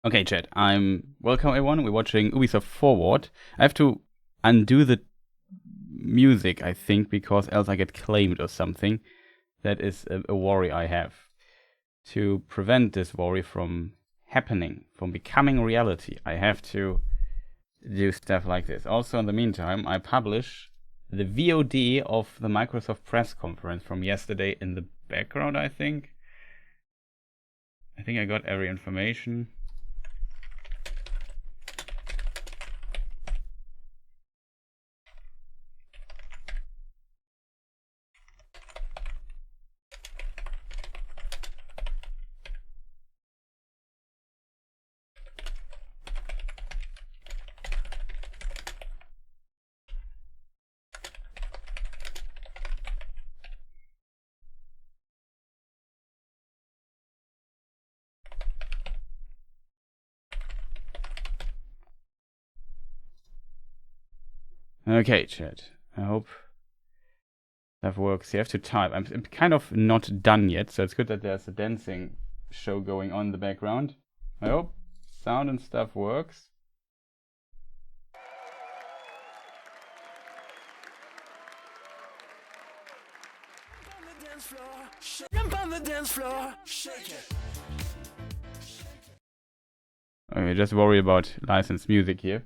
Okay, chat. Welcome everyone. We're watching Ubisoft Forward. I have to undo the music, I think, because else I get claimed or something. That is a worry I have. To prevent this worry from happening, from becoming reality, I have to do stuff like this. Also, in the meantime, I publish the VOD of the Microsoft press conference from yesterday in the background, I think. I think I got every information. Okay, chat. I hope that works. You have to type. I'm kind of not done yet, so it's good that there's a dancing show going on in the background. I hope sound and stuff works. Okay, just worry about licensed music here.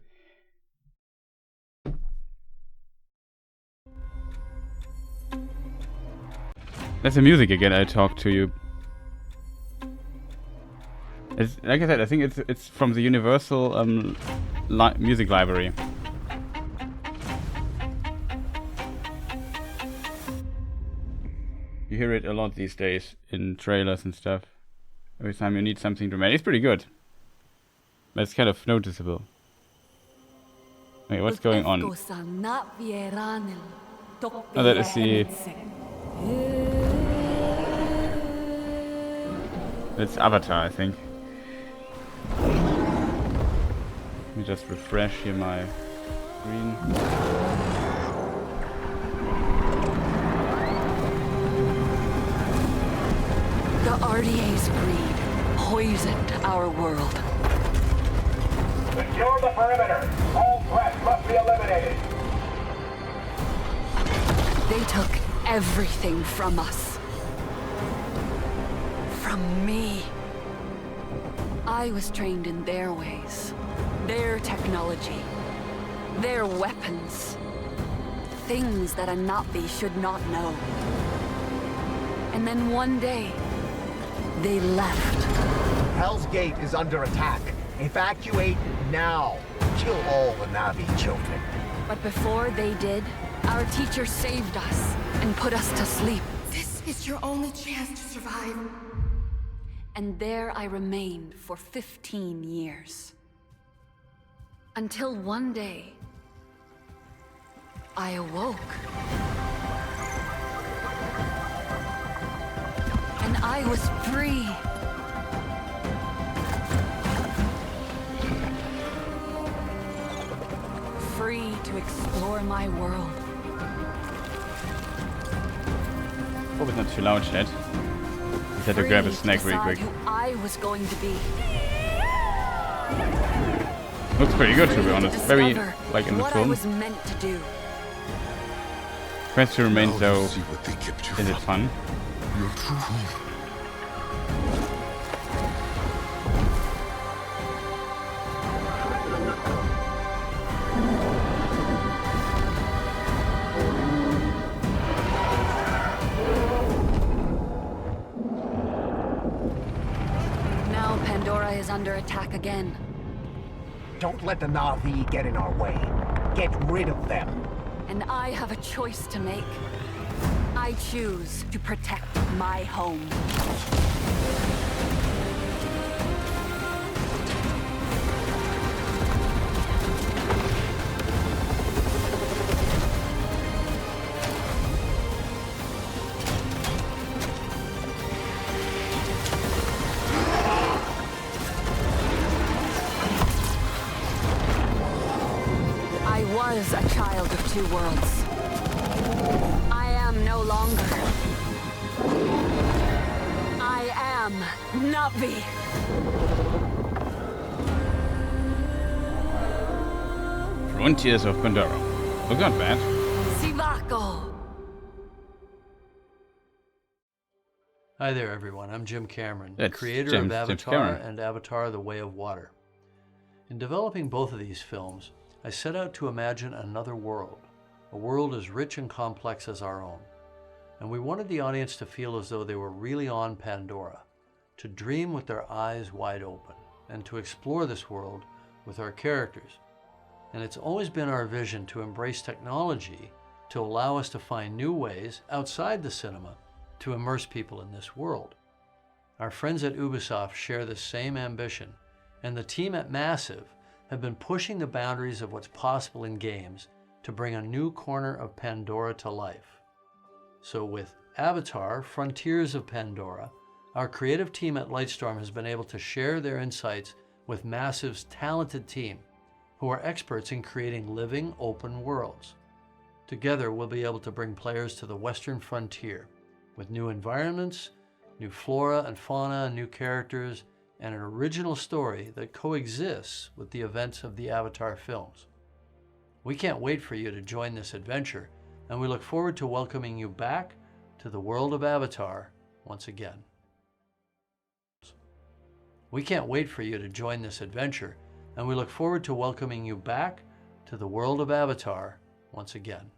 That's the music again. I talked to you. It's, like I said, I think it's from the Universal music library. You hear it a lot these days in trailers and stuff. Every time you need something dramatic, it's pretty good, but it's kind of noticeable. Okay, what's going on? Oh, that is the. It's Avatar, I think. Let me just refresh here my screen. The RDA's greed poisoned our world. Secure the perimeter. All threats must be eliminated. They took everything from us. From me. I was trained in their ways, their technology, their weapons. Things that a Navi should not know. And then one day, they left. Hell's Gate is under attack. Evacuate now. Kill all the Navi children. But before they did, our teacher saved us and put us to sleep. This is your only chance to survive. And there I remained for 15 years. Until one day, I awoke. And I was free. Free to explore my world. Hope it's not too loud, chat. Just had to grab a snack really quick. Who I was going to be. Looks pretty good, to be honest. Very like in the what film. I was meant to do. Question remains though, is it fun? Your true home. Now Pandora is under attack again. Don't let the Navi get in our way. Get rid of them. And I have a choice to make. I choose to protect my home. I was a child of two worlds. I am no longer. I am Navi. Frontiers of Pandora. Look not bad. Sivako. Hi there, everyone. I'm Jim Cameron, That's creator Jim of Avatar Cameron. and Avatar: The Way of Water. In developing both of these films, I set out to imagine another world, a world as rich and complex as our own. And we wanted the audience to feel as though they were really on Pandora, to dream with their eyes wide open, and to explore this world with our characters. And it's always been our vision to embrace technology to allow us to find new ways outside the cinema to immerse people in this world. Our friends at Ubisoft share the same ambition, and the team at Massive have been pushing the boundaries of what's possible in games to bring a new corner of Pandora to life. So with Avatar: Frontiers of Pandora, our creative team at Lightstorm has been able to share their insights with Massive's talented team, who are experts in creating living, open worlds. Together, we'll be able to bring players to the Western frontier with new environments, new flora and fauna, new characters, and an original story that coexists with the events of the Avatar films. We can't wait for you to join this adventure, and we look forward to welcoming you back to the world of Avatar once again. We can't wait for you to join this adventure, and we look forward to welcoming you back to the world of Avatar once again.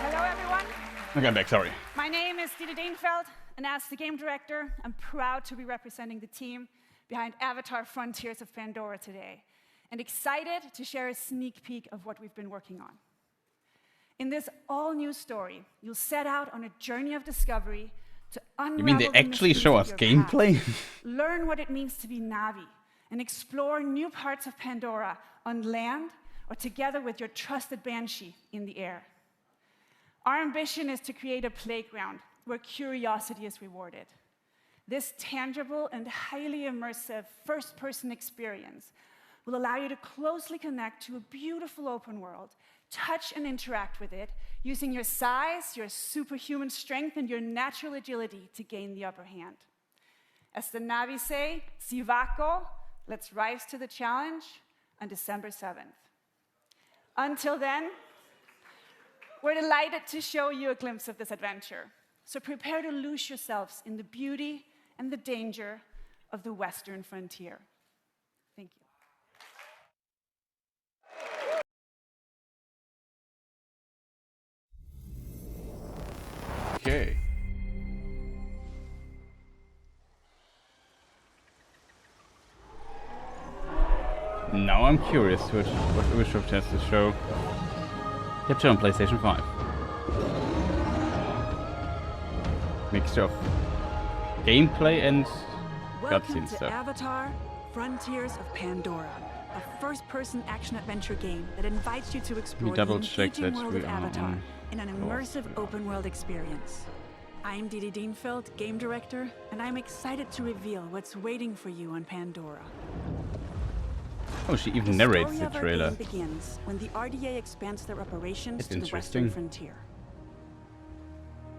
Hello, everyone. Okay, I'm back, sorry. My name is Didi Dienfeld, and as the game director, I'm proud to be representing the team behind Avatar: Frontiers of Pandora today, and excited to share a sneak peek of what we've been working on. In this all-new story, you'll set out on a journey of discovery to unravel You mean they the actually mysteries show of us your gameplay? past, learn what it means to be Navi, and explore new parts of Pandora on land or together with your trusted Banshee in the air. Our ambition is to create a playground where curiosity is rewarded. This tangible and highly immersive first-person experience will allow you to closely connect to a beautiful open world, touch and interact with it, using your size, your superhuman strength, and your natural agility to gain the upper hand. As the Navi say, Sivako, let's rise to the challenge on December 7th. Until then, we're delighted to show you a glimpse of this adventure. So prepare to lose yourselves in the beauty and the danger of the Western frontier. Thank you. Okay. Now I'm curious what Ubisoft has to show. Capture on PlayStation 5. Mixture of gameplay and Welcome cutscene to stuff. Avatar: Frontiers of Pandora, a first-person action-adventure game that invites you to explore the double-check engaging that world we of are Avatar on in an immersive open-world experience. I'm Didi Dienfeld, game director, and I'm excited to reveal what's waiting for you on Pandora. Oh, she even The narrates story the of our trailer. game begins when the RDA expands their operations That's to the interesting. Western frontier.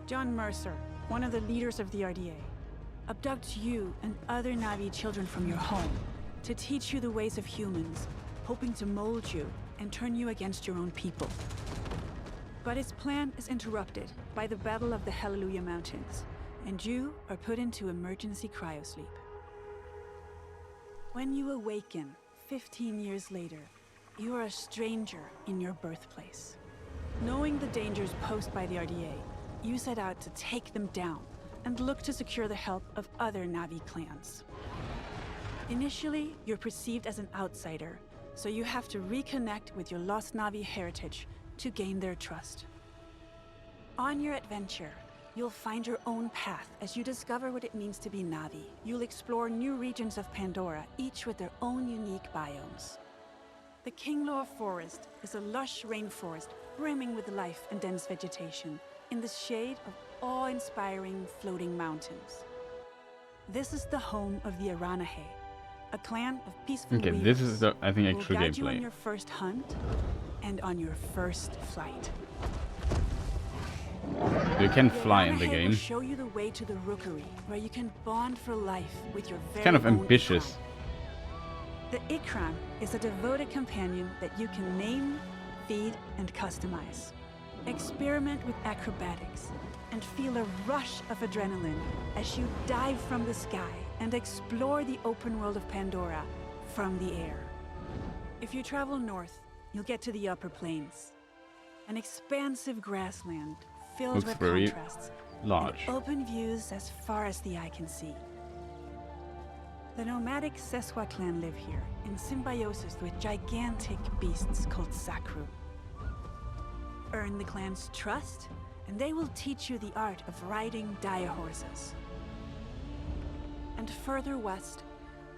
John Mercer, one of the leaders of the RDA, abducts you and other Navi children from your home to teach you the ways of humans, hoping to mold you and turn you against your own people. But his plan is interrupted by the Battle of the Hallelujah Mountains, and you are put into emergency cryosleep. When you awaken 15 years later, you are a stranger in your birthplace. Knowing the dangers posed by the RDA, you set out to take them down and look to secure the help of other Navi clans. Initially, you're perceived as an outsider, so you have to reconnect with your lost Navi heritage to gain their trust. On your adventure, you'll find your own path as you discover what it means to be Navi. You'll explore new regions of Pandora, each with their own unique biomes. The Kinglor Forest is a lush rainforest brimming with life and dense vegetation in the shade of awe-inspiring floating mountains. This is the home of the Aranahe, a clan of peaceful Okay, weavers this is the, I think, who will actual guide you on gameplay. your first hunt and on your first flight. You can fly in the Aranahe game. will show you the way to the rookery, where you can bond for life with your very Kind of own ambitious. Ikran. The Ikran is a devoted companion that you can name, feed, and customize. Experiment with acrobatics and feel a rush of adrenaline as you dive from the sky and explore the open world of Pandora from the air. If you travel north, you'll get to the upper plains, an expansive grassland filled Looks with very contrasts large. and open views as far as the eye can see. The nomadic Seswa clan live here in symbiosis with gigantic beasts called Sakru. Earn the clan's trust, and they will teach you the art of riding dire horses. And further west,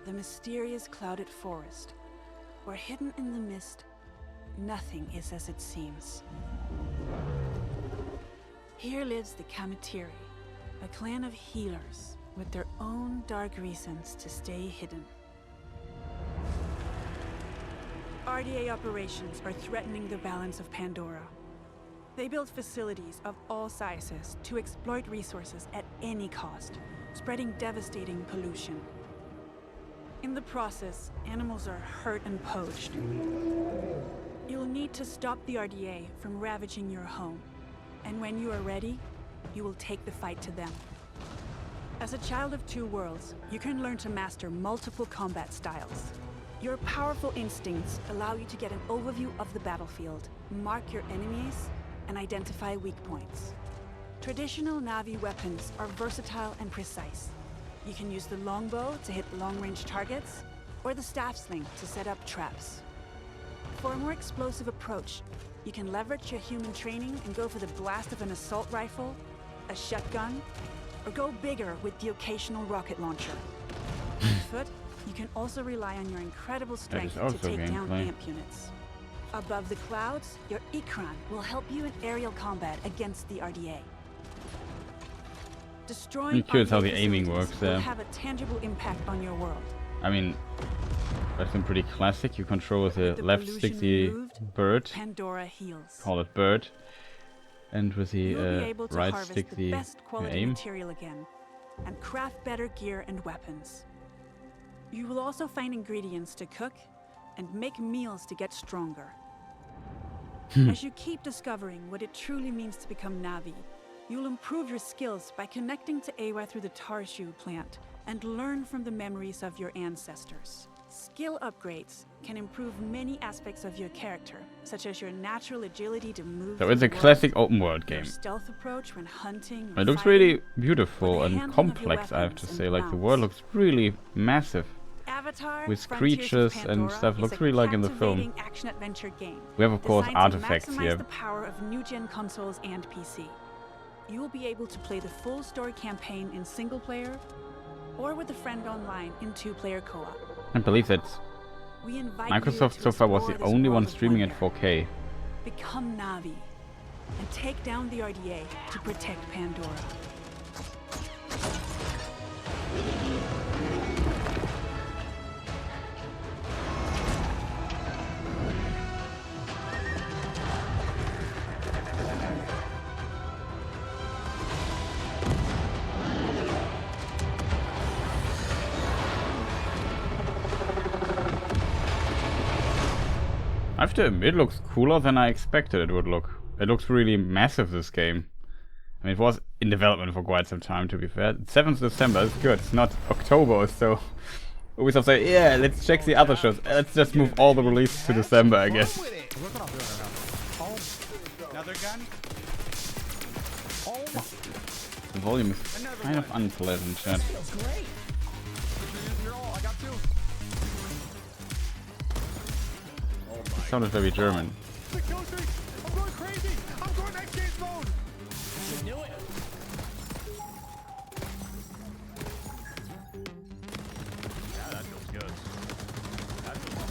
the mysterious clouded forest, where hidden in the mist, nothing is as it seems. Here lives the Kamatiri, a clan of healers with their own dark reasons to stay hidden. RDA operations are threatening the balance of Pandora. They build facilities of all sizes to exploit resources at any cost, spreading devastating pollution. In the process, animals are hurt and poached. You'll need to stop the RDA from ravaging your home, and when you are ready, you will take the fight to them. As a child of two worlds, you can learn to master multiple combat styles. Your powerful instincts allow you to get an overview of the battlefield, mark your enemies, and identify weak points. Traditional Navi weapons are versatile and precise. You can use the longbow to hit long-range targets, or the staff sling to set up traps. For a more explosive approach, you can leverage your human training and go for the blast of an assault rifle, a shotgun, or go bigger with the occasional rocket launcher. On foot, you can also rely on your incredible strength to also take down gameplay. amp units. Above the clouds, your Ikran will help you in aerial combat against the RDA. Destroying I'm curious how RDA the aiming facilities works will there. have a tangible impact on your world. I mean, that's been pretty classic. You control with the With the left pollution stick the removed, bird, Pandora heals. call it bird, and with the You'll be able to right harvest stick the the best quality aim. material again, and craft better gear and weapons. You will also find ingredients to cook and make meals to get stronger. As you keep discovering what it truly means to become Navi, you'll improve your skills by connecting to Awa through the Tarshu plant and learn from the memories of your ancestors. Skill upgrades can improve many aspects of your character, such as your natural agility to move So through it's a the world, classic open world your game. stealth approach when hunting, It looks fighting, really beautiful or the and handling of your complex, I have to weapons say. and Like the mounts. world looks really massive. Avatar, with Frontiers of creatures and Pandora stuff. is Looks a really like in the film. captivating action-adventure game We have, of course, designed to artifacts maximize here. the power of new-gen consoles and PC. You will be able to play the full story campaign in single-player, or with a friend online in two-player co-op. I believe that We invite Microsoft you to so far was explore the this only world one of streaming at wonder. 4K. Become Navi and take down the RDA to protect Pandora. I have to admit, it looks cooler than I expected it would look. It looks really massive, this game. I mean, it was in development for quite some time, to be fair. 7th December is good. It's not October, so Ubisoft say, yeah, let's check the other shows. Let's just move all the releases to December, I guess. Another gun? The volume is kind of unpleasant, chat. It sounded very German. I'm going crazy! I'm going X Games mode! Should do it. Yeah, that feels good. That feels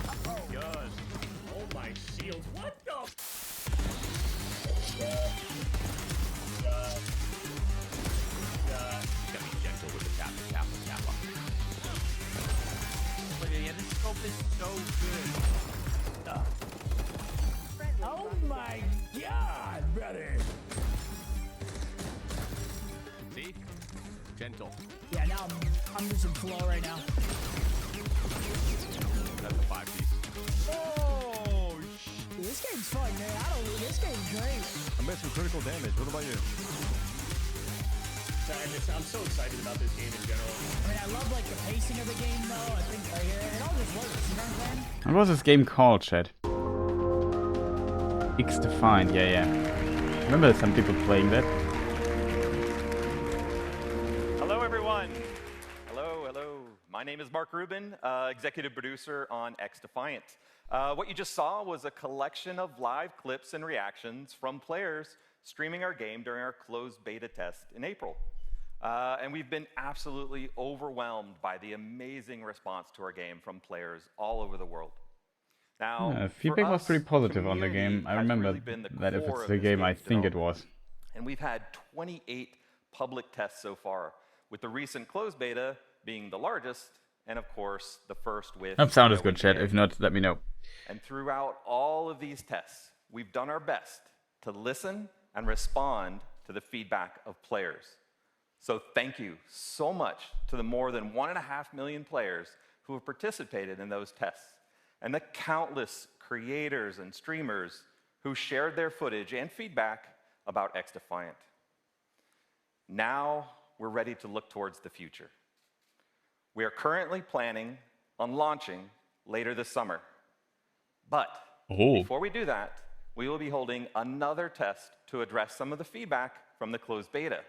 good. Oh my shield. What the? Gotta be gentle with the tap. But yeah, this scope is so good. Oh my god, brother. See? Gentle. Yeah, now I'm losing flow right now. That's a 5-piece. Oh, This game's fun, man. This game's great. I made some critical damage. What about you? I'm so excited about this game in general. I mean, I love like the pacing of the game, though. I think it all just works. You know what I'm saying? What was this game called, chat? X-Defined, yeah. Remember some people playing that? Hello, everyone. Hello. My name is Mark Rubin, executive producer on X-Defiant. What you just saw was a collection of live clips and reactions from players streaming our game during our closed beta test in April. And we've been absolutely overwhelmed by the amazing response to our game from players all over the world. Now, feedback for was us, pretty positive on the community game. I has remember really been the that if core it's of the this game I game's think it development. was. And we've had 28 public tests so far, with the recent closed beta being the largest, and of course, the first with... That sound is good, chat. If not, let me know. And throughout all of these tests, we've done our best to listen and respond to the feedback of players. So thank you so much to the more than 1.5 million players who have participated in those tests, and the countless creators and streamers who shared their footage and feedback about X-Defiant. Now we're ready to look towards the future. We are currently planning on launching later this summer. But before we do that, we will be holding another test to address some of the feedback from the closed beta.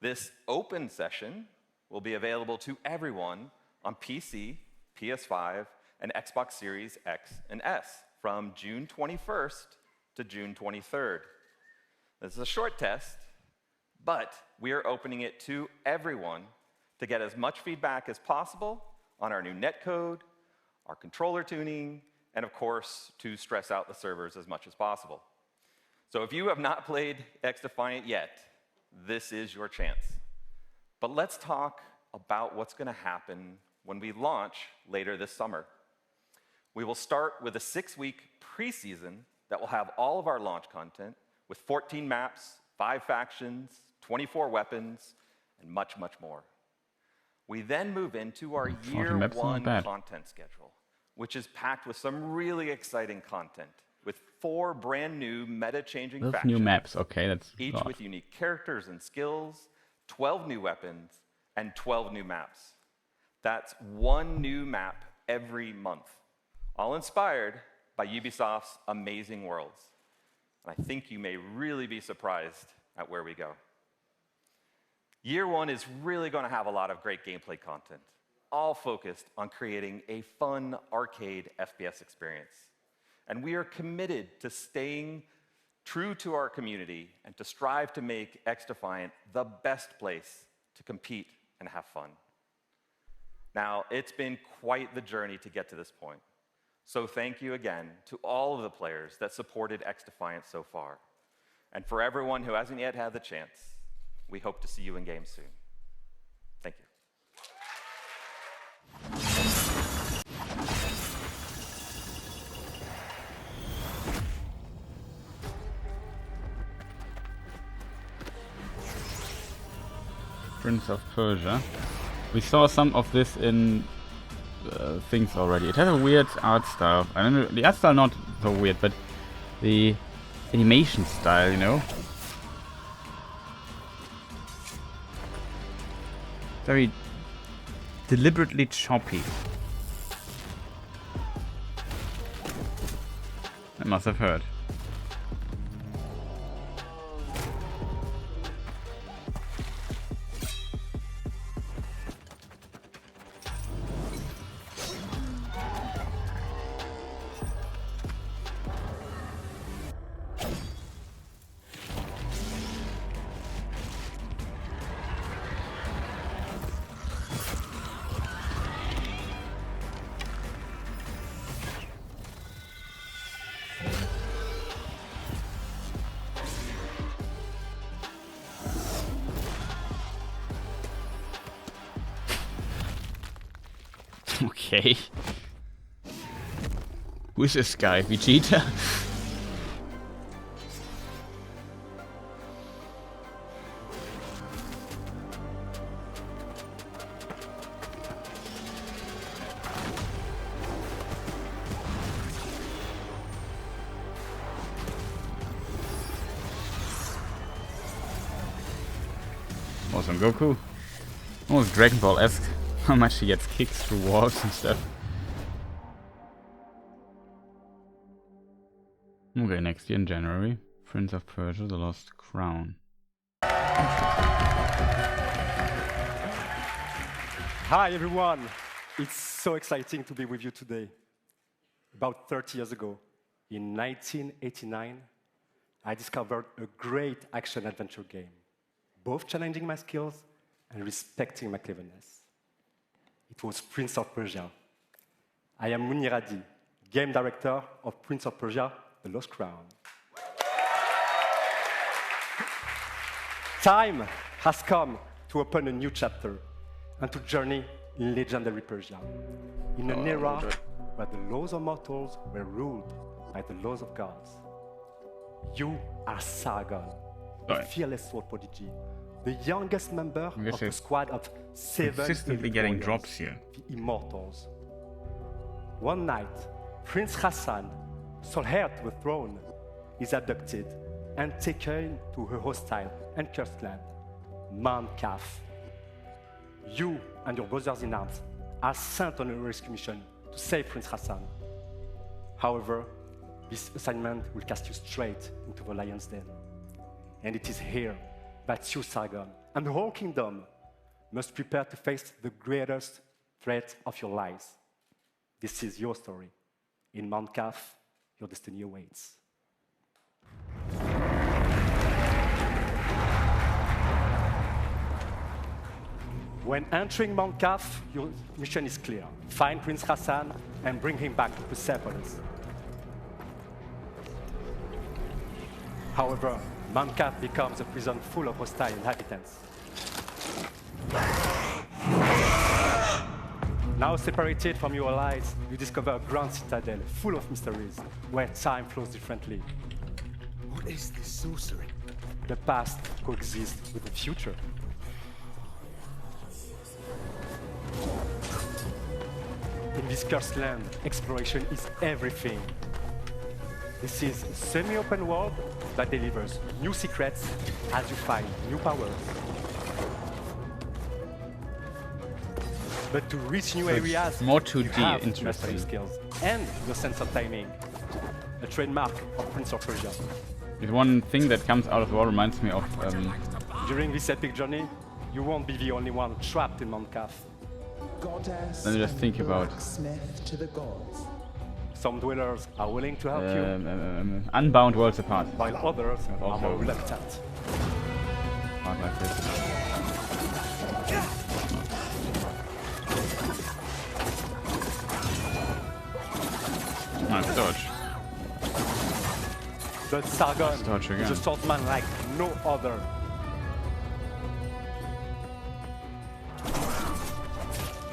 This open session will be available to everyone on PC, PS5, and Xbox Series X and S from June 21st to June 23rd. This is a short test, but we are opening it to everyone to get as much feedback as possible on our new netcode, our controller tuning, and of course, to stress out the servers as much as possible. So if you have not played X-Defiant yet, this is your chance. But let's talk about what's going to happen when we launch later this summer. We will start with a 6-week preseason that will have all of our launch content with 14 maps, 5 factions, 24 weapons, and much, much more. We then move into our year one content schedule, which is packed with some really exciting content, with 4 brand new meta-changing factions. New maps, okay, that's each with unique characters and skills, 12 new weapons, and 12 new maps. That's 1 new map every month, all inspired by Ubisoft's amazing worlds. And I think you may really be surprised at where we go. Year one is really going to have a lot of great gameplay content, all focused on creating a fun arcade FPS experience. And we are committed to staying true to our community and to strive to make X-Defiant the best place to compete and have fun. Now, it's been quite the journey to get to this point. So thank you again to all of the players that supported X-Defiant so far. And for everyone who hasn't yet had the chance, we hope to see you in game soon. Thank you. Prince of Persia. We saw some of this in things already. It has a weird art style. I don't know, the art style not so weird, but the animation style, you know? Very deliberately choppy. I must have heard. Okay. Who is this guy? Vegeta? Awesome Goku. Almost Dragon Ball-esque. How much he gets kicked through walls and stuff. Okay, next year in January, Prince of Persia: The Lost Crown. Hi everyone! It's so exciting to be with you today. About 30 years ago, in 1989, I discovered a great action-adventure game, both challenging my skills and respecting my cleverness. It was Prince of Persia. I am Muniradi, game director of Prince of Persia: The Lost Crown. Time has come to open a new chapter and to journey in legendary Persia, in an era where the laws of mortals were ruled by the laws of gods. You are Sargon, the fearless sword prodigy, the youngest member of the squad of 7 consistently getting drops here. The Immortals. One night, Prince Hassan, sole heir to the throne, is abducted and taken to her hostile and cursed land, Mount Kaf. You and your brothers-in-arms are sent on a rescue mission to save Prince Hassan. However, this assignment will cast you straight into the lion's den. And it is here that you, Sargon, and the whole kingdom must prepare to face the greatest threat of your lives. This is your story. In Mount Kaf, your destiny awaits. When entering Mount Kaf, your mission is clear. Find Prince Hassan and bring him back to Persepolis. However, Mount Kaf becomes a prison full of hostile inhabitants. Now separated from your allies, you discover a grand citadel full of mysteries, where time flows differently. What is this sorcery? The past coexists with the future. In this cursed land, exploration is everything. This is a semi-open world that delivers new secrets as you find new powers. But to reach new areas, more 2D, you have interesting skills and your sense of timing, a trademark of Prince of Persia. There's one thing that comes out of the war reminds me of. During this epic journey, you won't be the only one trapped in Mount Kaf. Let me just think about. To the gods. Some dwellers are willing to help you, Unbound Worlds Apart. while others are more reluctant. Part like this. Nice dodge. But Sargon Dodge again. is a swordsman like no other.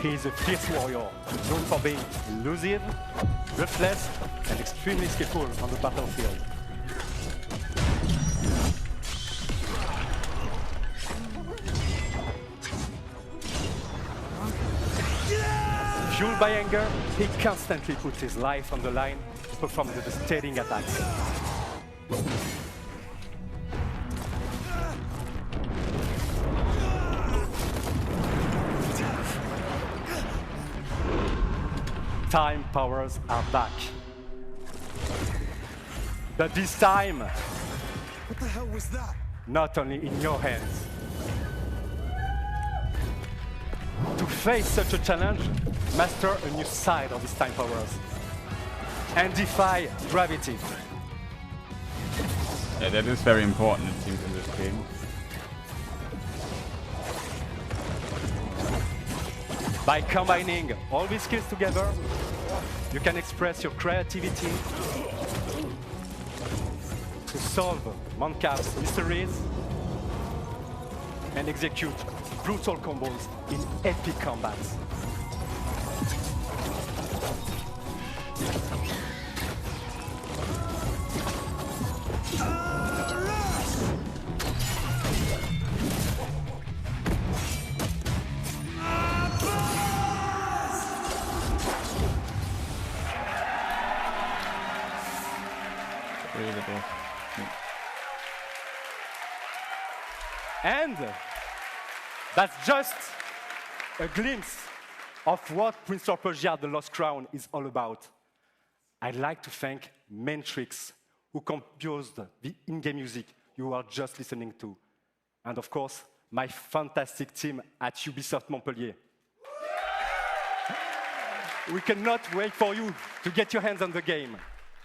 He is a fierce warrior, known for being elusive, ruthless, and extremely skillful on the battlefield. Fueled by anger, he constantly puts his life on the line to perform the devastating attacks. Time powers are back. But this time, What the hell was that? not only in your hands. To face such a challenge, master a new side of his time powers and defy gravity. Yeah, that is very important, it seems, in this game. By combining all these skills together, you can express your creativity to solve Mount Kaf's mysteries and execute brutal combos in epic combats. And that's just a glimpse of what Prince of Persia: The Lost Crown is all about. I'd like to thank Matrix, who composed the in-game music you are just listening to. And of course, my fantastic team at Ubisoft Montpellier. We cannot wait for you to get your hands on the game.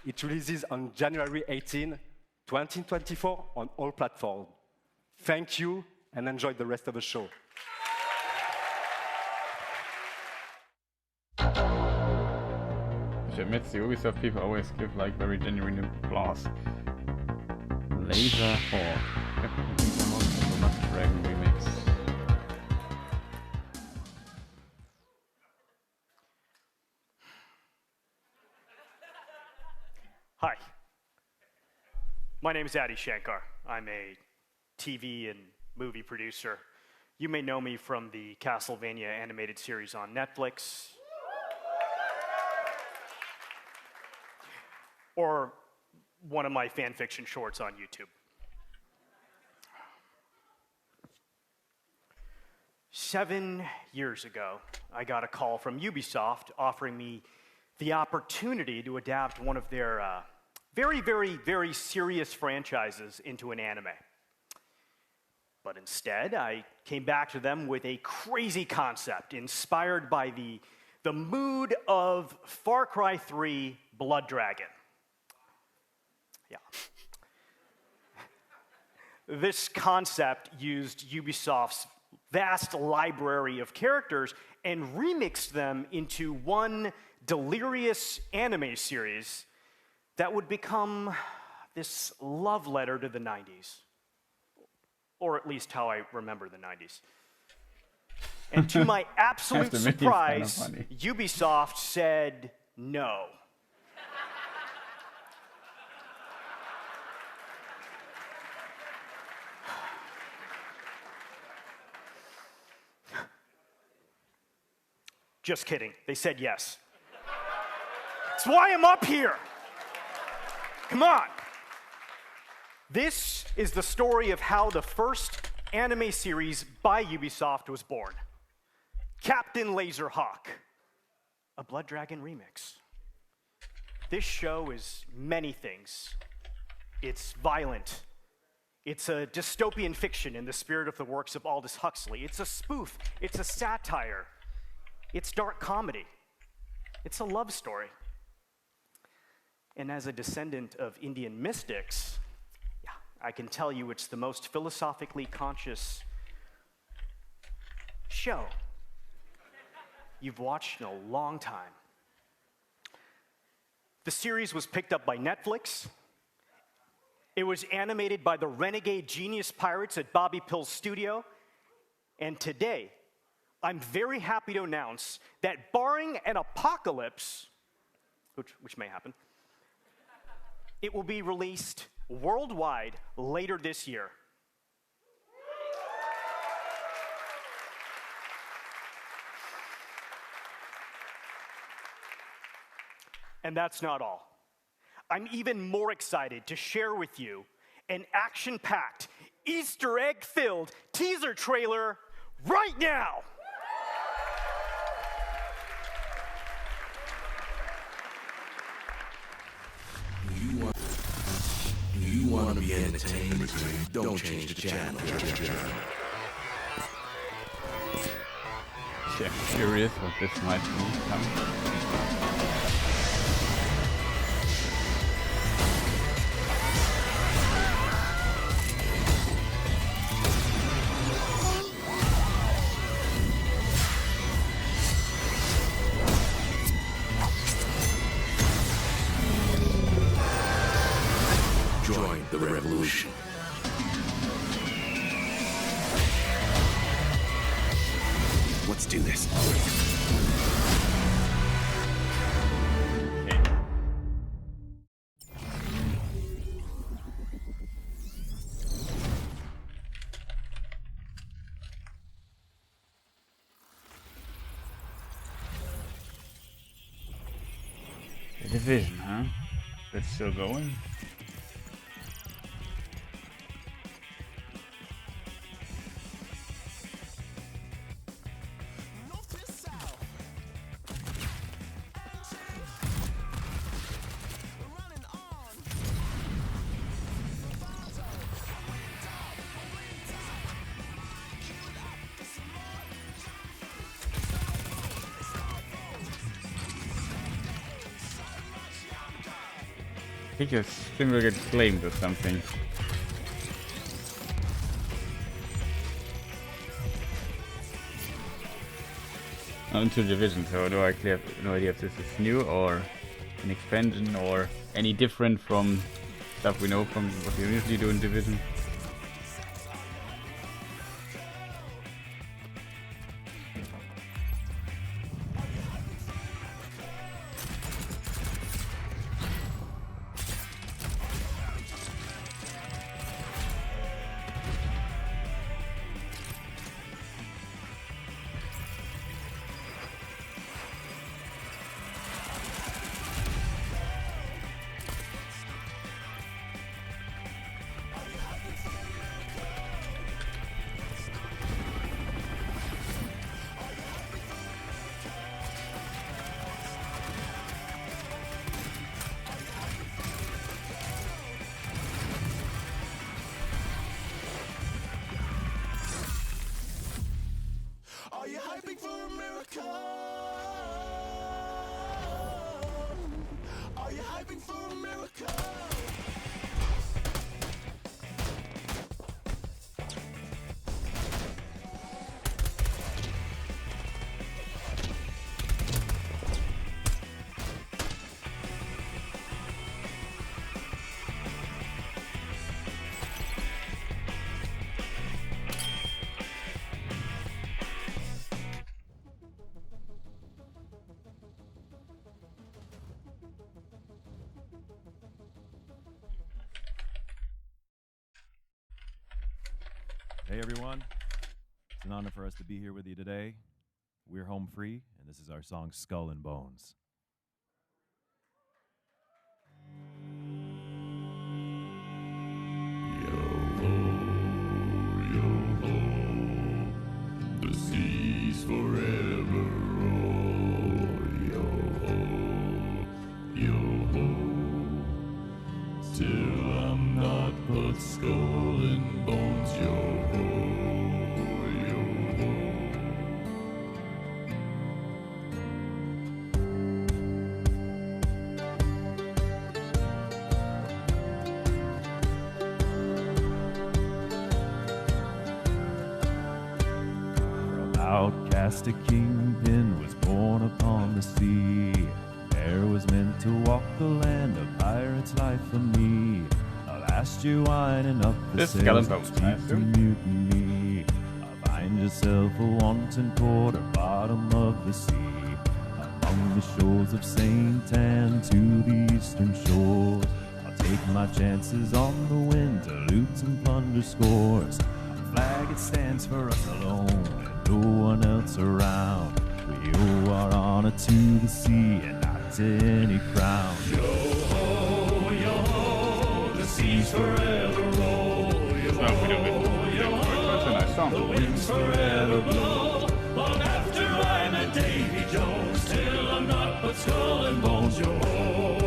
It releases on January 18, 2024 on all platforms. Thank you, and enjoy the rest of the show. Which admits the Ubisoft people always give like very genuine applause. Laser 4. Dragon Remix. Hi. My name is Adi Shankar. I'm a TV and movie producer. You may know me from the Castlevania animated series on Netflix, or one of my fan fiction shorts on YouTube. 7 years ago, I got a call from Ubisoft offering me the opportunity to adapt one of their very, very, very serious franchises into an anime. But instead, I came back to them with a crazy concept inspired by the mood of Far Cry 3 Blood Dragon. Yeah. This concept used Ubisoft's vast library of characters and remixed them into one delirious anime series that would become this love letter to the 90s. Or at least how I remember the 90s. And to my absolute surprise, kind of Ubisoft said no. Just kidding. They said yes. That's why I'm up here. Come on. This is the story of how the first anime series by Ubisoft was born. Captain Laserhawk, a Blood Dragon remix. This show is many things. It's violent. It's a dystopian fiction in the spirit of the works of Aldous Huxley. It's a spoof. It's a satire. It's dark comedy. It's a love story. And as a descendant of Indian mystics, I can tell you it's the most philosophically conscious show you've watched in a long time. The series was picked up by Netflix. It was animated by the renegade genius pirates at Bobby Pill's studio. And today, I'm very happy to announce that barring an apocalypse, which may happen, it will be released worldwide later this year. And that's not all. I'm even more excited to share with you an action-packed, Easter egg-filled teaser trailer right now. You want to be entertained? Don't change the channel. Yeah, curious what this might be. Join the revolution. Let's do this. Okay. Division, huh? That's still going? I think your stream will get claimed or something. Into Division, so do I clear no idea if this is new or an expansion or any different from stuff we know from what we usually do in Division. Are you hyping for a miracle? Are you hyping for a miracle? Hey everyone, it's an honor for us to be here with you today. We're home free, and this is our song Skull and Bones. The seas forever roar, yo-ho, yo-ho. Till I'm not but skull and bones, yo-ho, yo-ho. Outcast a kingpin was born upon the sea. There was meant to walk the land, a pirate's life for me. Last year winding up the sails to mutiny. Find yourself a wanton port or bottom of the sea. Among the shores of St. Anne to the eastern shores. I'll take my chances on the wind to loot and plunder scores. A flag, it stands for us alone, no one else around. We owe our honor to the sea and not to any crown. Yo-ho, yo-ho, the seas forever roll. Yo-ho, yo-ho, the winds forever blow. Long after I'm a Davy Jones, till I'm not but skull and bones. Yo-ho.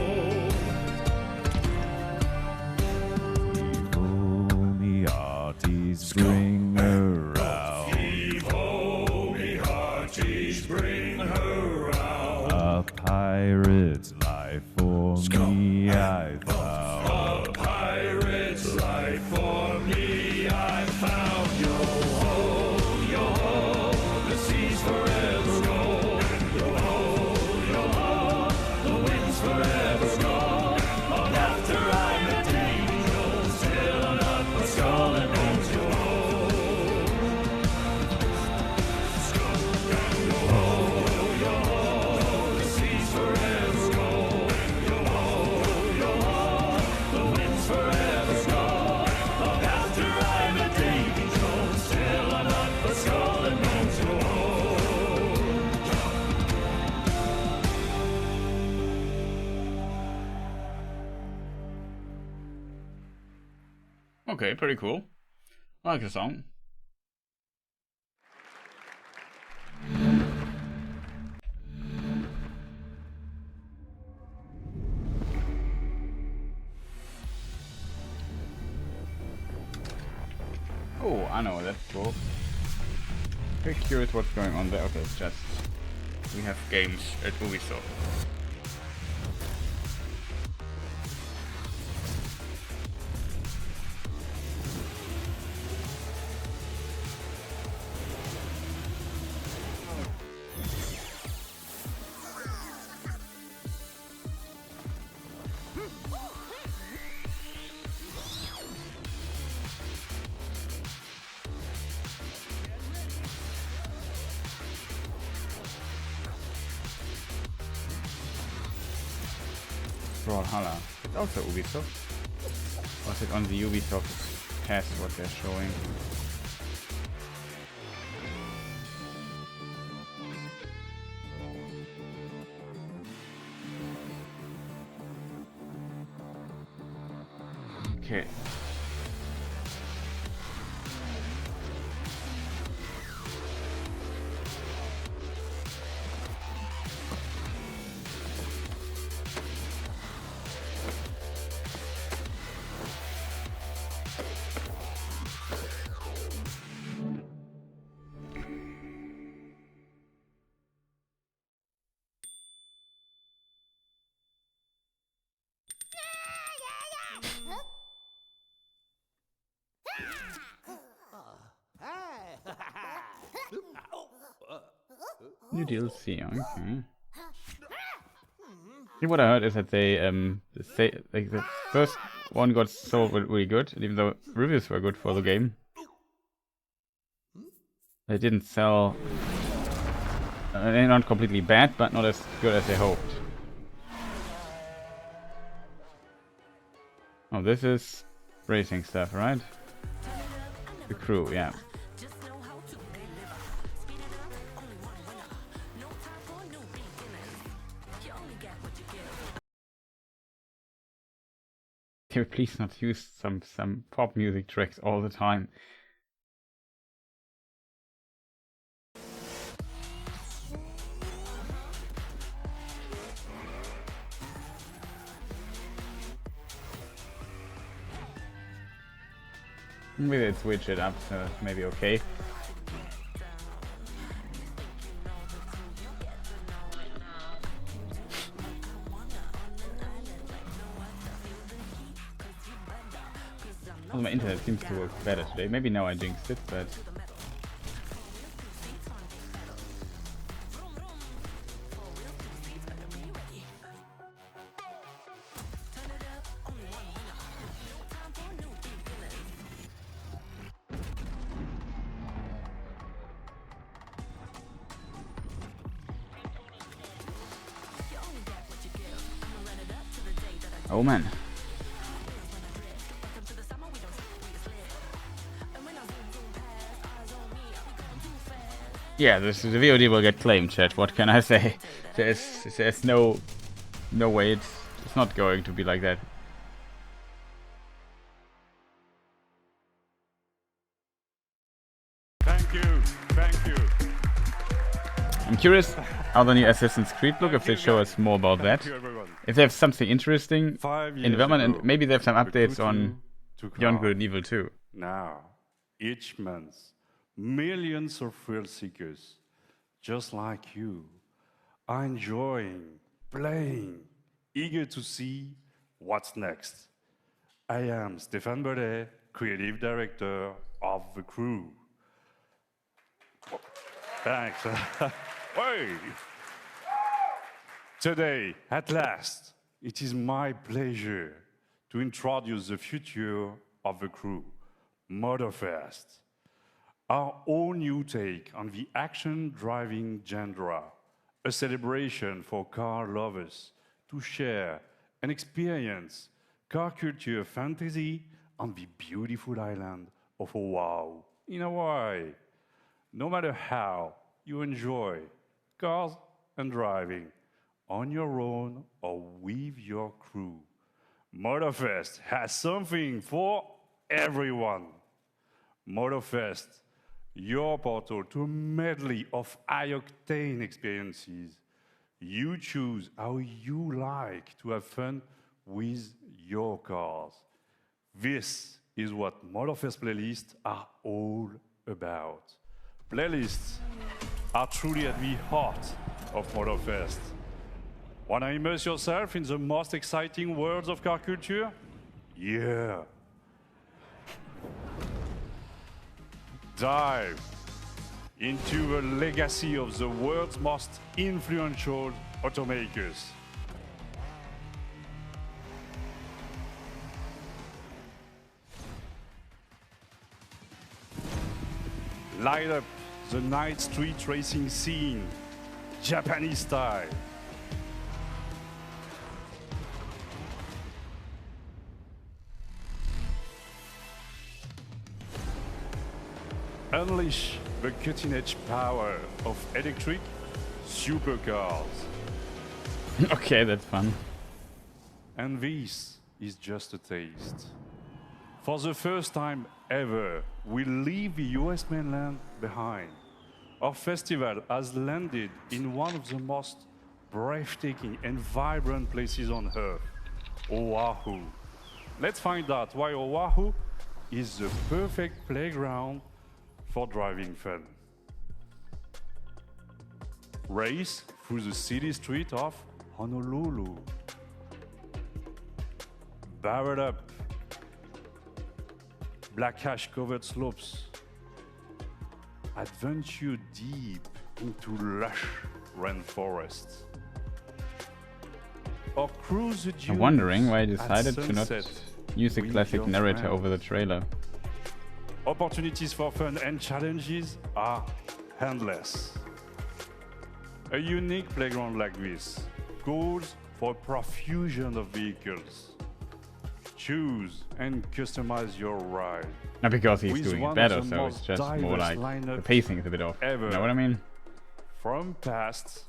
Oh, me hearties, bring her out. Bring her out. A pirate's life for me I found. A pirate's life for me I found. Yo-ho, yo-ho, the seas forever roll. Yo-ho, yo-ho, the winds forever Okay, pretty cool. I like the song. Oh, I know, that's cool. Very curious what's going on there. Okay, it's just we have games at Ubisoft. Brawlhalla. It's also Ubisoft. Was it on the Ubisoft test what they're showing? Okay. New DLC, okay. See, what I heard is that they like the first one got so really good, and even though reviews were good for the game, they didn't sell. They're not completely bad, but not as good as they hoped. Oh, this is racing stuff, right? The crew, yeah. Can we please not use some pop music tracks all the time? Maybe they switch it up, so maybe okay. Also, my internet seems to work better today. Maybe now I jinxed it, but... Oh man. Yeah, the VOD will get claimed, chat. What can I say? There's no way it's not going to be like that. Thank you. I'm curious how the new Assassin's Creed look, if they show us more about that. If they have something interesting in development, and maybe they have some updates on Beyond Good and Evil 2. Now, each month, millions of thrill seekers, just like you, are enjoying, playing, eager to see what's next. I am Stéphane Baudet, Creative Director of The Crew. Thanks. Hey. Today, at last, it is my pleasure to introduce the future of The Crew, Motorfest, our own new take on the action-driving genre, a celebration for car lovers to share and experience car culture fantasy on the beautiful island of Oahu in Hawaii. No matter how you enjoy cars and driving, on your own or with your crew, Motorfest has something for everyone. Motorfest, your portal to a medley of high-octane experiences. You choose how you like to have fun with your cars. This is what Motorfest playlists are all about. Playlists are truly at the heart of Motorfest. Want to immerse yourself in the most exciting worlds of car culture? Yeah. Dive into the legacy of the world's most influential automakers. Light up the night street racing scene, Japanese style. Unleash the cutting-edge power of electric supercars. Okay, that's fun. And this is just a taste. For the first time ever, we leave the US mainland behind. Our festival has landed in one of the most breathtaking and vibrant places on Earth, Oahu. Let's find out why Oahu is the perfect playground for driving fun. Race through the city street of Honolulu. Barrel up black ash-covered slopes. Adventure deep into lush rainforests. Or cruise the dunes. I'm wondering why I decided to not sunset use the with classic your narrator friends. over the trailer. Opportunities for fun and challenges are endless. A unique playground like this calls for a profusion of vehicles. Choose and customize your ride. Not because he's with doing one it better, of the so it's most just more diverse like the lineup pacing is a bit off. ever. You know what I mean? From past,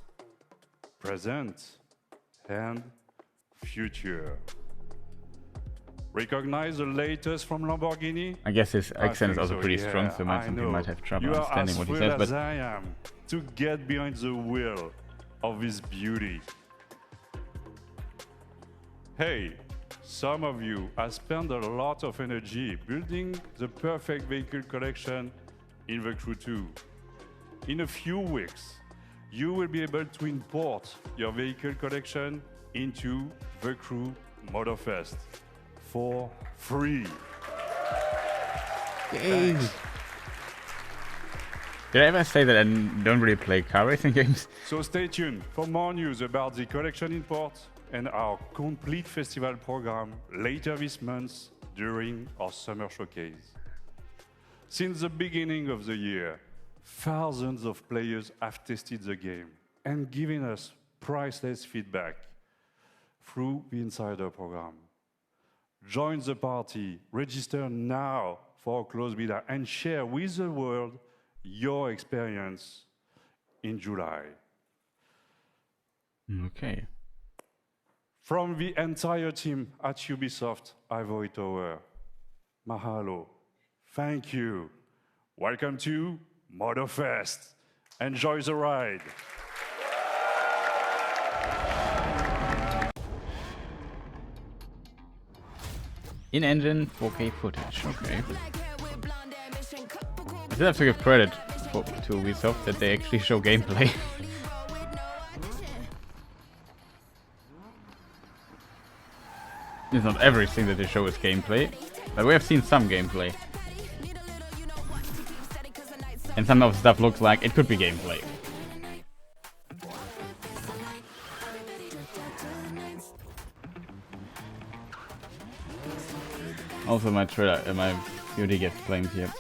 present, and future. Recognize the latest from Lamborghini? I guess his accent is think also so, pretty yeah, strong, so I some people know. might have trouble You are understanding as what he thrilled says, as but I am to get behind the wheel of this beauty. Hey, some of you have spent a lot of energy building the perfect vehicle collection in the Crew 2. In a few weeks, you will be able to import your vehicle collection into the Crew Motorfest for free. Yay. Did I ever say that I don't really play car racing games? So stay tuned for more news about the collection import and our complete festival program later this month during our summer showcase. Since the beginning of the year, thousands of players have tested the game and given us priceless feedback through the Insider program. Join the party, register now for a close beta, and share with the world your experience in July. Okay. From the entire team at Ubisoft Ivory Tower, mahalo, thank you. Welcome to Motorfest. Enjoy the ride. In-engine 4K footage, okay. I still have to give credit to Ubisoft that they actually show gameplay. It's not everything that they show is gameplay, but we have seen some gameplay. And some of the stuff looks like it could be gameplay. Also my trailer, my VOD gets flamed here.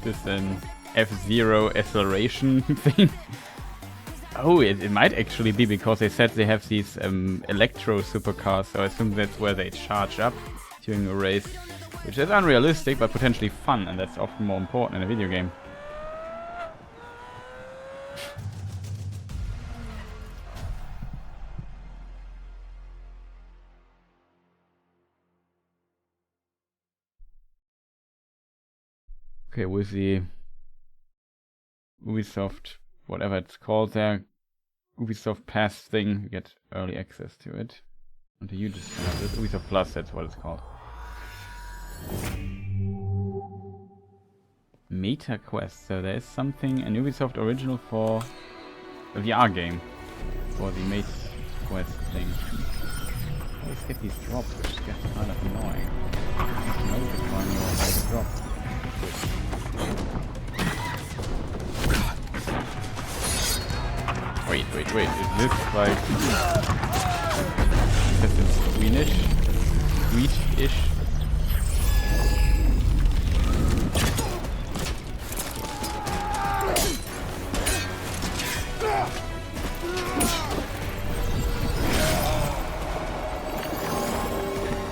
this an F-Zero acceleration thing? Oh, it might actually be, because they said they have these electro supercars, so I assume that's where they charge up during a race. Which is unrealistic, but potentially fun, and that's often more important in a video game. Okay, with the Ubisoft, whatever it's called there, Ubisoft Pass thing, you get early access to it. Until you just have this Ubisoft Plus, that's what it's called. Meta Quest, so there is something, an Ubisoft original for a VR game, for the Meta Quest thing. I always get these drops, which gets kind of annoying. Notifying me when they drop. Wait, is this like... Is this Swedish? Swedish-ish?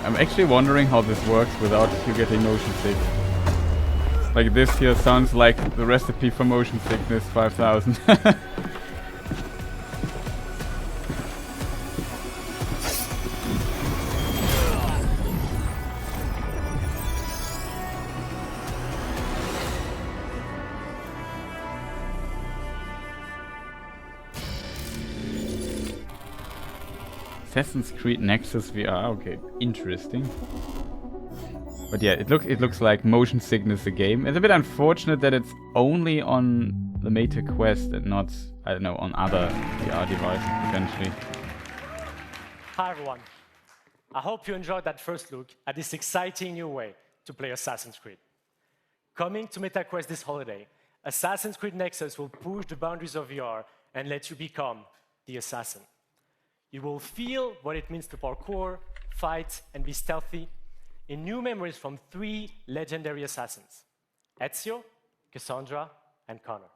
I'm actually wondering how this works without you getting motion sick. Like this here sounds like the recipe for motion sickness 5000. Assassin's Creed Nexus VR, okay, interesting. But yeah, it looks like motion sickness the game. It's a bit unfortunate that it's only on the Meta Quest and not, I don't know, on other VR devices potentially. Hi everyone. I hope you enjoyed that first look at this exciting new way to play Assassin's Creed. Coming to Meta Quest this holiday, Assassin's Creed Nexus will push the boundaries of VR and let you become the assassin. You will feel what it means to parkour, fight, and be stealthy in new memories from 3 legendary assassins, Ezio, Cassandra, and Connor.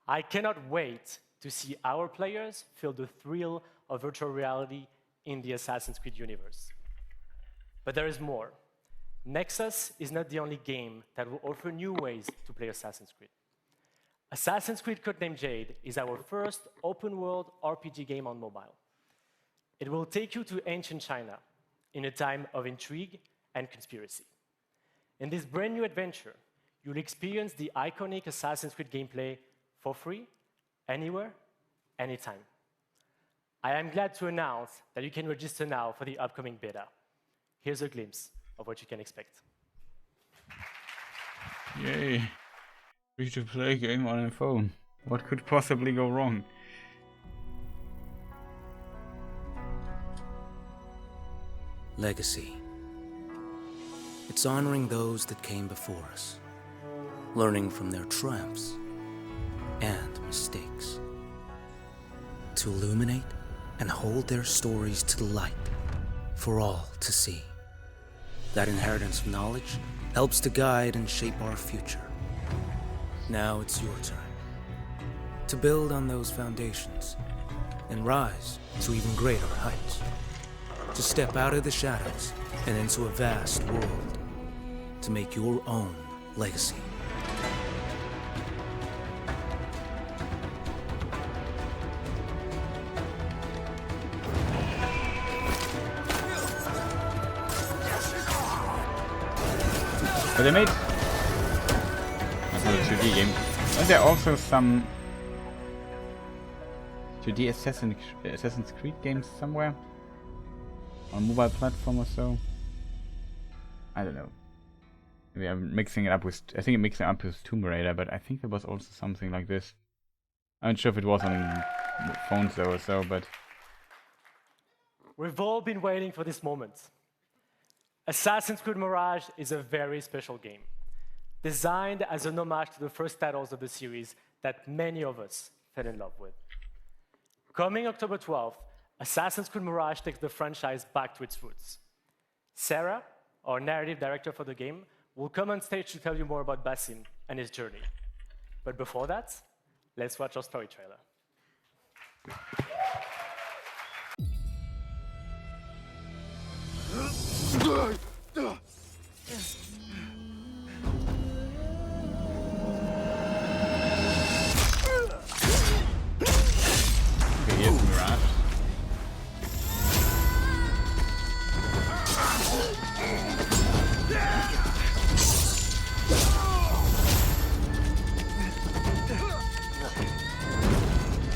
I cannot wait to see our players feel the thrill of virtual reality in the Assassin's Creed universe. But there is more. Nexus is not the only game that will offer new ways to play Assassin's Creed. Assassin's Creed Codename Jade is our first open-world RPG game on mobile. It will take you to ancient China in a time of intrigue and conspiracy. In this brand new adventure, you'll experience the iconic Assassin's Creed gameplay for free, anywhere, anytime. I am glad to announce that you can register now for the upcoming beta. Here's a glimpse of what you can expect. Yay. Free-to-play game on a phone. What could possibly go wrong? Legacy. It's honoring those that came before us, learning from their triumphs and mistakes, to illuminate and hold their stories to the light for all to see. That inheritance of knowledge helps to guide and shape our future. Now it's your turn to build on those foundations and rise to even greater heights. To step out of the shadows and into a vast world, to make your own legacy. But they made another 2D game. And there are also some 2D Assassin's Creed games somewhere on a mobile platform or so. I don't know. Maybe I'm mixing it up with, I think I'm mixing it up with Tomb Raider, but I think there was also something like this. I'm not sure if it was on phones though or so, but... We've all been waiting for this moment. Assassin's Creed Mirage is a very special game, designed as an homage to the first titles of the series that many of us fell in love with. Coming October 12th, Assassin's Creed Mirage takes the franchise back to its roots. Sarah, our narrative director for the game, will come on stage to tell you more about Basim and his journey. But before that, let's watch our story trailer. Here's Mirage.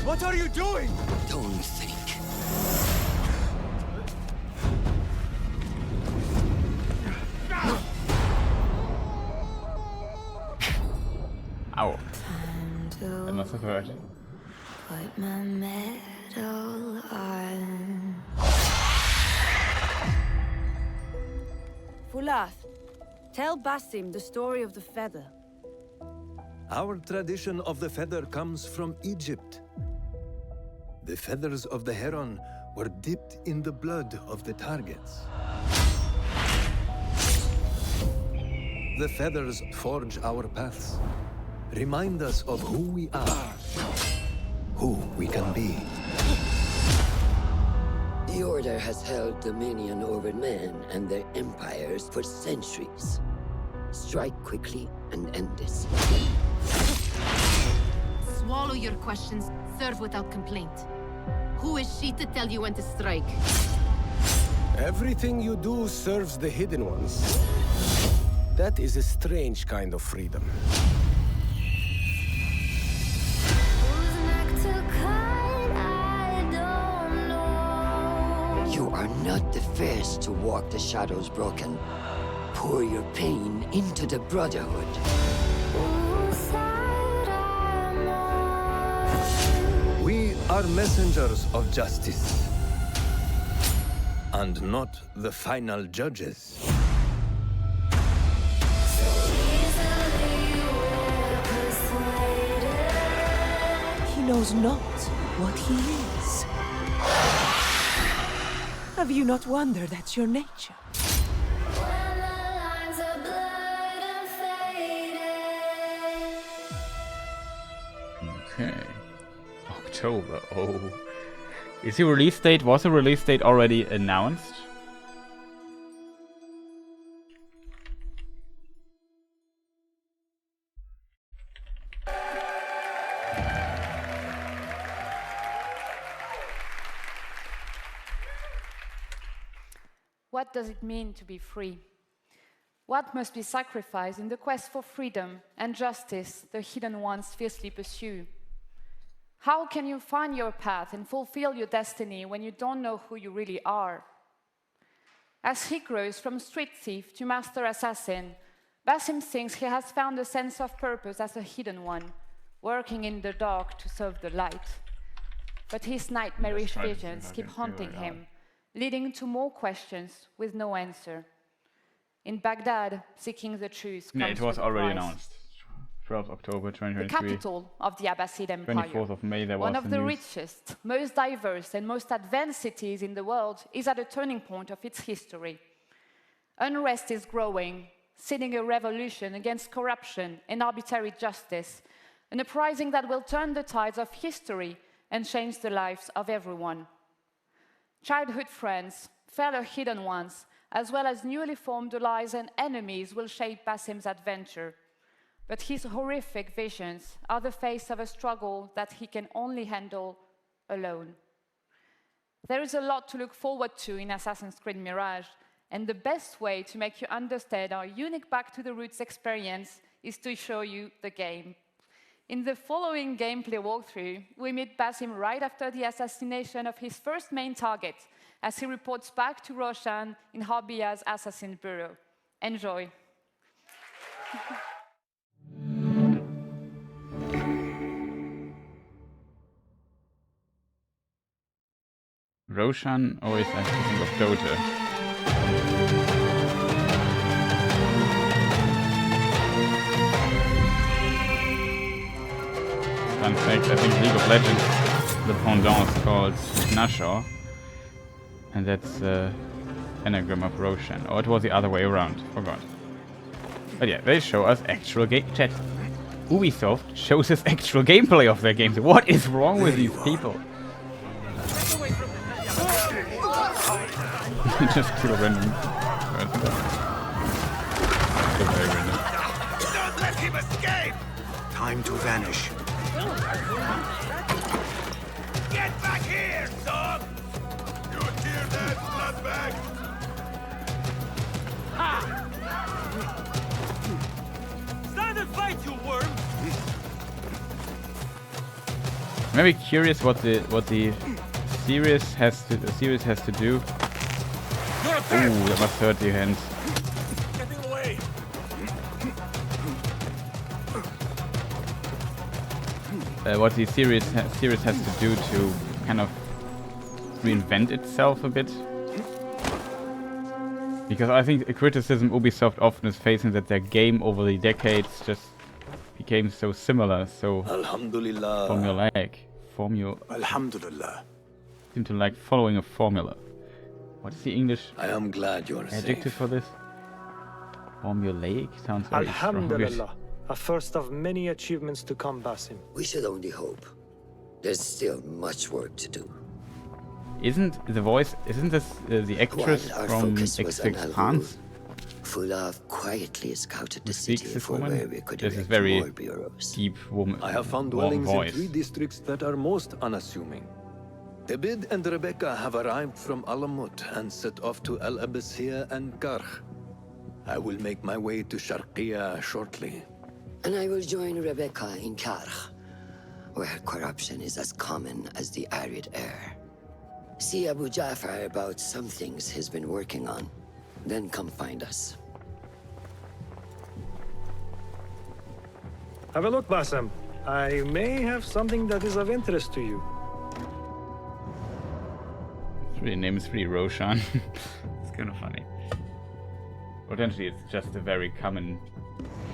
What are you doing? Don't think. Ow. That must have hurt. Put my medal on. Fulath, tell Basim the story of the feather. Our tradition of the feather comes from Egypt. The feathers of the heron were dipped in the blood of the targets. The feathers forge our paths, remind us of who we are, who we can be. The Order has held dominion over men and their empires for centuries. Strike quickly and end this. Swallow your questions, serve without complaint. Who is she to tell you when to strike? Everything you do serves the hidden ones. That is a strange kind of freedom. You are not the first to walk the shadows broken. Pour your pain into the Brotherhood. We are messengers of justice, and not the final judges. He knows not what he is. Have you not wondered at your nature? Okay. October. Oh. Is the release date? Was the release date already announced? What does it mean to be free? What must be sacrificed in the quest for freedom and justice the hidden ones fiercely pursue? How can you find your path and fulfill your destiny when you don't know who you really are? As he grows from street thief to master assassin, Basim thinks he has found a sense of purpose as a hidden one, working in the dark to serve the light. But his nightmarish visions keep haunting him, leading to more questions with no answer. In Baghdad, seeking the truth comes it was with a already price. announced. 12th October 2023. The capital of the Abbasid Empire. 24th of May there was one of the news. richest, most diverse and most advanced cities in the world is at a turning point of its history. Unrest is growing, seeding a revolution against corruption and arbitrary justice, an uprising that will turn the tides of history and change the lives of everyone. Childhood friends, fellow hidden ones, as well as newly formed allies and enemies will shape Basim's adventure. But his horrific visions are the face of a struggle that he can only handle alone. There is a lot to look forward to in Assassin's Creed Mirage, and the best way to make you understand our unique Back to the Roots experience is to show you the game. In the following gameplay walkthrough, we meet Basim right after the assassination of his first main target, as he reports back to Roshan in Harbiya's Assassin Bureau. Enjoy. Roshan always has to think of Dota. Fun fact, I think League of Legends, the pendant is called Nashor. And that's the anagram of Roshan. Or it was the other way around, forgot. But yeah, they show us actual game chat. Ubisoft shows us actual gameplay of their games. What is wrong with these people? Just kill a random person. Very random. Don't let him escape! Time to vanish. Get back here, dog! You hear that, bloodbag? Stand and fight, you worm! I'm very curious what the series has to do. Ooh, that must hurt your hands. Getting away! What the series has to do to kind of reinvent itself a bit. Because I think a criticism Ubisoft often is facing that their game over the decades just became so similar, so formulaic. Alhamdulillah. Seem to like following a formula. What is the English adjective for this? Formulaic sounds very strong. Alhamdulillah. A first of many achievements to come, Basim. We should only hope. There's still much work to do. Isn't this the actress from XX Hans? Fulov quietly scouted the city for where we could This is erect very more bureaus. deep woman. I have found warm dwellings in voice. 3 districts that are most unassuming. David and Rebecca have arrived from Alamut and set off to El Abyssiya and Karch. I will make my way to Sharqiya shortly. And I will join Rebecca in Karch, where corruption is as common as the arid air. See Abu Ja'far about some things he's been working on. Then come find us. Have a look, Basim. I may have something that is of interest to you. His name is really Roshan. It's kind of funny. Potentially, it's just a very common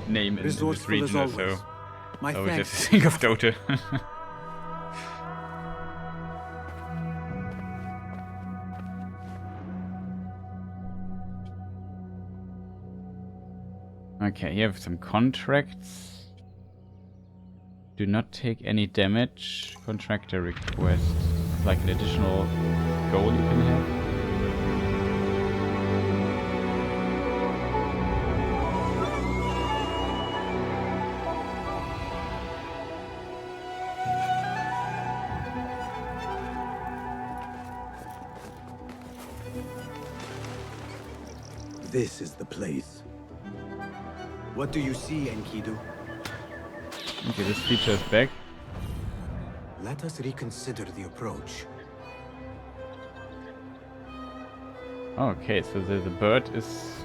name in this region or so. My we thanks. just think of Dota. Okay, you have some contracts. Do not take any damage. Contractor request. Like an additional goal you can have. This is the place. What do you see, Enkidu? Okay, this feature is back. Let us reconsider the approach. Okay, so the bird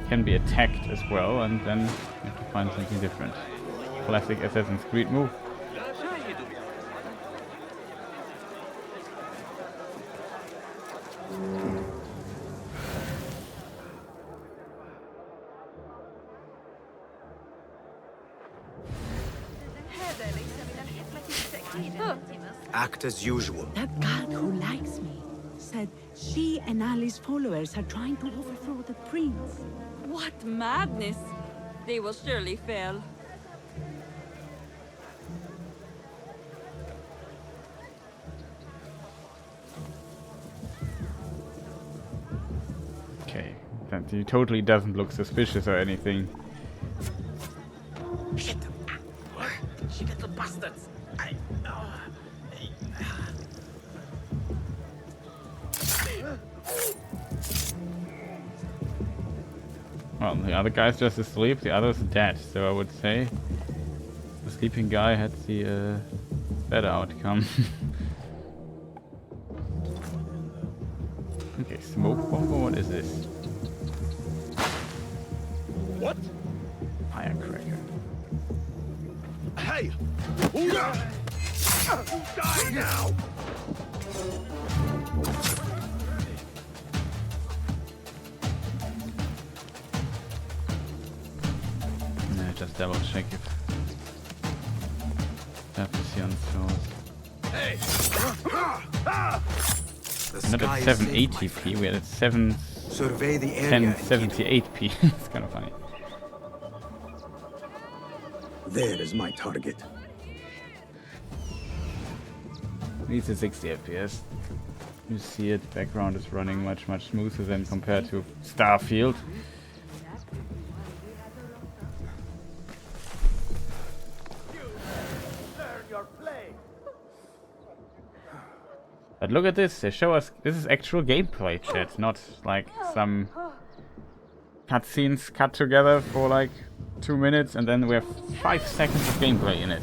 can be attacked as well, and then you have to find something different. Classic Assassin's Creed move. Act as usual. That guard who likes me said she and Ali's followers are trying to overthrow the prince. What madness! They will surely fail. Okay, that he totally doesn't look suspicious or anything. Shit! What? She little bastards! Well, the other guy's just asleep, the other's dead, so I would say the sleeping guy had the better outcome. Okay, smoke bomb, what is this? What? Firecracker. Hey! Die now! Just double check if that is the unsourced. Hey! Not at 780p, we had at 1078p. It's kind of funny. There is my target. Needs a 60 FPS. You see it, background is running much smoother than compared to Starfield. But look at this, they show us, this is actual gameplay, chat, not like some cutscenes cut together for like 2 minutes and then we have 5 seconds of gameplay in it.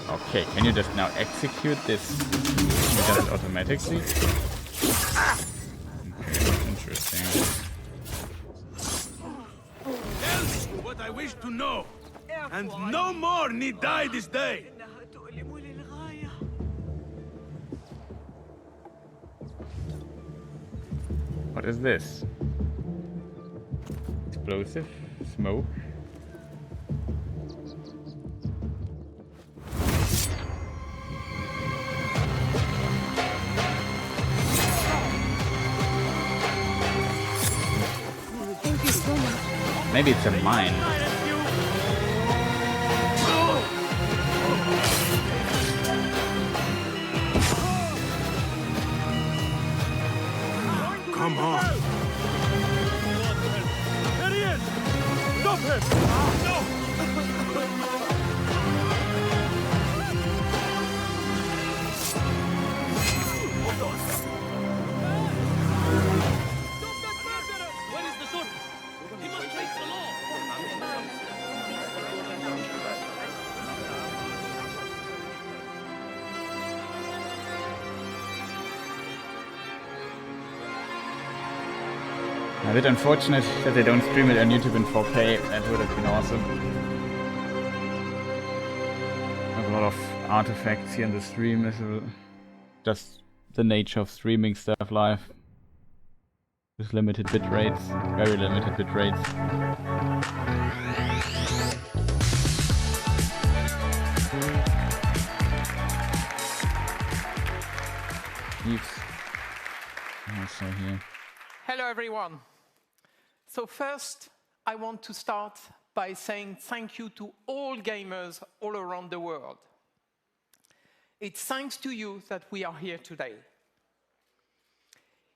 Okay, can you just now execute this just automatically? Okay, interesting. Tell me what I wish to know, and no more need die this day. What is this? Explosive? Smoke? Thank you so much. Maybe it's a mine. Come on. There he is! Stop him! No! Where is the sword? He must face the law! A bit unfortunate that they don't stream it on YouTube in 4K. That would have been awesome. There's a lot of artifacts here in the stream. This is just the nature of streaming stuff live. With limited bit rates, very limited bit rates. Also here. Hello everyone. So first, I want to start by saying thank you to all gamers all around the world. It's thanks to you that we are here today.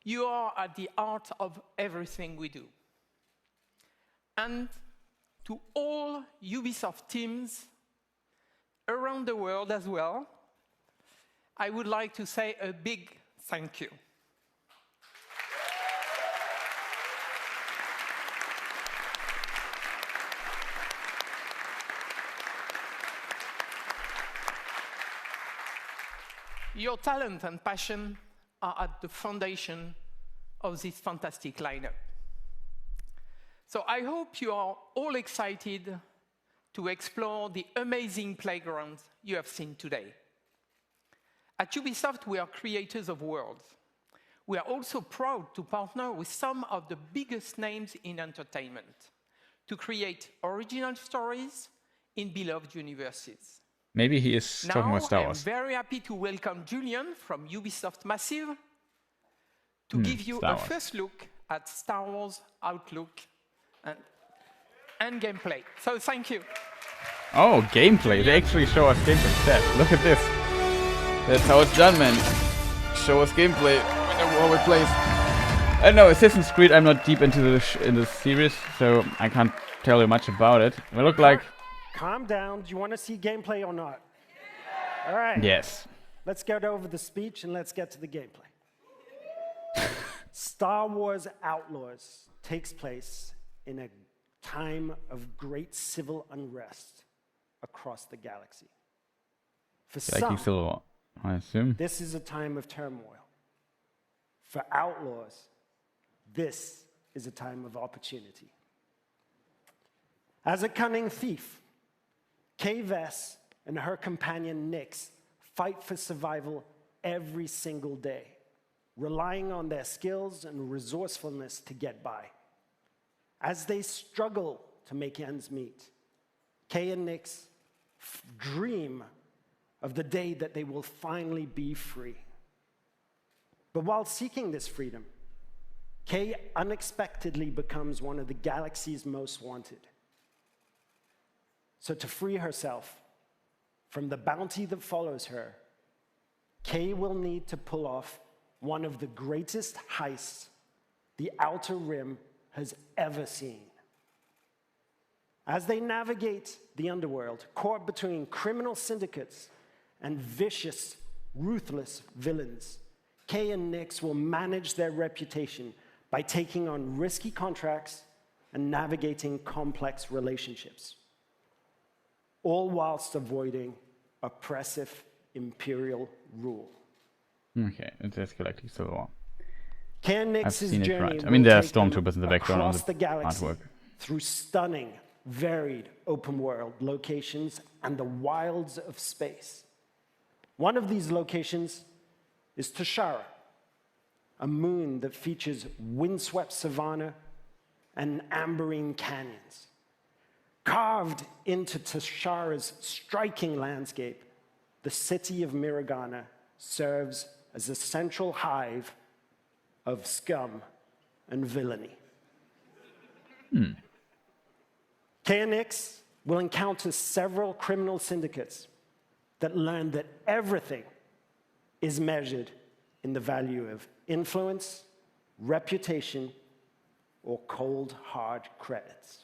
You are at the heart of everything we do. And to all Ubisoft teams around the world as well, I would like to say a big thank you. Your talent and passion are at the foundation of this fantastic lineup. So I hope you are all excited to explore the amazing playgrounds you have seen today. At Ubisoft, we are creators of worlds. We are also proud to partner with some of the biggest names in entertainment to create original stories in beloved universes. Maybe he is talking about Star Wars. I'm very happy to welcome Julian from Ubisoft Massive to give you a first look at Star Wars Outlook and gameplay. So thank you. Oh, gameplay. They actually show us gameplay. Chat, look at this. That's how it's done, man. Show us gameplay when the war plays. I know Assassin's Creed, I'm not deep into the series, so I can't tell you much about it. We look like... Calm down. Do you want to see gameplay or not? All right. Yes. Let's get over the speech and let's get to the gameplay. Star Wars Outlaws takes place in a time of great civil unrest across the galaxy. For some, Civil, I assume. this is a time of turmoil. For Outlaws, this is a time of opportunity. As a cunning thief, Kay Vess and her companion Nyx fight for survival every single day, relying on their skills and resourcefulness to get by. As they struggle to make ends meet, Kay and Nyx dream of the day that they will finally be free. But while seeking this freedom, Kay unexpectedly becomes one of the galaxy's most wanted. So to free herself from the bounty that follows her, Kay will need to pull off one of the greatest heists the Outer Rim has ever seen. As they navigate the underworld, caught between criminal syndicates and vicious, ruthless villains, Kay and Nyx will manage their reputation by taking on risky contracts and navigating complex relationships, all whilst avoiding oppressive imperial rule. Okay, it's Galactic Civil War. Kay and I've Nyx's seen it journey right. I mean, there are will take them stormtroopers in the background on across the the galaxy artwork. through stunning, varied open-world locations and the wilds of space. One of these locations is Tashara, a moon that features windswept savanna and amberine canyons. Carved into Tashara's striking landscape, the city of Miragana serves as a central hive of scum and villainy. Kay and Nyx will encounter several criminal syndicates that learn that everything is measured in the value of influence, reputation, or cold, hard credits.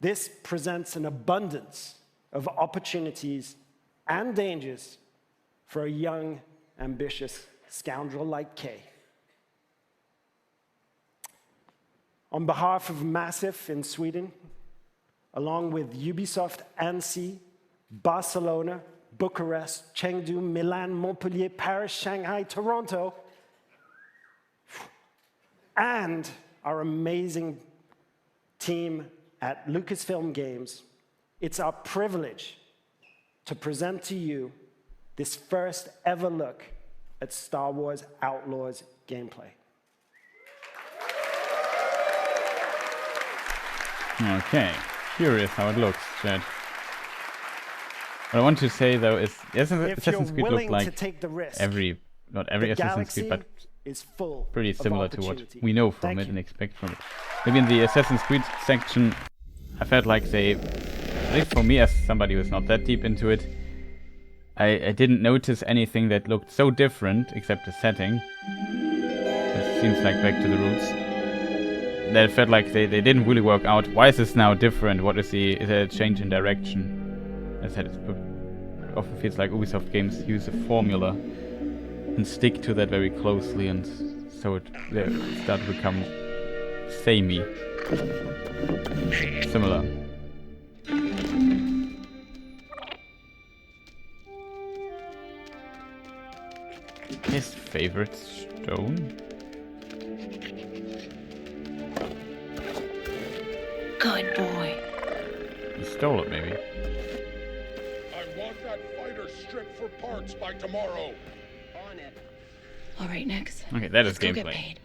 This presents an abundance of opportunities and dangers for a young, ambitious scoundrel like Kay. On behalf of Massive in Sweden, along with Ubisoft Annecy, Barcelona, Bucharest, Chengdu, Milan, Montpellier, Paris, Shanghai, Toronto, and our amazing team at Lucasfilm Games, it's our privilege to present to you this first ever look at Star Wars Outlaws gameplay. Okay, curious how it looks, Chad. What I want to say though is, Assassin's Creed looked like not every Assassin's Creed, but is full pretty similar of to what opportunity. we know from it and expect from it. Maybe in the Assassin's Creed section, I felt like they, at least for me as somebody who's not that deep into it, I didn't notice anything that looked so different, except the setting. It seems like back to the roots. That it felt like they didn't really work out. Why is this now different? What is there a change in direction? As I said, it often feels like Ubisoft games use a formula and stick to that very closely, and so they start to become samey. Similar. His favorite stone? Good boy. He stole it, maybe. I want that fighter stripped for parts by tomorrow. On it. All right, Nyx. Okay, that is Let's go get gameplay. paid.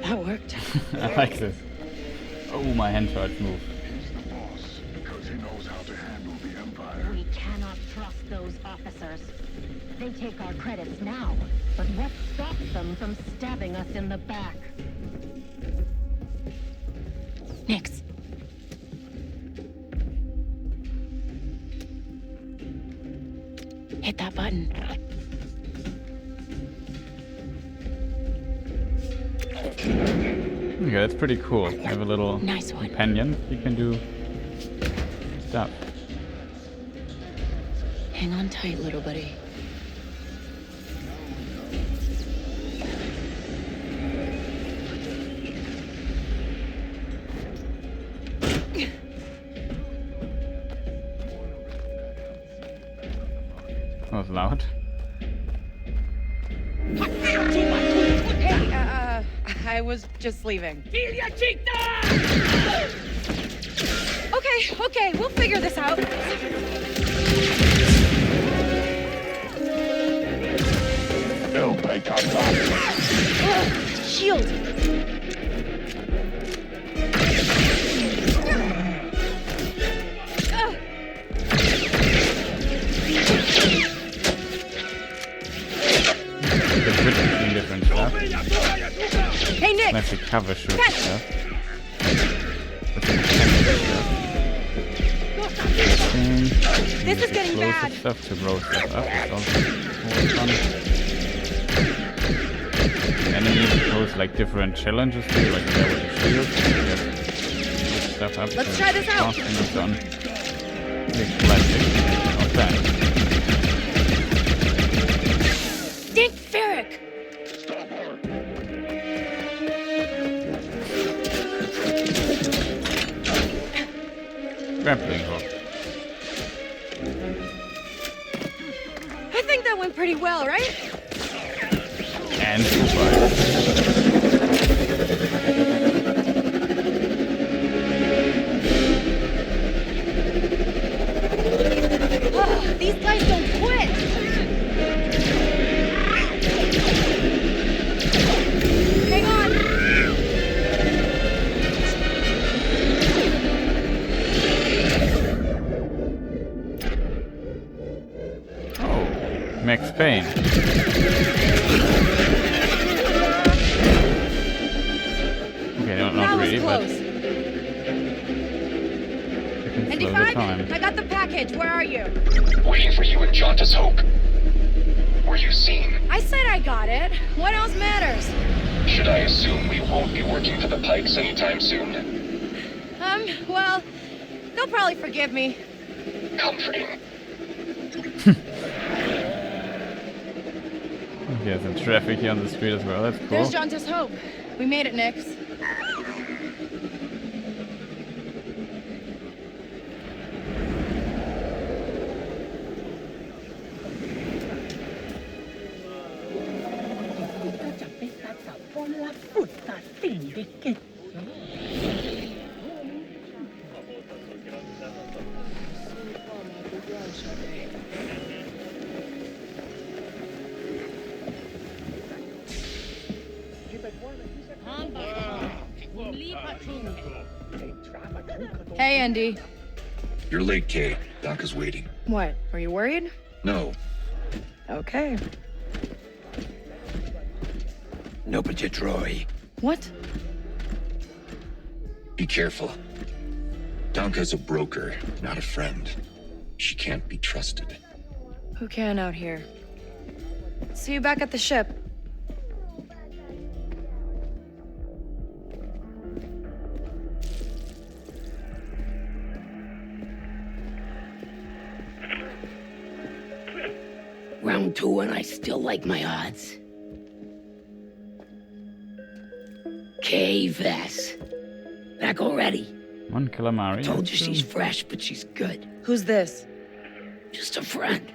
That worked. I like this. Oh, my hand tried to move. He's the boss because he knows how to handle the Empire. We cannot trust those officers. They take our credits now, but what stops them from stabbing us in the back? Nyx. Hit that button. Okay, that's pretty cool. You have a little Nice one. companion. You can do stuff. Hang on tight, little buddy. That was loud. Hey, I was just leaving. Okay, we'll figure this out. Bill, pay Shield. classic cover shoot stuff. This is getting bad. Stuff to roll stuff up. It's also always fun. Enemies pose like different challenges to you, like there with the shield. Stuff up. Let's try this out. And it's done. Big classic. Not bad. Dink Ferric! Grappling hook. I think that went pretty well, right? And goodbye. These guys don't quit! Hang on! Oh, Max Payne. Okay, not really, but... Andy 5, I got the package. Where are you? Waiting for you in Jauntus Hope. Were you seen? I said I got it. What else matters? Should I assume we won't be working for the Pikes anytime soon? Well, they'll probably forgive me. Comforting. Okay, some traffic here on the street as well. That's cool. There's Jauntus Hope. We made it, Nix. Hey, Andy. You're late, Kay. Donka's waiting. What? Are you worried? No. Okay. No, but you Troy. What? Be careful. Donka's a broker, not a friend. She can't be trusted. Who can out here? See you back at the ship. Round 2 and I still like my odds. K-Vess. Back already. One calamari. Told you she's fresh, but she's good. Who's this? Just a friend.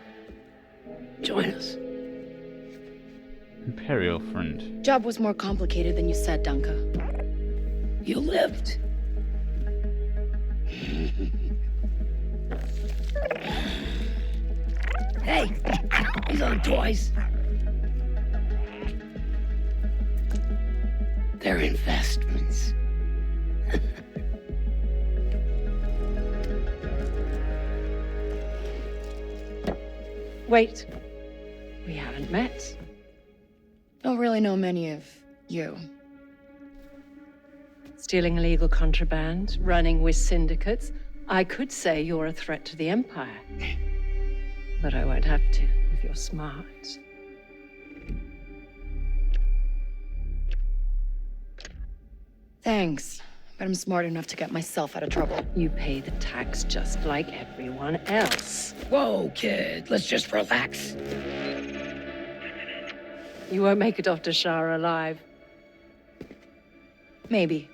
Join us. Imperial friend. Job was more complicated than you said, Donka. You lived. Hey, these aren't toys. They're investments. Wait. We haven't met. Don't really know many of you. Stealing illegal contraband, running with syndicates. I could say you're a threat to the Empire. But I won't have to if you're smart. Thanks, but I'm smart enough to get myself out of trouble. You pay the tax just like everyone else. Whoa, kid, let's just relax. You won't make it off to Shara alive. Maybe.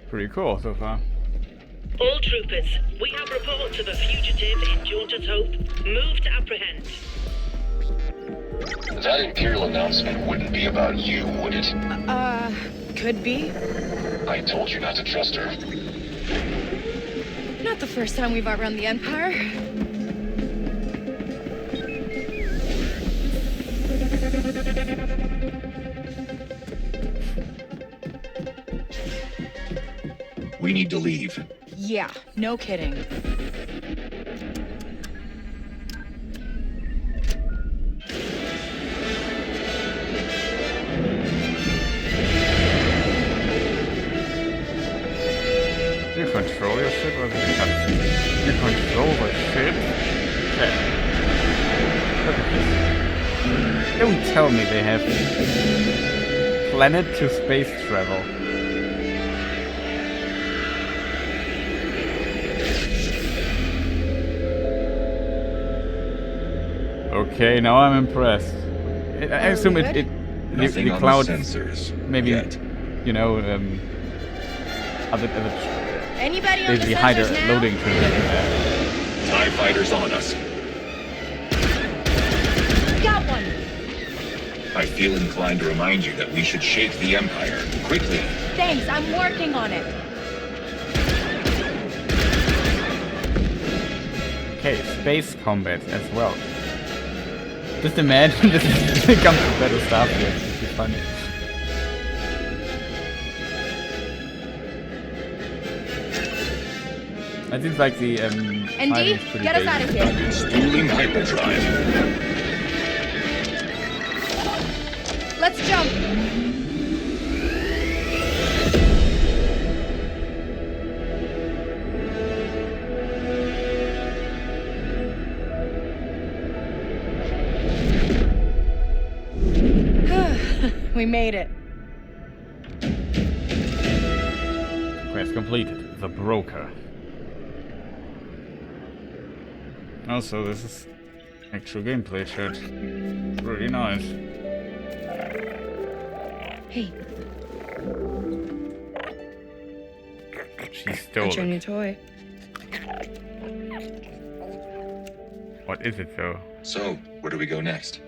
Pretty cool so far. All troopers, we have reports of a fugitive in Jauntus Hope. Move to apprehend. That Imperial announcement wouldn't be about you, would it? Could be. I told you not to trust her. Not the first time we've outrun the Empire. We need to leave. Yeah, no kidding. control your ship or is it a cutscene? You control the ship? Okay. Look at this. Don't tell me they have planet to space travel. Okay, now I'm impressed. I assume the cloud sensors. maybe Yet. you know Anybody on the basically hide a sensors now? loading transition there. TIE fighters on us. Got one. I feel inclined to remind you that we should shake the Empire quickly. Thanks, I'm working on it. Okay, space combat as well. Just imagine this comes to better stuff here. This is funny. That seems like the ND, get us out of here. Installing hyperdrive. Let's jump. We made it. Quest completed. The broker. Also, this is actual gameplay chat. Really nice. Hey. She stole That's your it. new toy. What is it though? So, where do we go next?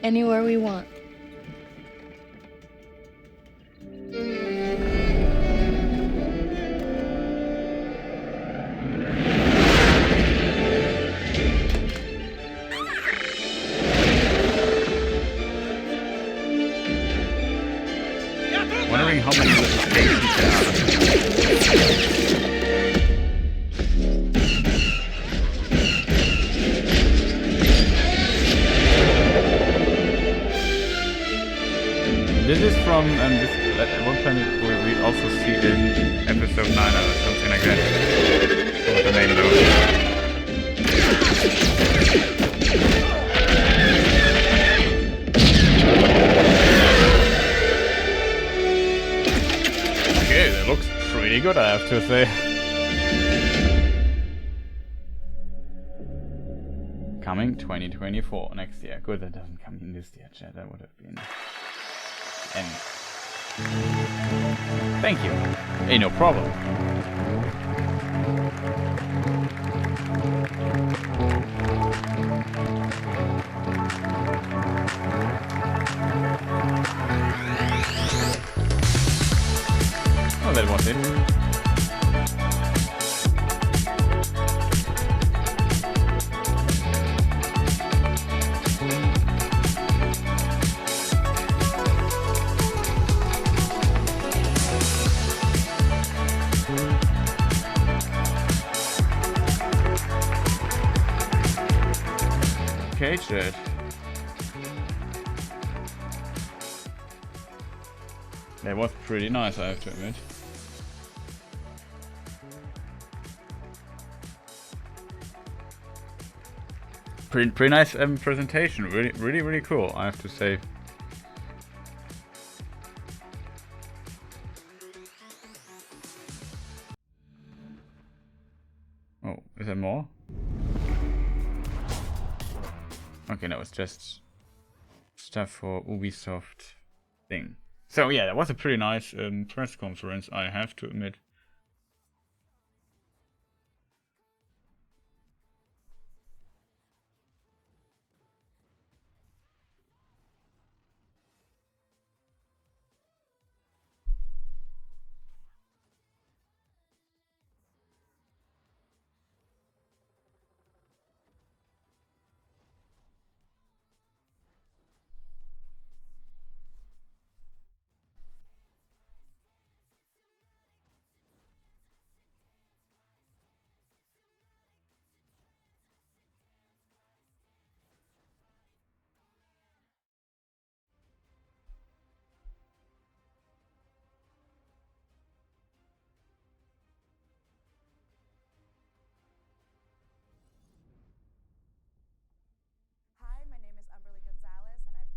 Anywhere we want. Wondering how many little stations there are. This is from this at one planet where we also see in episode 9 or something like that. What the name though? Okay, that looks pretty good, I have to say. Coming 2024 next year. Good, that doesn't come in this year, chat. That would have been. And thank you. Hey, no problem. Oh, that was it. Okay, chat. That was pretty nice, I have to admit. Pretty nice presentation. Really cool, I have to say. Oh, is there more? Okay, no, it's just stuff for Ubisoft thing. So yeah, that was a pretty nice press conference, I have to admit.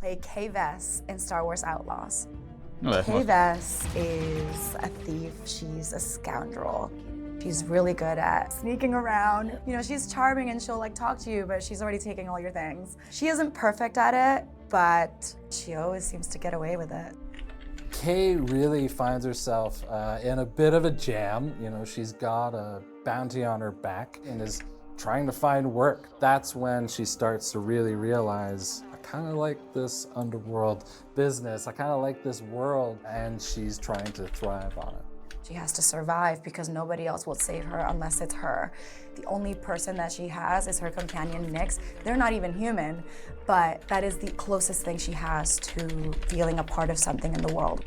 play Kay Vess in Star Wars Outlaws. Oh, Kay Vess is a thief. She's a scoundrel. She's really good at sneaking around. You know, she's charming and she'll like talk to you, but she's already taking all your things. She isn't perfect at it, but she always seems to get away with it. Kay really finds herself in a bit of a jam. You know, she's got a bounty on her back and is trying to find work. That's when she starts to really realize, I kind of like this underworld business. I kind of like this world, and she's trying to thrive on it. She has to survive because nobody else will save her unless it's her. The only person that she has is her companion, Nyx. They're not even human, but that is the closest thing she has to feeling a part of something in the world.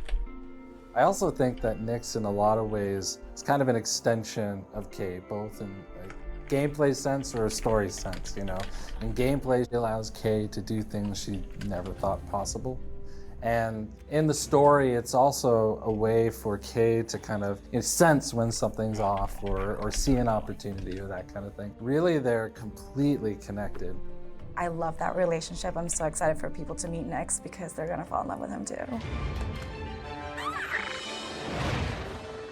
I also think that Nyx, in a lot of ways, is kind of an extension of Kay, both in a gameplay sense or a story sense, you know. In gameplay, she allows Kay to do things she never thought possible. And in the story, it's also a way for Kay to kind of sense when something's off or see an opportunity or that kind of thing. Really, they're completely connected. I love that relationship. I'm so excited for people to meet Nyx because they're gonna fall in love with him too.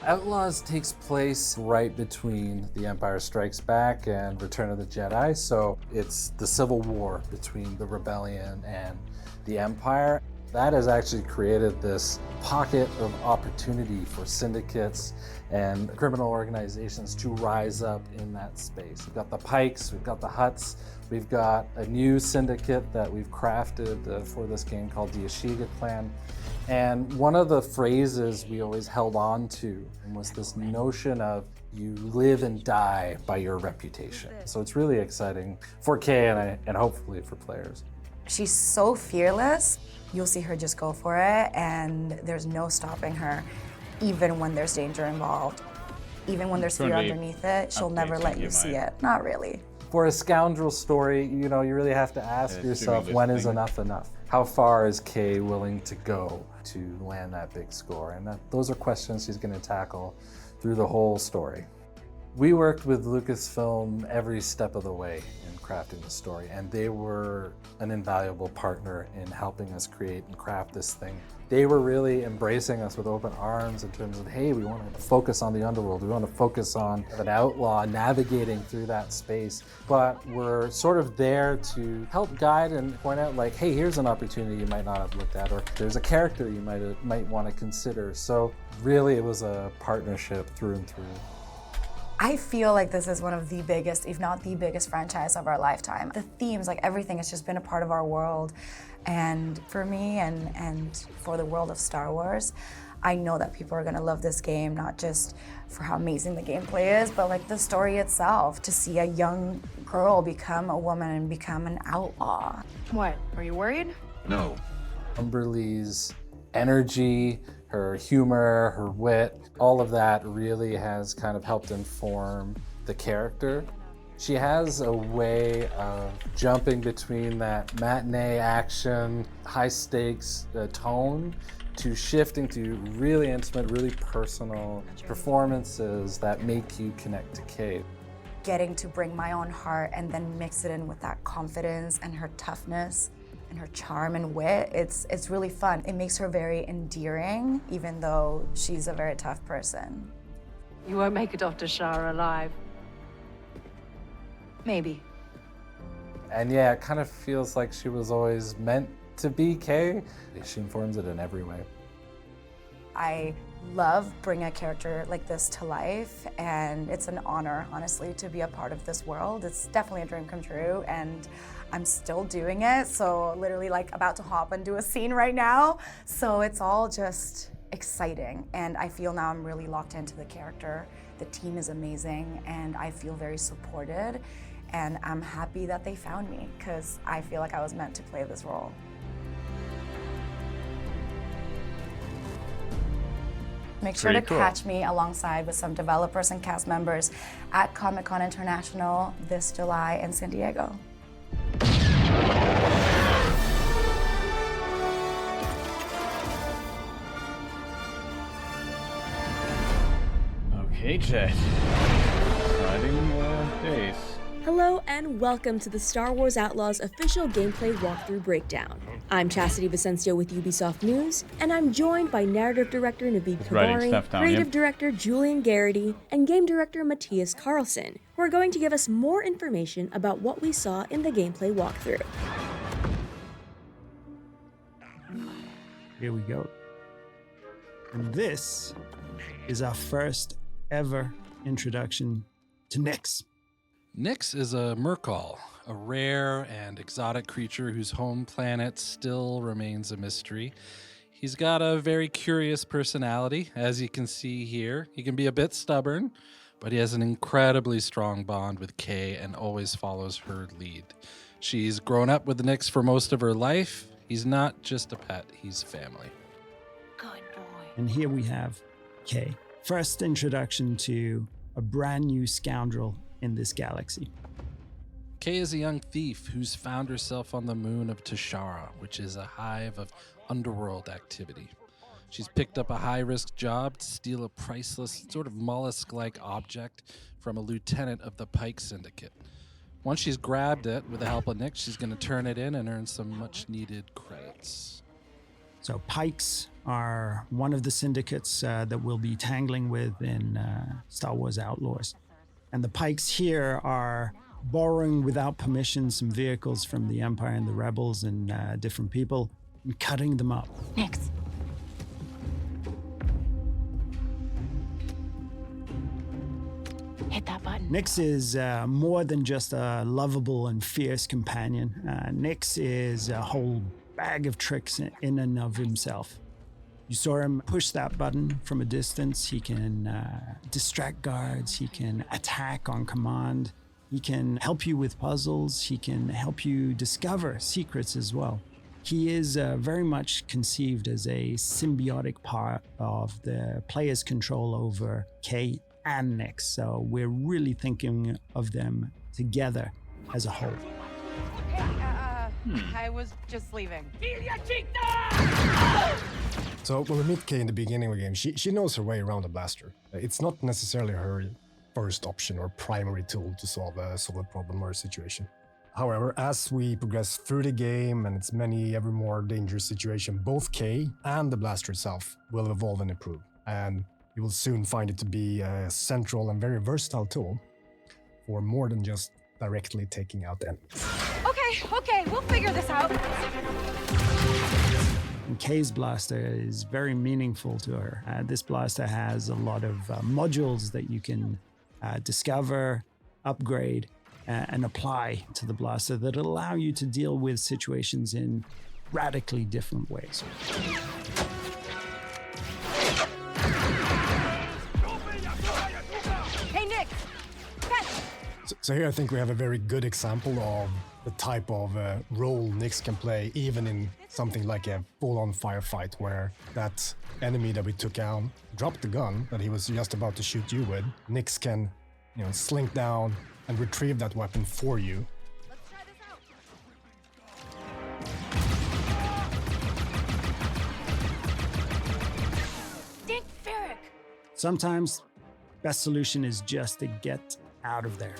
Outlaws takes place right between The Empire Strikes Back and Return of the Jedi, so it's the civil war between the rebellion and the Empire. That has actually created this pocket of opportunity for syndicates and criminal organizations to rise up in that space. We've got the Pikes, we've got the Hutts, we've got a new syndicate that we've crafted for this game called the Ashiga Clan. And one of the phrases we always held on to was this notion of you live and die by your reputation. So it's really exciting for Kay and hopefully for players. She's so fearless. You'll see her just go for it, and there's no stopping her, even when there's danger involved. Even when there's fear underneath it, she'll never let you see it. Not really. For a scoundrel story, you know, you really have to ask yourself, when is enough enough? How far is Kay willing to go to land that big score? And those are questions she's going to tackle through the whole story. We worked with Lucasfilm every step of the way in crafting the story, and they were an invaluable partner in helping us create and craft this thing. They were really embracing us with open arms in terms of, hey, we want to focus on the underworld, we want to focus on an outlaw navigating through that space, but we're sort of there to help guide and point out, like, hey, here's an opportunity you might not have looked at, or there's a character you might want to consider. So really, it was a partnership through and through. I feel like this is one of the biggest, if not the biggest franchise of our lifetime. The themes, like everything, has just been a part of our world. And for me and for the world of Star Wars, I know that people are gonna love this game, not just for how amazing the gameplay is, but like the story itself, to see a young girl become a woman and become an outlaw. What, are you worried? No. Umberlee's energy, her humor, her wit, all of that really has kind of helped inform the character. She has a way of jumping between that matinee action, high stakes tone to shifting to really intimate, really personal performances that make you connect to Kay. Getting to bring my own heart and then mix it in with that confidence and her toughness and her charm and wit, it's really fun. It makes her very endearing, even though she's a very tough person. You won't make it off to Shara alive. Maybe. And yeah, it kind of feels like she was always meant to be Kay. She informs it in every way. I love bringing a character like this to life, and it's an honor, honestly, to be a part of this world. It's definitely a dream come true, and I'm still doing it, so literally like about to hop and do a scene right now. So it's all just exciting, and I feel now I'm really locked into the character. The team is amazing, and I feel very supported, and I'm happy that they found me, because I feel like I was meant to play this role. Make sure to catch me alongside with some developers and cast members at Comic-Con International this July in San Diego. Okay, Jet. Exciting days. Hello and welcome to the Star Wars Outlaws official gameplay walkthrough breakdown. I'm Chastity Vicencio with Ubisoft News, and I'm joined by narrative director Naveed Kavari, creative director Julian Garrity, and game director Matthias Carlson, who are going to give us more information about what we saw in the gameplay walkthrough. Here we go. And this is our first ever introduction to Nyx. Nyx is a Merkal, a rare and exotic creature whose home planet still remains a mystery. He's got a very curious personality, as you can see here. He can be a bit stubborn, but he has an incredibly strong bond with Kay and always follows her lead. She's grown up with Nyx for most of her life. He's not just a pet, he's family. Good boy. And here we have Kay. First introduction to a brand new scoundrel in this galaxy. Kay is a young thief who's found herself on the moon of Tashara, which is a hive of underworld activity. She's picked up a high-risk job to steal a priceless, sort of mollusk-like object from a lieutenant of the Pike Syndicate. Once she's grabbed it, with the help of Nyx, she's going to turn it in and earn some much-needed credits. So Pikes are one of the syndicates that we'll be tangling with in Star Wars Outlaws. And the Pikes here are borrowing without permission some vehicles from the Empire and the Rebels and different people and cutting them up. Nyx. Hit that button. Nyx is more than just a lovable and fierce companion. Nyx is a whole bag of tricks in and of himself. You saw him push that button from a distance. He can distract guards. He can attack on command. He can help you with puzzles. He can help you discover secrets as well. He is very much conceived as a symbiotic part of the player's control over Kay and Nyx. So we're really thinking of them together as a whole. I was just leaving. So when we meet Kay in the beginning of the game, she knows her way around the blaster. It's not necessarily her first option or primary tool to solve a problem or a situation. However, as we progress through the game and its many ever more dangerous situations, both Kay and the blaster itself will evolve and improve. And you will soon find it to be a central and very versatile tool for more than just directly taking out enemies. Okay, we'll figure this out. And Kay's blaster is very meaningful to her. This blaster has a lot of modules that you can discover, upgrade, and apply to the blaster that allow you to deal with situations in radically different ways. Hey, Nick! So here I think we have a very good example of the type of role Nyx can play, even in something like a full-on firefight, where that enemy that we took out dropped the gun that he was just about to shoot you with. Nyx can, slink down and retrieve that weapon for you. Let's try this out. Dink Ferric! Sometimes, best solution is just to get out of there.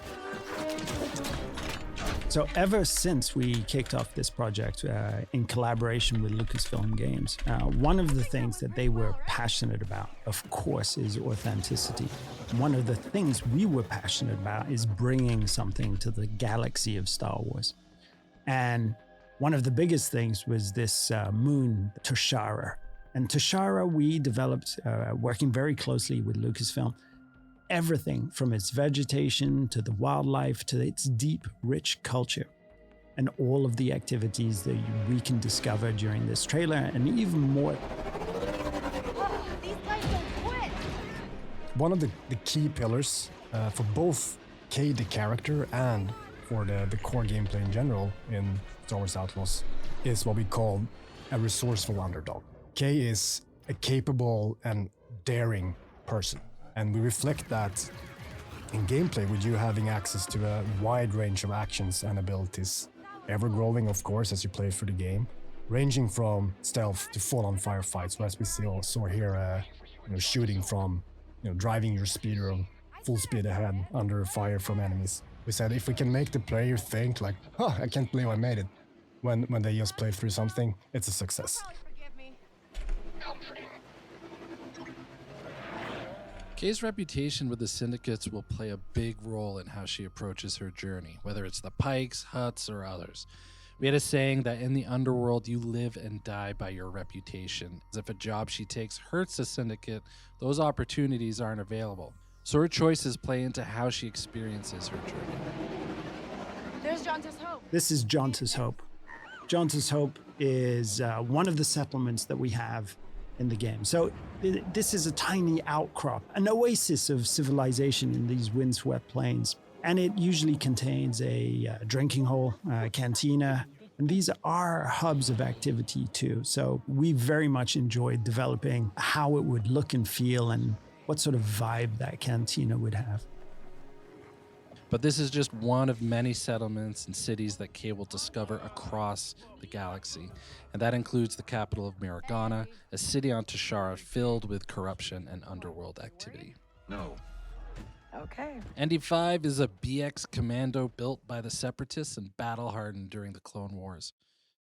So ever since we kicked off this project in collaboration with Lucasfilm Games, one of the things that they were passionate about, of course, is authenticity. One of the things we were passionate about is bringing something to the galaxy of Star Wars. And one of the biggest things was this moon, Tashara. And Tashara, we developed, working very closely with Lucasfilm, everything from its vegetation to the wildlife to its deep, rich culture, and all of the activities that we can discover during this trailer, and even more. These guys don't quit! One of the key pillars for both Kay the character and for the core gameplay in general in Star Wars Outlaws is what we call a resourceful underdog. Kay is a capable and daring person. And we reflect that in gameplay with you having access to a wide range of actions and abilities, ever growing, of course, as you play through the game, ranging from stealth to full-on firefights. So as we saw here, shooting from, driving your speeder full speed ahead under fire from enemies, We said if we can make the player think like, oh, I can't believe I made it, when they just play through something, it's a success. Kay's reputation with the syndicates will play a big role in how she approaches her journey, whether it's the Pikes, Hutts, or others. We had a saying that in the underworld, you live and die by your reputation. As if a job she takes hurts a syndicate, those opportunities aren't available. So her choices play into how she experiences her journey. There's Jonta's Hope. This is Jonta's Hope. Jonta's Hope is one of the settlements that we have in the game. So this is a tiny outcrop, an oasis of civilization in these windswept plains. And it usually contains a drinking hole, a cantina, and these are hubs of activity too. So we very much enjoyed developing how it would look and feel and what sort of vibe that cantina would have. But this is just one of many settlements and cities that Kay will discover across the galaxy. And that includes the capital of Miragana, a city on Tashara filled with corruption and underworld activity. No. Okay. ND5 is a BX commando built by the Separatists and battle-hardened during the Clone Wars.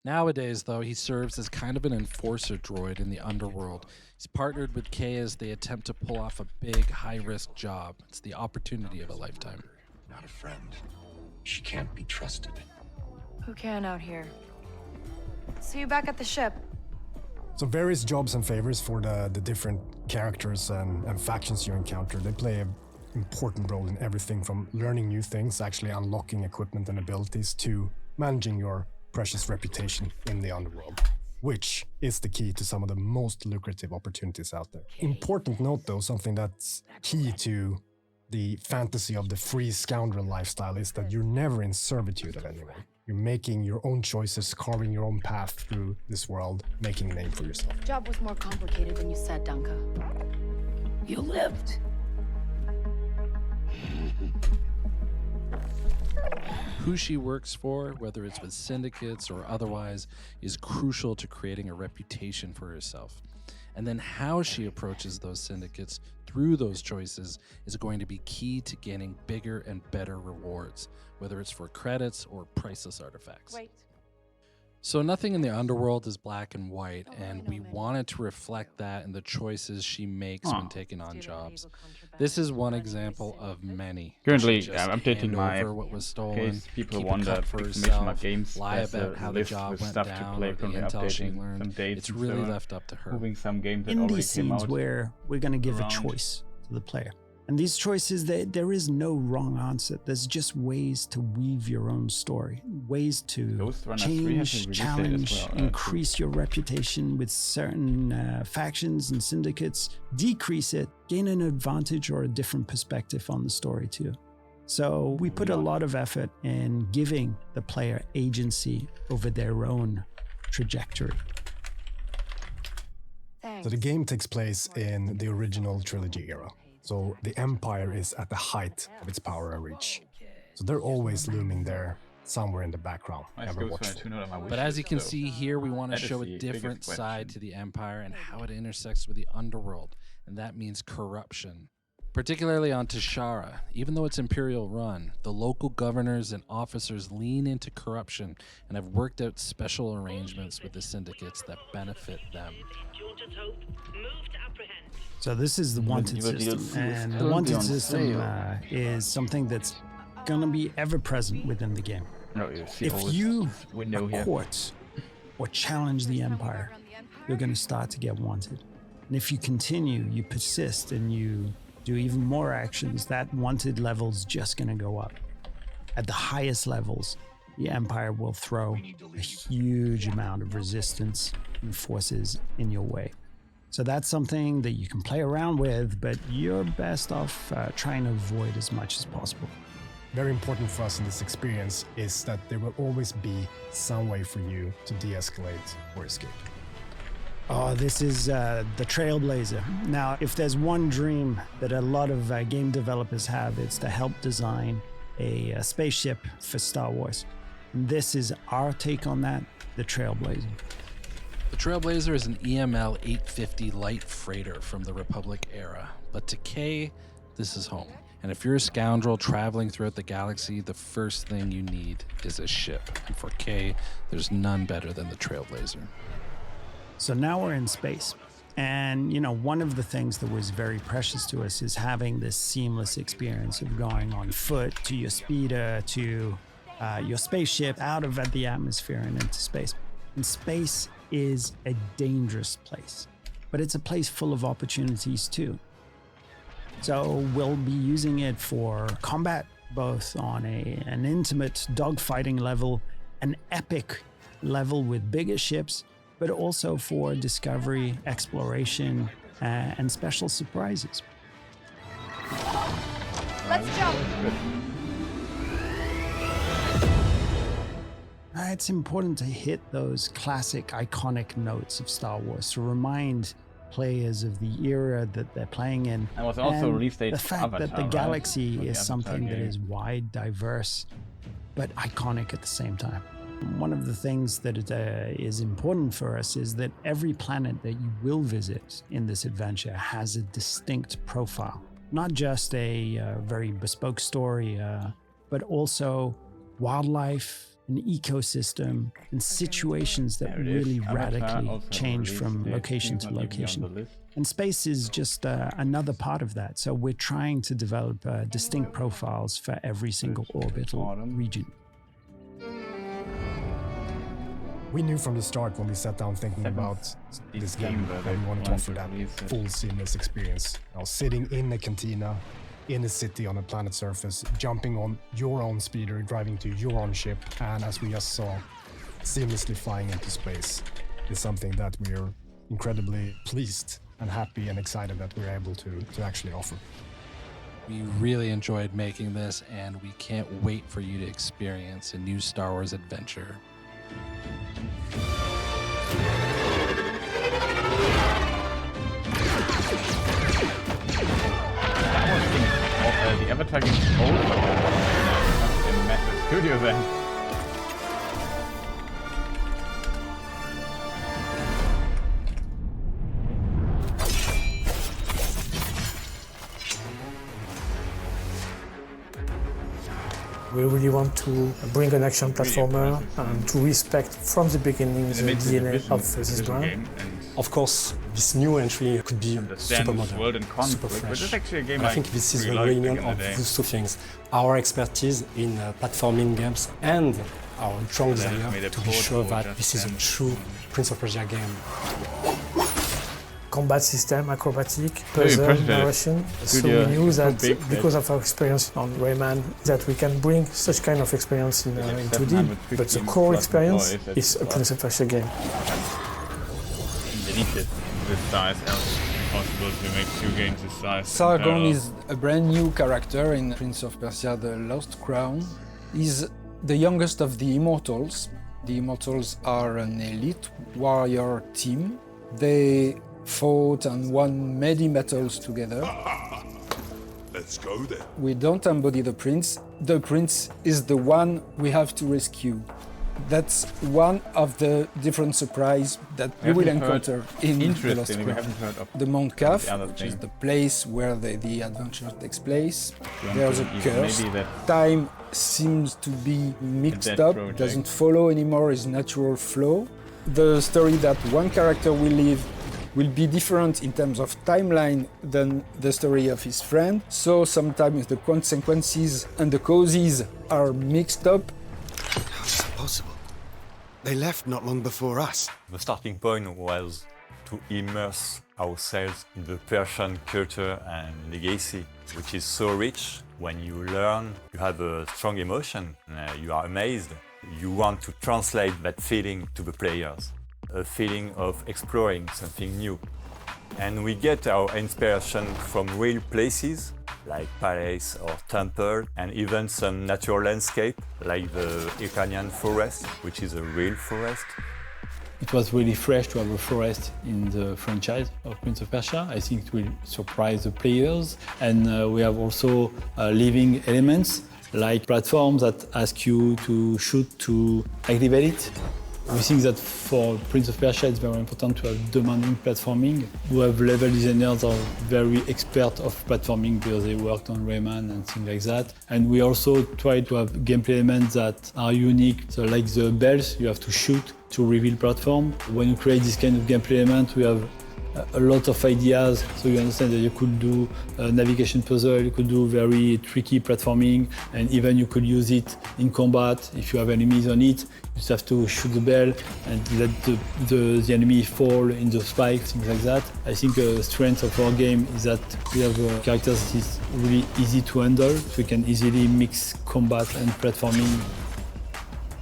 Nowadays, though, he serves as kind of an enforcer droid in the underworld. He's partnered with Kay as they attempt to pull off a big, high-risk job. It's the opportunity of a lifetime. Not a friend. She can't be trusted. Who can out here? See you back at the ship. So various jobs and favors for the different characters and factions you encounter. They play an important role in everything from learning new things, actually unlocking equipment and abilities, to managing your precious reputation in the underworld, which is the key to some of the most lucrative opportunities out there. Important note though, something that's key to the fantasy of the free scoundrel lifestyle is that you're never in servitude of anyone. You're making your own choices, carving your own path through this world, making a name for yourself. Job was more complicated than you said, Danka. You lived. Who she works for, whether it's with syndicates or otherwise, is crucial to creating a reputation for herself. And then how she approaches those syndicates through those choices is going to be key to gaining bigger and better rewards, whether it's for credits or priceless artifacts. Wait. So nothing in the underworld is black and white, and we wanted to reflect that in the choices she makes when taking on jobs. This is one example of many. Currently, I'm updating my what was stolen, case people keep wonder it for information about herself, games. lie about how the job went stuff down, to play, or the currently intel she updating learned. some dates. It's really left up to her. Moving some games that In already these came scenes out where we're going to give around. a choice to the player. And these choices, there is no wrong answer. There's just ways to weave your own story, ways to change, challenge, increase your reputation with certain factions and syndicates, decrease it, gain an advantage or a different perspective on the story too. So we put a lot of effort in giving the player agency over their own trajectory. So the game takes place in the original trilogy era. So the Empire is at the height of its power and reach. So they're always looming there, somewhere in the background, ever watchful. But as you can see here, we want to show a different side to the Empire and how it intersects with the underworld, and that means corruption. Particularly on Tashara, even though it's Imperial run, the local governors and officers lean into corruption and have worked out special arrangements with the syndicates that benefit them. So this is the wanted system, and the wanted system is something that's gonna be ever present within the game. If you are caught or challenge the Empire, you're gonna start to get wanted. And if you continue, you persist, and you do even more actions, that wanted level's just gonna go up. At the highest levels, the Empire will throw a huge amount of resistance and forces in your way. So that's something that you can play around with, but you're best off trying to avoid as much as possible. Very important for us in this experience is that there will always be some way for you to de-escalate or escape. Oh, this is the Trailblazer. Now, if there's one dream that a lot of game developers have, it's to help design a spaceship for Star Wars. And this is our take on that, the Trailblazer. The Trailblazer is an EML 850 light freighter from the Republic era, but to Kay, this is home. And if you're a scoundrel traveling throughout the galaxy, the first thing you need is a ship. And for Kay, there's none better than the Trailblazer. So now we're in space. And, you know, one of the things that was very precious to us is having this seamless experience of going on foot to your speeder, to your spaceship, out of the atmosphere and into space. And space is a dangerous place, but it's a place full of opportunities too. So we'll be using it for combat, both on an intimate dogfighting level, an epic level with bigger ships, but also for discovery, exploration, and special surprises. Let's jump. It's important to hit those classic, iconic notes of Star Wars to remind players of the era that they're playing in. And was also release date the fact Avatar, that the right? galaxy For the is Avatar something that game. is wide, diverse, but iconic at the same time. One of the things that is important for us is that every planet that you will visit in this adventure has a distinct profile. Not just a very bespoke story, but also wildlife, an ecosystem, and situations that really radically change from location to location. And space is just another part of that. So we're trying to develop distinct profiles for every single orbital region. We knew from the start when we sat down thinking about this game that we wanted to offer that full seamless experience. You know, sitting in a cantina, in a city on a planet surface, jumping on your own speeder, driving to your own ship, and as we just saw, seamlessly flying into space is something that we are incredibly pleased and happy and excited that we're able to actually offer. We really enjoyed making this, and we can't wait for you to experience a new Star Wars adventure. The Avatar game is old, but a massive studio then. We really want to bring an action platformer and to respect from the beginning the DNA of this brand. Of course, this new entry could be super modern, super fresh. And I think this is the reunion of those two things. Our expertise in platforming games and our strong desire to be sure that this is a true Prince of Persia game. Combat system, acrobatic, puzzle, narration. So we knew that because of our experience on Rayman, that we can bring such kind of experience in 2D, but the core experience is a Prince of Persia game. Deleted this size, else it's impossible to make two games this size. Sargon is a brand new character in Prince of Persia: The Lost Crown. He's the youngest of the Immortals. The Immortals are an elite warrior team. They fought and won many battles together. Let's go then. We don't embody the prince. The prince is the one we have to rescue. That's one of the different surprises that we will encounter in The Lost Crown. The Mount Kaf, which is the place where the adventure takes place. There's a curse. Time seems to be mixed up, doesn't follow anymore his natural flow. The story that one character will live will be different in terms of timeline than the story of his friend. So sometimes the consequences and the causes are mixed up. How is that possible? They left not long before us. The starting point was to immerse ourselves in the Persian culture and legacy, which is so rich. When you learn, you have a strong emotion, you are amazed. You want to translate that feeling to the players. A feeling of exploring something new. And we get our inspiration from real places, like palace or temple, and even some natural landscape, like the Iranian forest, which is a real forest. It was really fresh to have a forest in the franchise of Prince of Persia. I think it will surprise the players. And we have also living elements, like platforms that ask you to shoot to activate it. We think that for Prince of Persia, it's very important to have demanding platforming. We have level designers are very expert of platforming because they worked on Rayman and things like that. And we also try to have gameplay elements that are unique. So like the bells, you have to shoot to reveal platform. When you create this kind of gameplay element, we have a lot of ideas, so you understand that you could do a navigation puzzle, you could do very tricky platforming, and even you could use it in combat. If you have enemies on it, you just have to shoot the bell and let the enemy fall in the spikes, things like that. I think the strength of our game is that we have characters that is really easy to handle, so we can easily mix combat and platforming.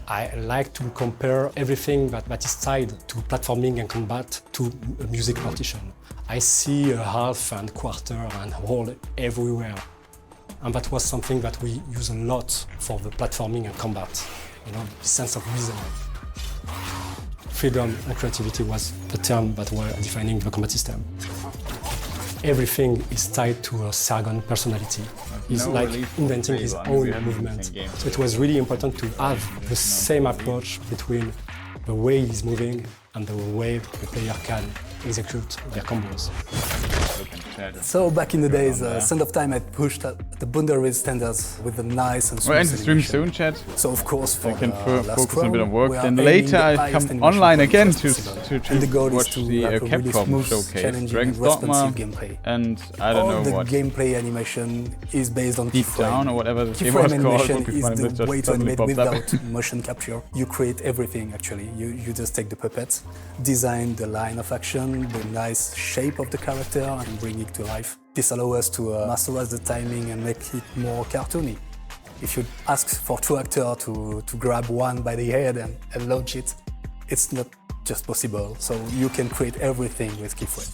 I like to compare everything that is tied to platforming and combat to a music partition. I see a half and quarter and whole everywhere. And that was something that we use a lot for the platforming and combat. You know, the sense of rhythm. Freedom and creativity was the term that were defining the combat system. Everything is tied to a Sargon personality. He's like inventing his own movement. So it was really important to have the same approach between the way he's moving and the way the player can execute their combos. So back in the days, Sand of Time had pushed the boundary standards with the nice and smooth end the stream soon, chat. So of course, for I can last focus on a bit of Chrome, work. Then later I come online again to watch the Capcom really showcase, Dragon's Dogma, and I don't know what. The gameplay animation is based on Deep Down or whatever the game was called. Animation is the way to animate without motion capture. You create everything actually. You just take the puppets, design the line of action, the nice shape of the character, and bring it to life. This allows us to masterize the timing and make it more cartoony. If you ask for two actors to grab one by the head and launch it, it's not just possible. So you can create everything with keyframe.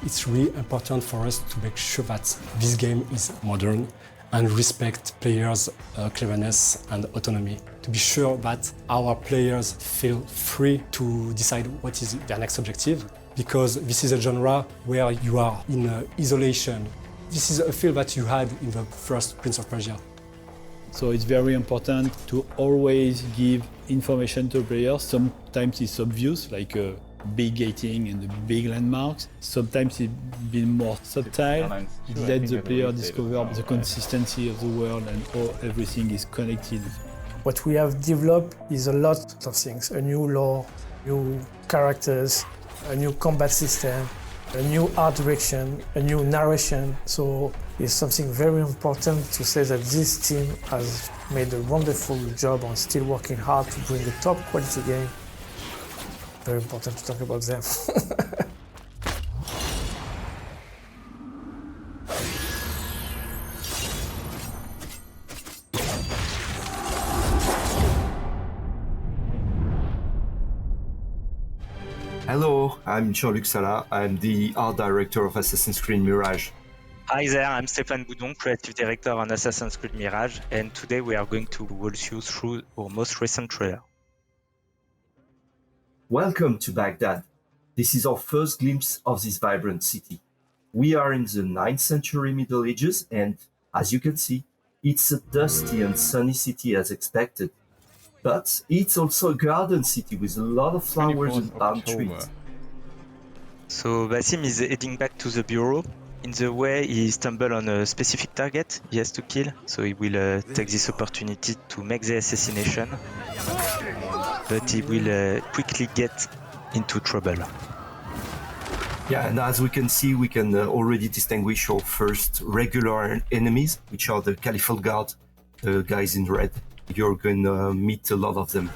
It's really important for us to make sure that this game is modern and respect players' cleverness and autonomy. To be sure that our players feel free to decide what is their next objective, because this is a genre where you are in isolation. This is a feel that you had in the first Prince of Persia. So it's very important to always give information to players. Sometimes it's obvious, like big gating and the big landmarks. Sometimes it's been more subtle. It lets the player discover the consistency of the world and how everything is connected. What we have developed is a lot of things. A new lore, new characters, a new combat system, a new art direction, a new narration. So it's something very important to say that this team has made a wonderful job on still working hard to bring a top quality game. Very important to talk about them. Hello, I'm Jean-Luc Salah. I'm the art director of Assassin's Creed Mirage. Hi there, I'm Stéphane Boudon, creative director on Assassin's Creed Mirage, and today we are going to walk you through our most recent trailer. Welcome to Baghdad. This is our first glimpse of this vibrant city. We are in the 9th century Middle Ages, and as you can see, it's a dusty and sunny city as expected. But it's also a garden city with a lot of flowers and palm trees. So Basim is heading back to the bureau. In the way, he stumbles on a specific target he has to kill, so he will take this opportunity to make the assassination. But he will quickly get into trouble. Yeah, and as we can see, we can already distinguish our first regular enemies, which are the Caliphal Guard, the guys in red. You're going to meet a lot of them.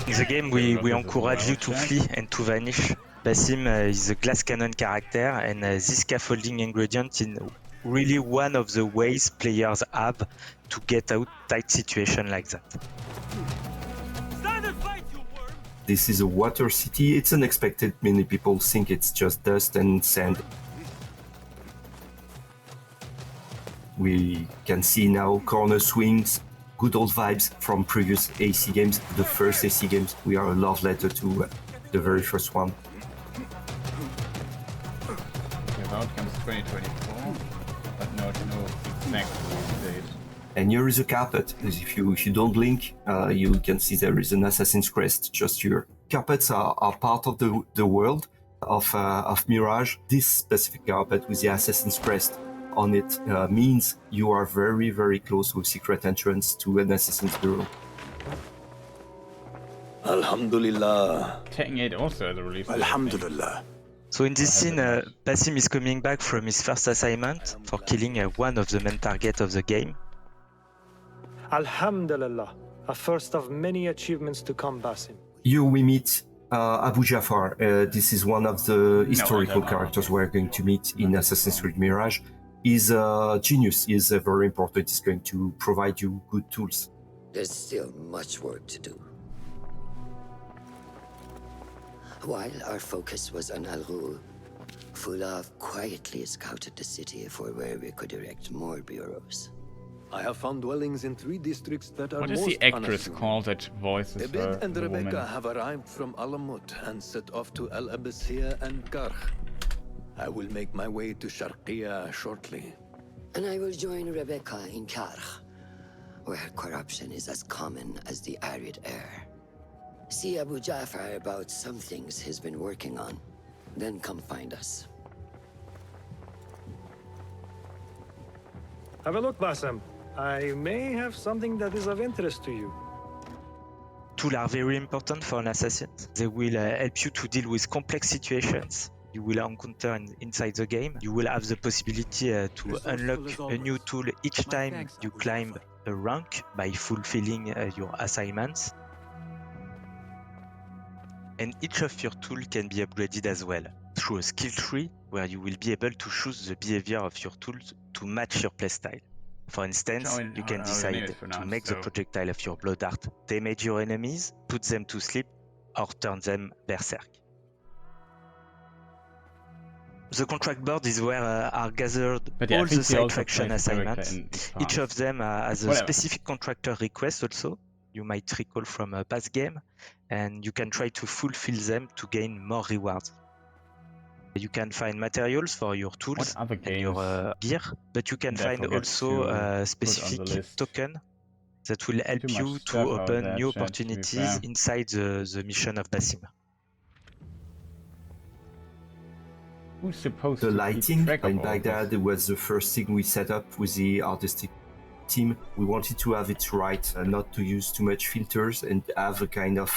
In the game, we encourage you to flee and to vanish. Basim is a glass cannon character, and this scaffolding ingredient is really one of the ways players have to get out tight situations like that. This is a water city. It's unexpected. Many people think it's just dust and sand. We can see now corner swings, good old vibes from previous AC games. The first AC games, we are a love letter to the very first one. Keybaord comes 2024, but no exact date. And here is a carpet. If you don't blink, you can see there is an assassin's crest just here. Carpets are part of the world of Mirage. This specific carpet with the assassin's crest on it means you are very, very close to a secret entrance to an assassin's bureau. Alhamdulillah. Tekken 8 also has a release. Alhamdulillah. So in this scene, Basim is coming back from his first assignment for killing one of the main targets of the game. Alhamdulillah, a first of many achievements to come, Basim. Here we meet Abu Jafar. This is one of the historical characters we're going to meet in Assassin's Creed Mirage. He's a genius. He's very important. He's going to provide you good tools. There's still much work to do. While our focus was on Al Ghul, Fulov quietly scouted the city for where we could erect more bureaus. I have found dwellings in 3 districts that are What most is the actress called that voices Ebed and the Rebecca woman? have arrived from Alamut and set off to Al Abyssiya and Karkh. I will make my way to Sharqiya shortly. And I will join Rebecca in Karkh, where corruption is as common as the arid air. See Abu Jafar about some things he's been working on. Then come find us. Have a look, Basim. I may have something that is of interest to you. Tools are very important for an assassin. They will help you to deal with complex situations you will encounter inside the game. You will have the possibility to unlock a new tool each time you climb a rank by fulfilling your assignments. And each of your tools can be upgraded as well through a skill tree where you will be able to choose the behavior of your tools to match your playstyle. For instance, you can decide to make the projectile of your blood dart damage your enemies, put them to sleep, or turn them berserk. The contract board is where are gathered all the side faction assignments. Each of them has a specific contractor request also, you might recall from a past game, and you can try to fulfill them to gain more rewards. You can find materials for your tools and your gear, but you can find also a specific token that will help you to open new opportunities inside the mission of Basim. Who's supposed the to lighting keep track in of all Baghdad was the first thing we set up with the artistic team. We wanted to have it right, not to use too much filters and have a kind of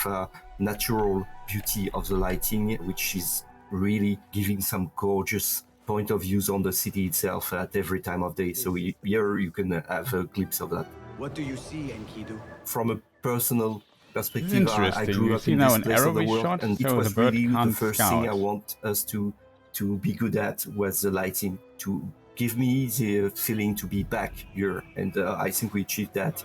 natural beauty of the lighting, which is really giving some gorgeous point of views on the city itself at every time of day. So here you can have a glimpse of that. What do you see, Enkidu? From a personal perspective, I grew up in now this an place of the arrowy world, shot, and it so was the bird really the can't first scout. thing I want us to be good at was the lighting, to give me the feeling to be back here, and I think we achieved that.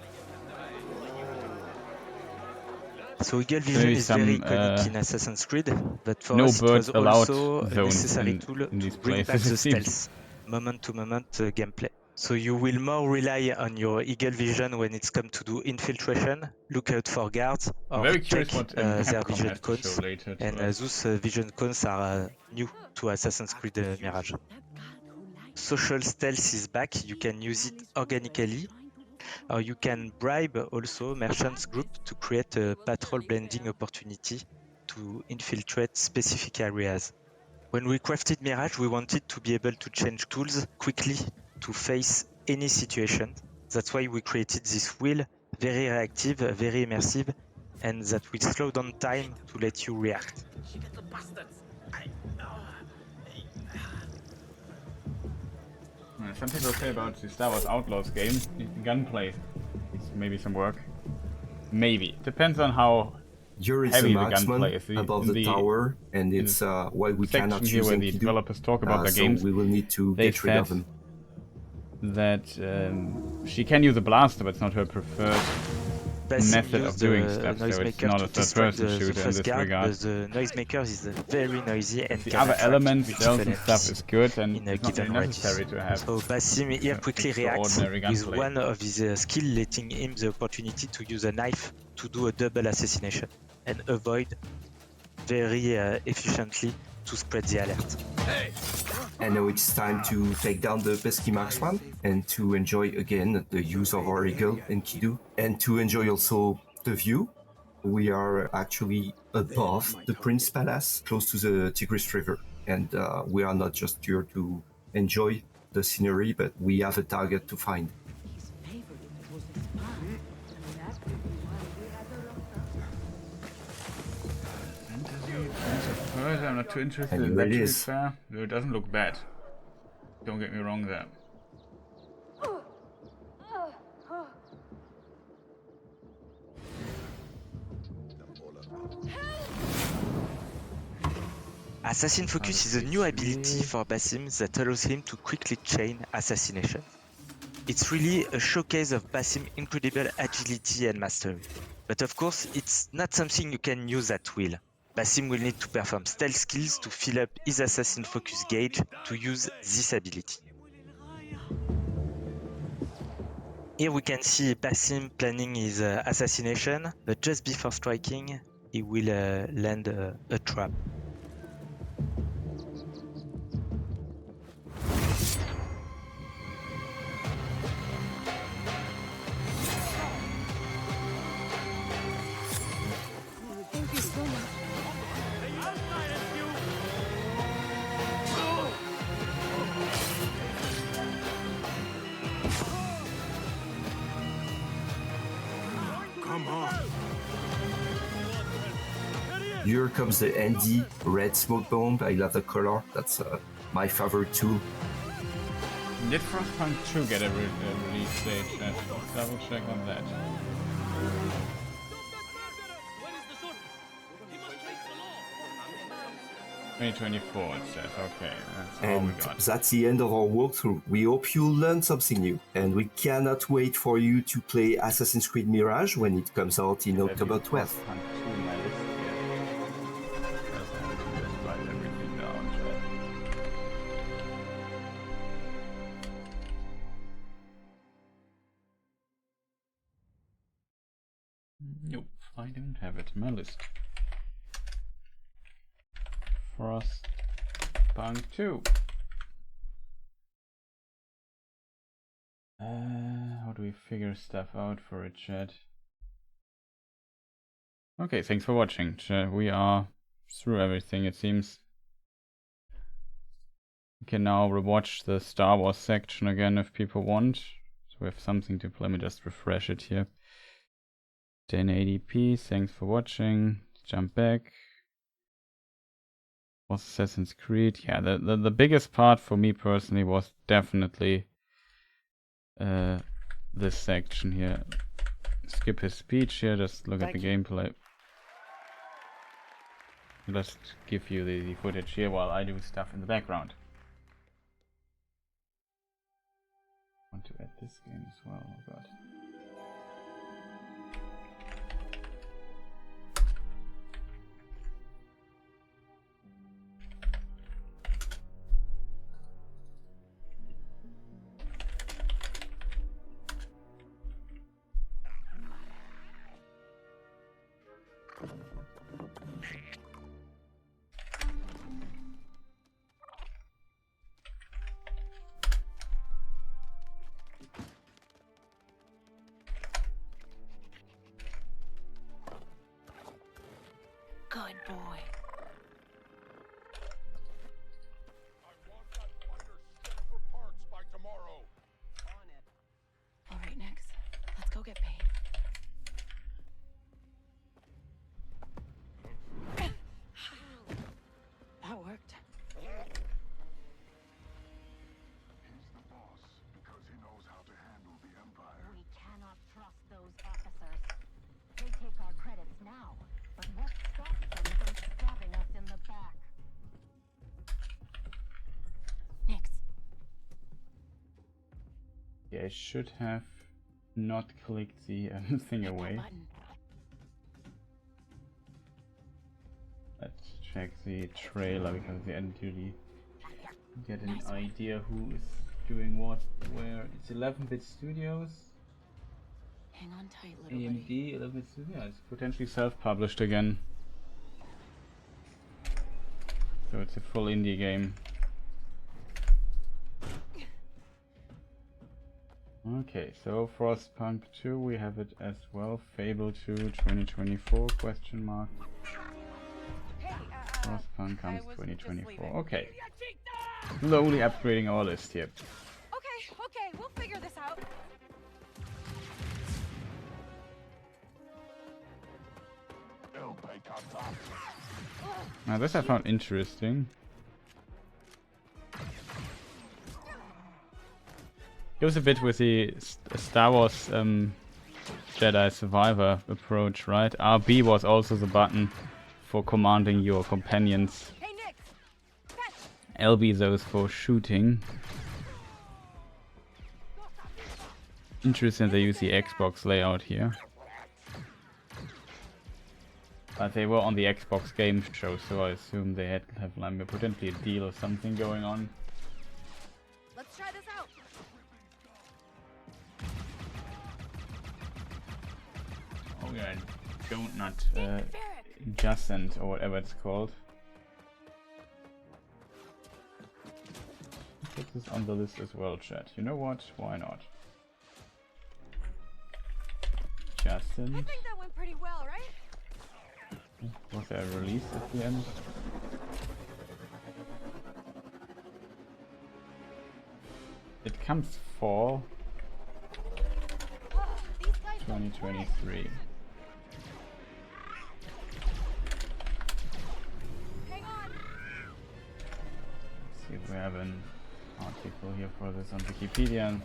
So Eagle Vision is very iconic in Assassin's Creed, but for no us it was also a zones necessary tool to bring back the stealth, moment-to-moment gameplay. So you will more rely on your Eagle Vision when it's come to do infiltration, look out for guards, or check their vision cones, and those vision cones are new to Assassin's Creed Mirage. Social stealth is back, you can use it organically, or you can bribe also merchants group to create a patrol blending opportunity to infiltrate specific areas. When we crafted Mirage, we wanted to be able to change tools quickly to face any situation. That's why we created this wheel, very reactive, very immersive, and that will slow down time to let you react. Some people say about the Star Wars Outlaws game, the gunplay is maybe some work. Maybe. Depends on how heavy the gunplay is. Above the tower, and it's why we cannot use here where the developers talk about their games, we will need to get rid of them. That she can use a blaster, but it's not her preferred method of doing stuff, so it's not a third-person shooter in this regard. The noisemaker is very noisy, and the other elements, stealth and stuff is good, and it's not really necessary to have. So Basim here quickly reacts with one of his skills, letting him the opportunity to use a knife to do a double assassination and avoid very efficiently to spread the alert. Hey, And now it's time to take down the pesky marksman and to enjoy again the use of our eagle and Kidu, and to enjoy also the view. We are actually above the Prince Palace, close to the Tigris River, and we are not just here to enjoy the scenery, but we have a target to find. I'm not too interested in that, to be fair. It doesn't look bad. Don't get me wrong there. Assassin Focus is a new ability for Basim that allows him to quickly chain assassination. It's really a showcase of Basim's incredible agility and mastery. But of course, it's not something you can use at will. Basim will need to perform stealth skills to fill up his Assassin Focus gauge to use this ability. Here we can see Basim planning his assassination, but just before striking, he will land a trap. Here comes the ND red smoke bomb. I love the color. That's my favorite tool. Did Frostpunk 2 get a release date? Let's double check on that. 2024 it says, okay, that's all we got. That's the end of our walkthrough. We hope you learned something new, and we cannot wait for you to play Assassin's Creed Mirage when it comes out in October 12th. Nope, I don't have it in my list. Frostpunk 2. How do we figure stuff out for it, chat? Okay, thanks for watching, chat. We are through everything, it seems. We can now rewatch the Star Wars section again if people want. So we have something to play. Let me just refresh it here. 1080p, thanks for watching. Jump back. Was Assassin's Creed. Yeah, the biggest part for me personally was definitely this section here. Skip his speech here, just look at the gameplay. Just give you the footage here while I do stuff in the background. I want to add this game as well, oh god. Good boy. All right, Nix. Let's go get paid. That worked. He's the boss because he knows how to handle the Empire. We cannot trust those officers. They take our credits now, but what stops them from stabbing us in the back? Nix. Yeah, I should have not clicked the thing away. Let's check the trailer because at the end you get an idea who is doing what, where. It's 11-bit Studios. Hang on tight, little AMD 11-bit Studios. Yeah, it's potentially self-published again. So it's a full indie game. Okay, so Frostpunk 2, we have it as well. Fable 2, 2024, question mark. Frostpunk comes 2024, okay. Slowly upgrading our list here. Okay, we'll figure this out. Now this I found interesting. Goes a bit with the Star Wars Jedi Survivor approach, right? RB was also the button for commanding your companions. LB those for shooting. Interesting they use the Xbox layout here. But they were on the Xbox game show, so I assume they had to have like potentially a deal or something going on. Let's try this out. Oh yeah, Donut, Jacent or whatever it's called. Put this on the list as well, chat. You know what? Why not? Jacent. I think that went pretty well, right? Was there a release at the end? It comes fall 2023. Hang on. Let's see if we have an article here for this on Wikipedia.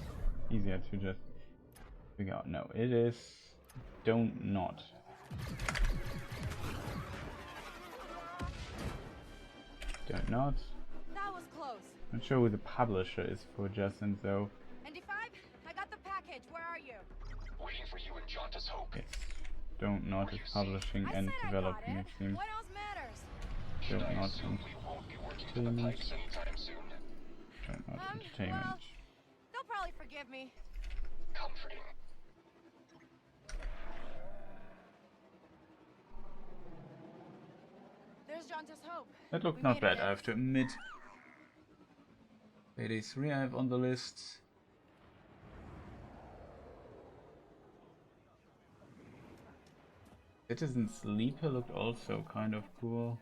Easier to just figure out. No, it is Don't Not. Don't Not. That was close. Not sure who the publisher is for Justin though. ND5, I got the package. Where are you? Waiting for you at Jauntus Hope. Yes. Don't Not is publishing and developing it seems. What else matters? Don't Not Entertainment. Anytime soon. Don't Not Entertainment. Well, they'll probably forgive me. Comforting. There's Jauntus Hope. That looked not bad, I have to admit. Payday 3 I have on the list. Citizen Sleeper looked also kind of cool.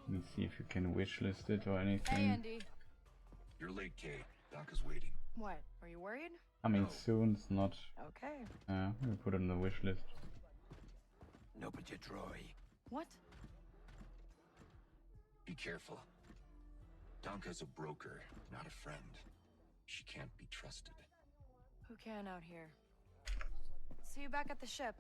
Let me see if you can wishlist it or anything. Hey, Andy. You're late, Kate. Doc is waiting. What? Are you worried? I mean, soon it's not. Okay. We'll put it on the wish list. No, but you Troy. What? Be careful. Donka's a broker, not a friend. She can't be trusted. Who can out here? See you back at the ship.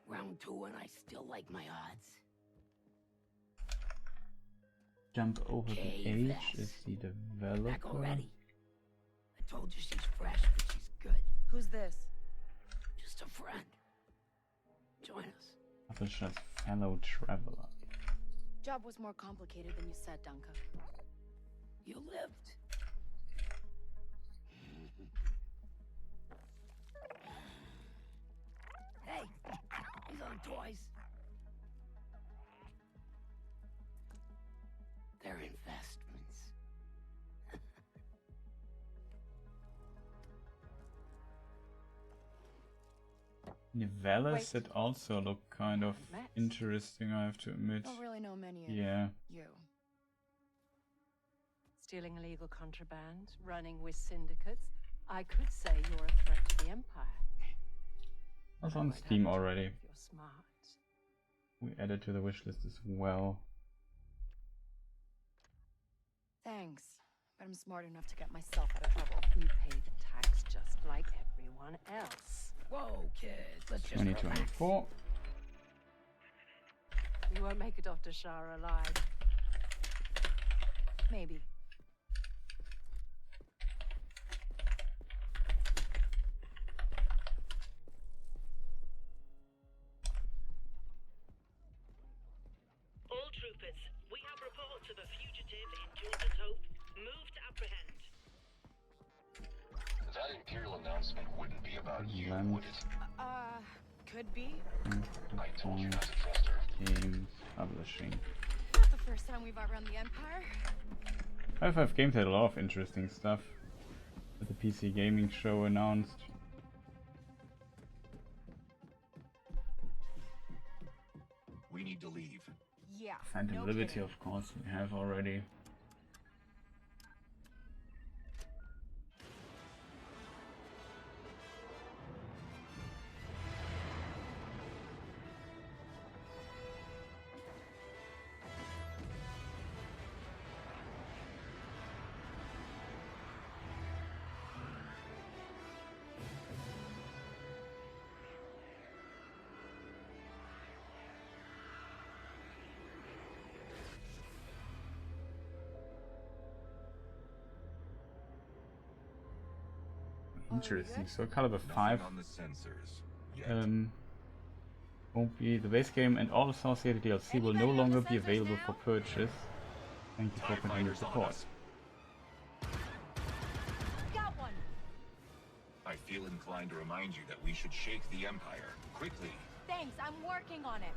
Round 2 and I still like my odds. Jump over the age is the developer. Back already. I told you she's fresh, but she's good. Who's this? Just a friend. Join us. Publisher's fellow traveler. Job was more complicated than you said, Danka. You lived. Hey, these aren't toys. They're investments. Nivelas that also look kind of interesting, I have to admit. Don't really know many of Yeah. you. Stealing illegal contraband, running with syndicates. I could say you're a threat to the Empire. That's on Steam already. You're smart. We added to the wishlist as well. Thanks, but I'm smart enough to get myself out of trouble. You pay the tax just like everyone else. Whoa, kid, let's just 2024. You won't make it off to Shara alive. That Imperial announcement wouldn't be about you, would it? Could be. I told you not to trust her. Games Publishing. Not the first time we've outrun the Empire. 5 Games had a lot of interesting stuff at the PC gaming show announced. We need to leave. Yeah. Phantom no Liberty, kidding. of course, we have already. Interesting. So Caliber 5 On the sensors. won't be the base game, and all associated DLC will no longer be available for purchase. Thank you for continued support. Got one. I feel inclined to remind you that we should shake the Empire quickly. Thanks, I'm working on it.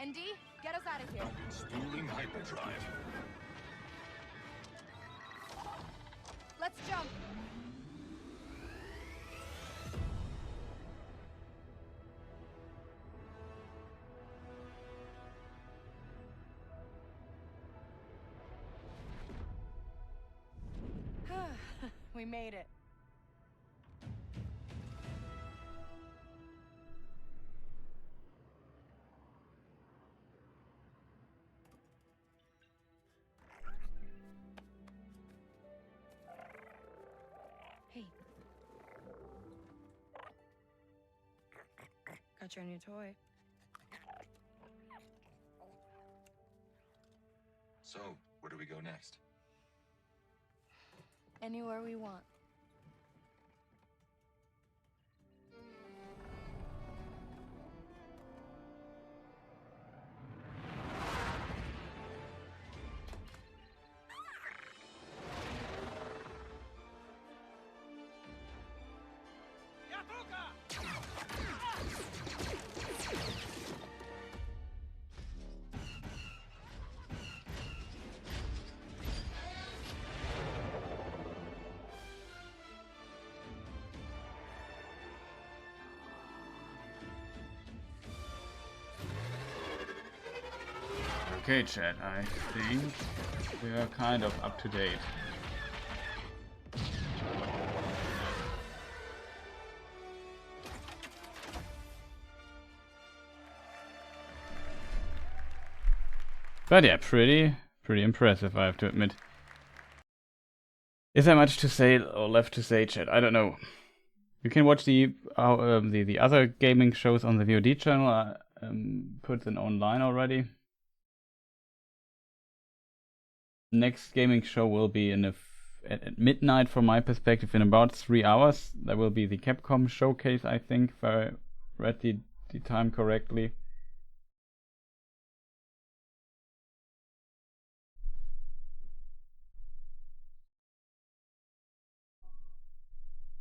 ND, get us out of here. Installing hyperdrive. Let's jump. We made it. Hey. Got your new toy. So, where do we go next? Anywhere we want. Okay, chat, I think we are kind of up to date. But yeah, pretty impressive, I have to admit. Is there much to say or left to say, chat? I don't know. You can watch the other gaming shows on the VOD channel. I put them online already. Next gaming show will be at midnight from my perspective, in about 3 hours. There will be the Capcom showcase, I think, if I read the time correctly.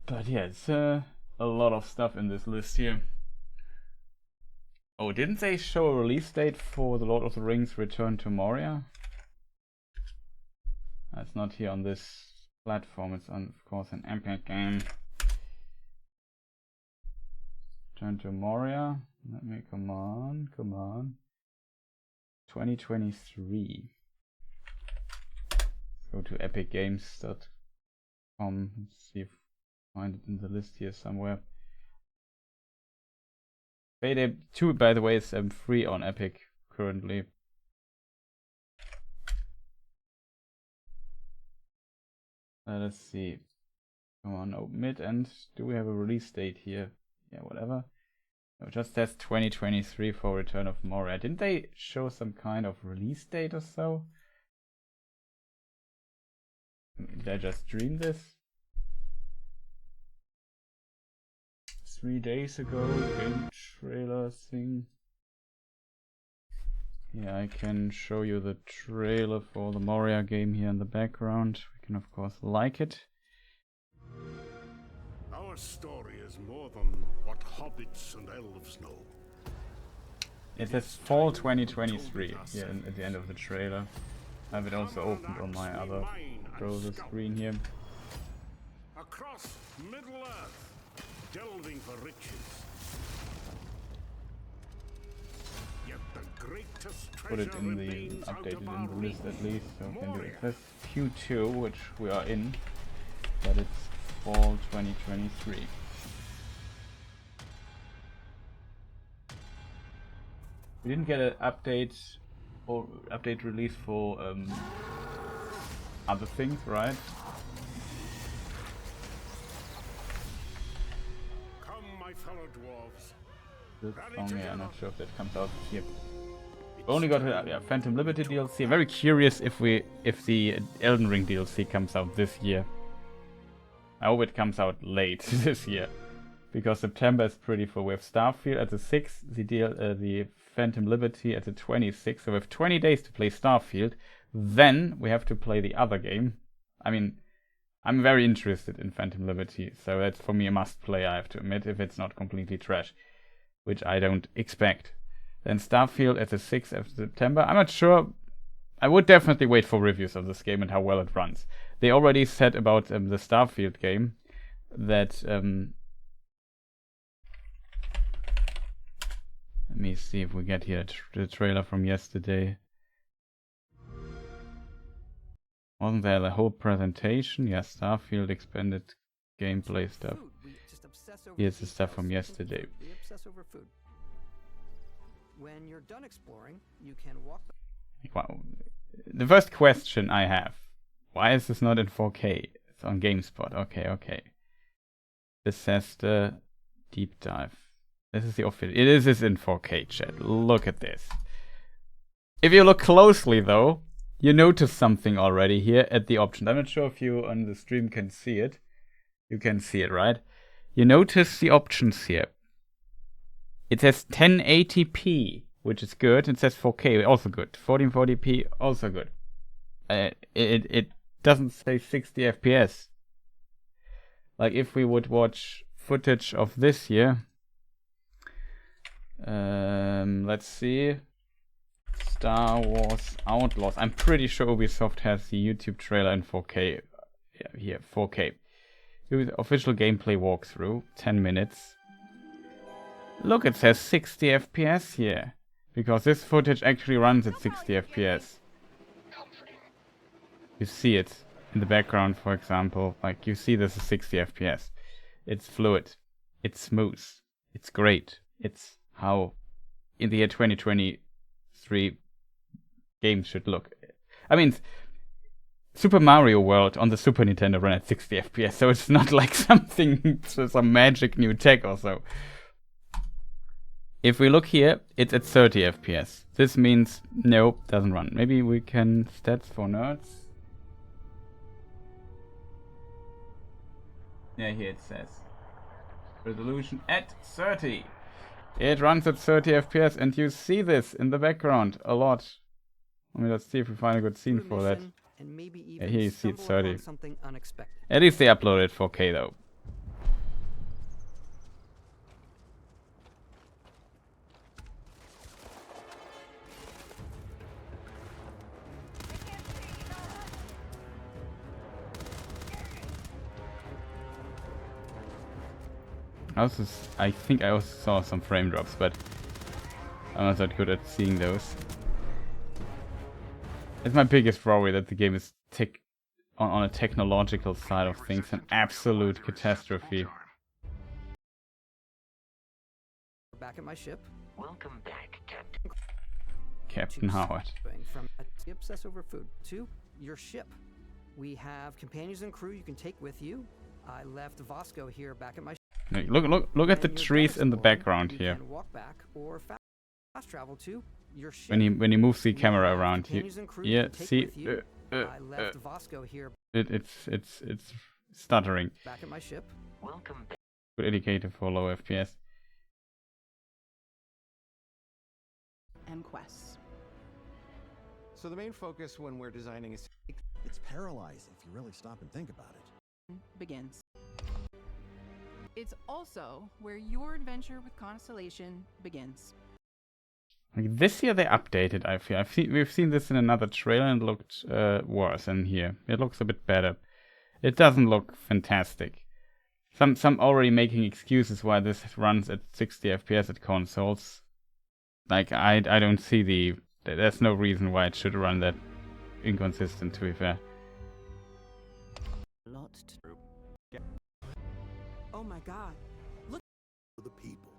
But yeah, it's a lot of stuff in this list here. Oh, didn't they show a release date for The Lord of the Rings Return to Moria? It's not here on this platform, it's on, of course, an Epic game. Return to Moria. Let me, come on. 2023. Let's go to epicgames.com and see if I find it in the list here somewhere. Payday 2, by the way, is free on Epic currently. Let's see. Come on, open it, and do we have a release date here? Yeah, whatever. It just says 2023 for Return of Moria. Didn't they show some kind of release date or so? Did I just stream this? 3 days ago, game trailer thing. Yeah, I can show you the trailer for the Moria game here in the background. We can of course like it. Our story is more than what hobbits and elves know. It says fall 2023 here at the end of the trailer. I have it also opened on my other browser screen here. Across Middle-earth, delving for riches. Yet the greatest Put it in the updated in the list at least, so we can do it. This Q2, which we are in, but it's fall 2023. We didn't get an update or update release for other things, right? Come, my fellow dwarves. This song, yeah, I'm not sure if that comes out here. We only got a Phantom Liberty DLC. I'm very curious if the Elden Ring DLC comes out this year. I hope it comes out late this year, because September is pretty full. We have Starfield at the 6th, the Phantom Liberty at the 26th, so we have 20 days to play Starfield. Then we have to play the other game. I mean, I'm very interested in Phantom Liberty, so that's for me a must play, I have to admit, if it's not completely trash, which I don't expect. Then Starfield at the 6th of September. I'm not sure. I would definitely wait for reviews of this game and how well it runs. They already said about the Starfield game that let me see if we get here the trailer from yesterday. Wasn't there the whole presentation? Yeah, Starfield expanded gameplay stuff. Here's the stuff from yesterday. We obsess over food. When you're done exploring, you can walk. Wow. The first question I have: why is this not in 4K? It's on GameSpot. Okay. This says the deep dive. This is the official. It is in 4K, chat. Look at this. If you look closely, though, you notice something already here at the options. I'm not sure if you on the stream can see it. You can see it, right? You notice the options here. It says 1080p, which is good. It says 4K, also good. 1440p, also good. It doesn't say 60 FPS. Like if we would watch footage of this here. Let's see. Star Wars Outlaws. I'm pretty sure Ubisoft has the YouTube trailer in 4K. Yeah, here, 4K. Official gameplay walkthrough, 10 minutes. Look, it says 60 FPS here. Because this footage actually runs at 60 FPS. You see it in the background, for example. Like, you see this is 60 FPS. It's fluid. It's smooth. It's great. It's how in the year 2023 games should look. I mean, Super Mario World on the Super Nintendo ran at 60 FPS, so it's not like something, some magic new tech or so. If we look here, it's at 30 FPS. This means, nope, doesn't run. Maybe we can stats for nerds. Yeah, here it says. Resolution at 30. It runs at 30 FPS, and you see this in the background a lot. I mean, let's see if we find a good scene for that. Yeah, here you see it's 30. At least they uploaded 4K though. I think I also saw some frame drops, but I'm not that good at seeing those. It's my biggest worry that the game is on a technological side of things an absolute catastrophe. Back at my ship. Welcome back, Captain Howard. From obsess over food to your ship. We have companions and crew you can take with you. I left Vasco here back at my ship. Look at the trees in the background here. Walk back or fast travel to your ship. When he moves the camera around here. Yeah, see, I left Vasco here. it's stuttering. Back at my ship. Welcome. Good indicator for low FPS. And quests. So the main focus when we're designing is... It's paralyzing if you really stop and think about it. Begins. It's also where your adventure with Constellation begins. Like this year they updated, I feel. We've seen this in another trailer and it looked worse than here. It looks a bit better. It doesn't look fantastic. Some already making excuses why this runs at 60 FPS at consoles. Like I don't see there's no reason why it should run that inconsistent, to be fair. Oh my god. Look for the people.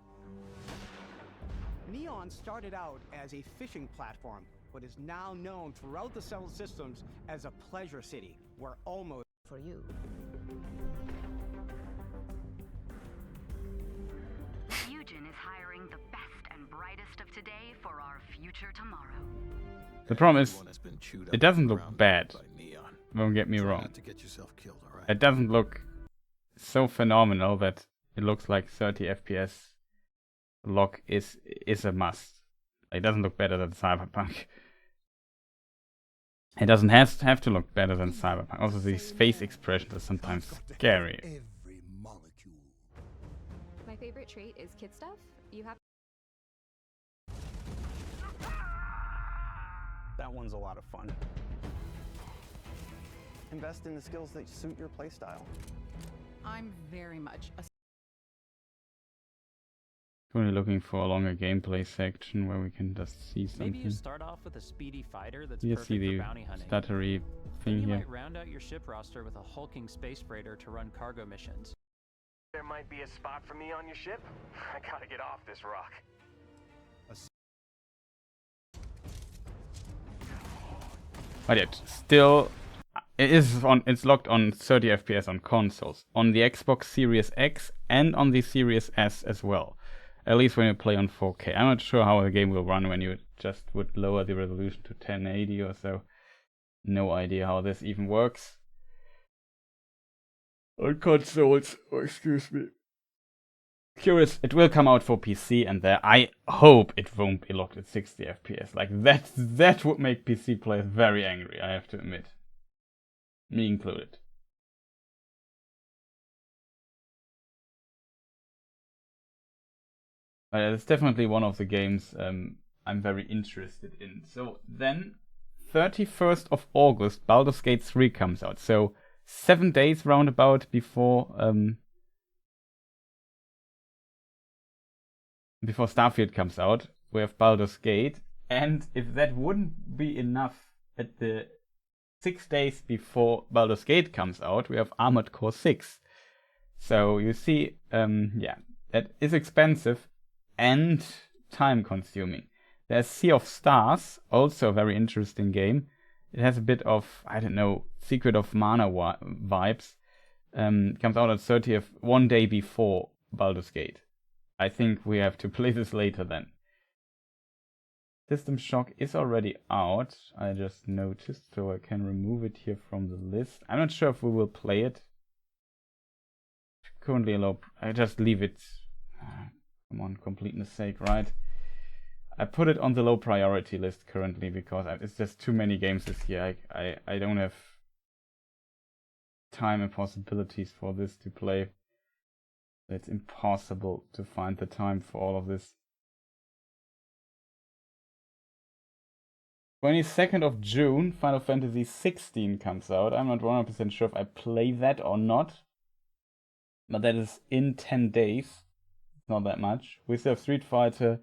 Neon started out as a fishing platform, but is now known throughout the Cell systems as a pleasure city, where almost for you. Fusion is hiring the best and brightest of today for our future tomorrow. The problem is, it doesn't look bad. Don't get me wrong. It doesn't look so phenomenal that it looks like 30 FPS lock is a must. It doesn't look better than Cyberpunk. It doesn't have to look better than Cyberpunk. Also, these face expressions are sometimes scary. My favorite trait is kid stuff. You have. That one's a lot of fun. Invest in the skills that suit your playstyle. I'm very much a Currently looking for a longer gameplay section where we can just see something. Maybe you start off with a speedy fighter that's you perfect see the for bounty hunting. stuttery thing Then you here. might round out your ship roster with a hulking space freighter to run cargo missions. There might be a spot for me on your ship. I gotta get off this rock. But yet, still, it's locked on 30 FPS on consoles, on the Xbox Series X and on the Series S as well. At least when you play on 4K. I'm not sure how the game will run when you just would lower the resolution to 1080 or so. No idea how this even works. On consoles, excuse me. Curious, it will come out for PC, and there I hope it won't be locked at 60 FPS. Like that would make PC players very angry, I have to admit. Me included. It's definitely one of the games I'm very interested in. So then, 31st of August, Baldur's Gate 3 comes out. So 7 days roundabout before Starfield comes out, we have Baldur's Gate. And if that wouldn't be enough, at the 6 days before Baldur's Gate comes out, we have Armored Core 6. So you see, yeah, that is expensive and time consuming. There's Sea of Stars, also a very interesting game. It has a bit of, I don't know, Secret of Mana vibes. Comes out on 30th, 1 day before Baldur's Gate. I think we have to play this later then. System Shock is already out, I just noticed, so I can remove it here from the list. I'm not sure if we will play it. Currently low, I just leave it. Come on, completeness sake, right? I put it on the low priority list currently because it's just too many games this year. I don't have time and possibilities for this to play. It's impossible to find the time for all of this. 22nd of June, Final Fantasy 16 comes out. I'm not 100% sure if I play that or not. But that is in 10 days. Not that much. We still have Street Fighter.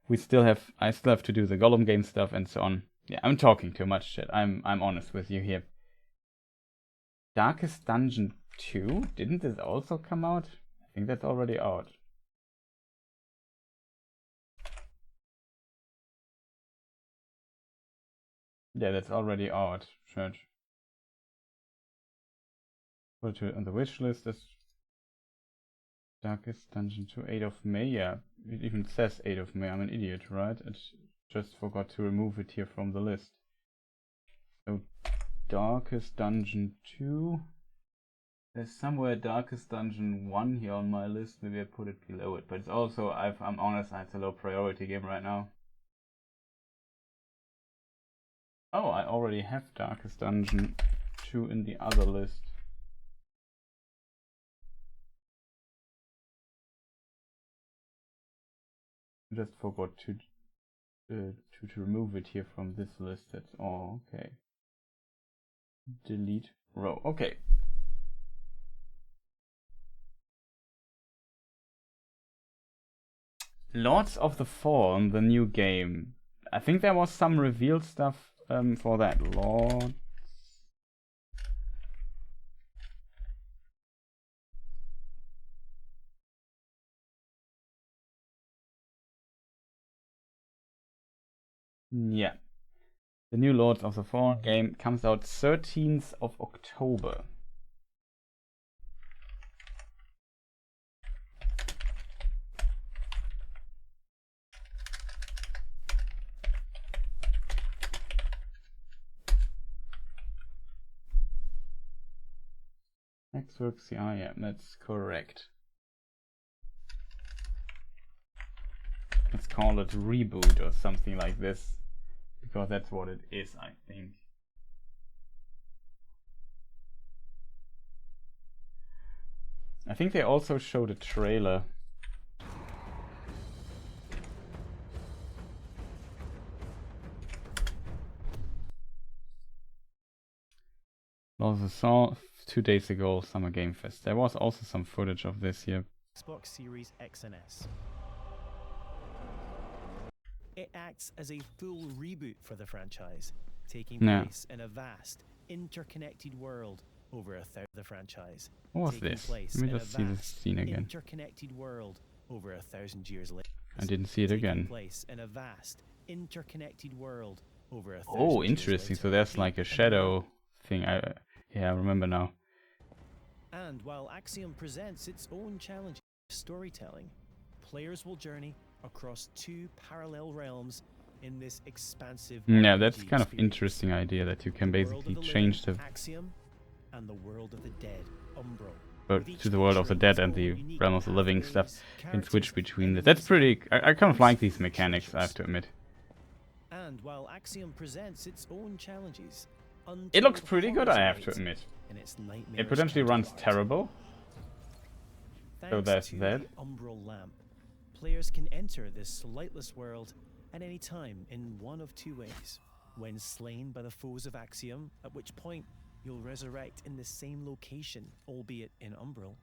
I still have to do the Gollum game stuff and so on. Yeah, I'm talking too much shit. I'm honest with you here. Darkest Dungeon 2? Didn't this also come out? I think that's already out. Yeah, that's already out. Church. Put it on the wish list. Darkest Dungeon 2, 8th of May. Yeah, it even says 8th of May. I'm an idiot, right? I just forgot to remove it here from the list. So, Darkest Dungeon 2. There's somewhere Darkest Dungeon 1 here on my list. Maybe I put it below it. But it's also, I'm honest, it's a low priority game right now. Oh, I already have Darkest Dungeon 2 in the other list. Just forgot to remove it here from this list. That's all. Okay. Delete row. Okay. Lords of the Fallen, the new game. I think there was some revealed stuff for that. Lords. Yeah. The new Lords of the Fallen game comes out 13th of October. Xworks CI, yeah, that's correct. Let's call it reboot or something like this, because that's what it is, I think. I think they also showed a trailer. Also saw 2 days ago, Summer Game Fest. There was also some footage of this here. Xbox Series X and S. It acts as a full reboot for the franchise, taking place in a vast, interconnected world over a third of the franchise. What was this? Let me just see this scene again. Interconnected world over 1,000 years later. I didn't see it again. Place in a vast, interconnected world over 1,000 oh, interesting. So there's like a shadow thing. Yeah, I remember now. And while Axiom presents its own challenge of storytelling, players will journey across 2 parallel realms in this expansive. Yeah, that's kind of interesting idea that you can basically change the Axiom and the world of the dead, Umbral. But to the world of the dead and the realm of the living stuff, and switch between the. That's pretty. I kind of like these mechanics, I have to admit. And while Axiom presents its own challenges, it looks pretty good, I have to admit. It potentially runs terrible. So there's that. Umbral lamp. Players can enter this lightless world at any time in one of 2 ways. When slain by the foes of Axiom, at which point you'll resurrect in the same location, albeit in Umbral.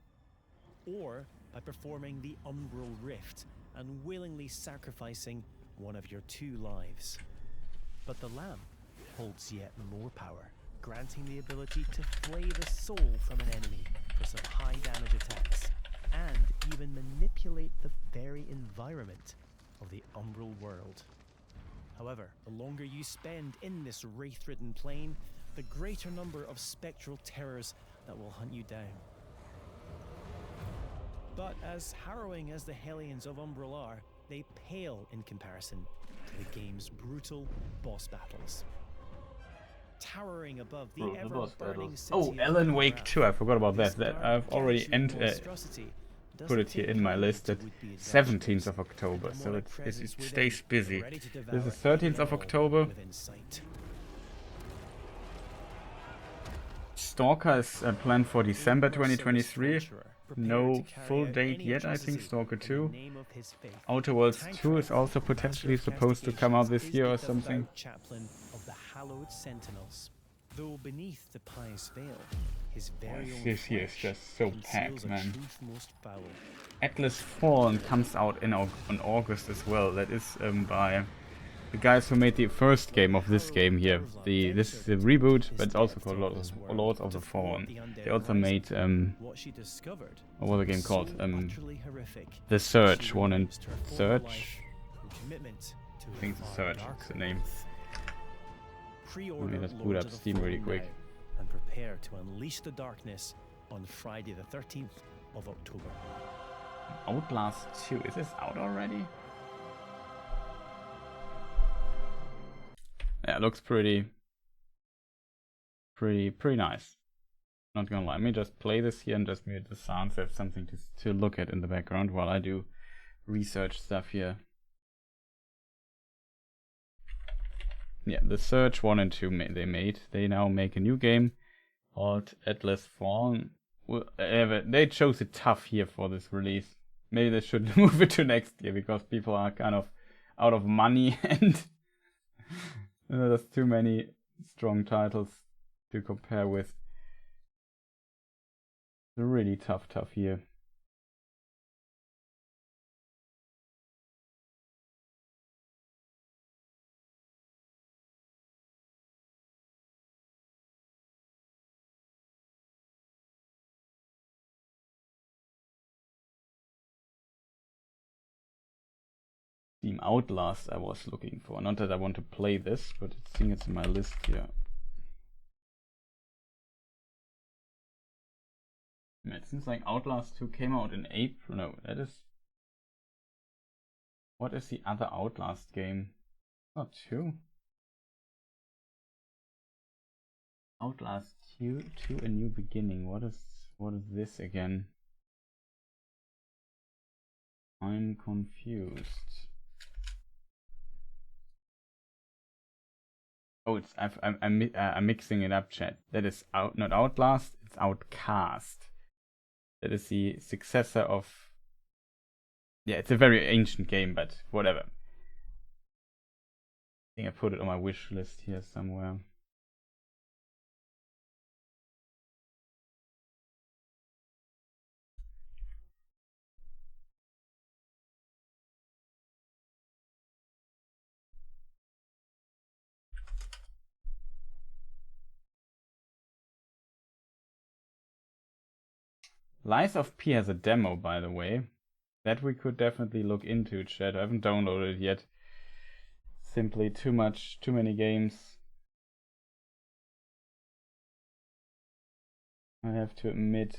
Or by performing the Umbral Rift and willingly sacrificing one of your 2 lives. But the lamp holds yet more power, granting the ability to flay the soul from an enemy for some high damage attacks, and even manipulate the very environment of the Umbral world. However, the longer you spend in this wraith-ridden plane, the greater number of spectral terrors that will hunt you down. But as harrowing as the Hellions of Umbral are, they pale in comparison to the game's brutal boss battles. Towering above the ever-burning city. Oh, Alan Wake 2, I forgot about that. I've already put it here in my list at 17th of October, so it stays busy. This is 13th of October. Stalker is planned for December 2023. No full date yet, I think, Stalker 2. Outer Worlds 2 is also potentially supposed to come out this year or something. Chaplain of the hallowed sentinels. Though beneath the pious veil, his very own this here is just so packed, man. most foul. Atlas Fallen comes out in August as well. That is by the guys who made the first game of this game here. This is the reboot, but it's also called Lords of the Fallen. They also made what was the game called? The Search 1 and Search. I think The Search is the name. Let me just boot up Steam really quick. And prepare to unleash the darkness on Friday the 13th of October. Outlast 2. Is this out already? Yeah, it looks pretty nice. Not gonna lie. Let me just play this here and just mute the sound so I have something to look at in the background while I do research stuff here. Yeah, the Surge 1 and 2 they made. They now make a new game called Atlas Fallen. They chose it tough here for this release. Maybe they should move it to next year because people are kind of out of money and there's too many strong titles to compare with. It's a really tough year. Steam Outlaws I was looking for. Not that I want to play this, but I think it's in my list here. It seems like Outlaws 2 came out in April. No, that is... What is the other Outlast game? Not 2. Outlast 2, A New Beginning. What is this again? I'm confused. Oh, it's I'm mixing it up, chat. That is not Outlast, it's Outcast. That is the successor of... Yeah, it's a very ancient game, but whatever. I think I put it on my wish list here somewhere. Lies of P has a demo, by the way. That we could definitely look into, chat. I haven't downloaded it yet. Simply too many games. I have to admit.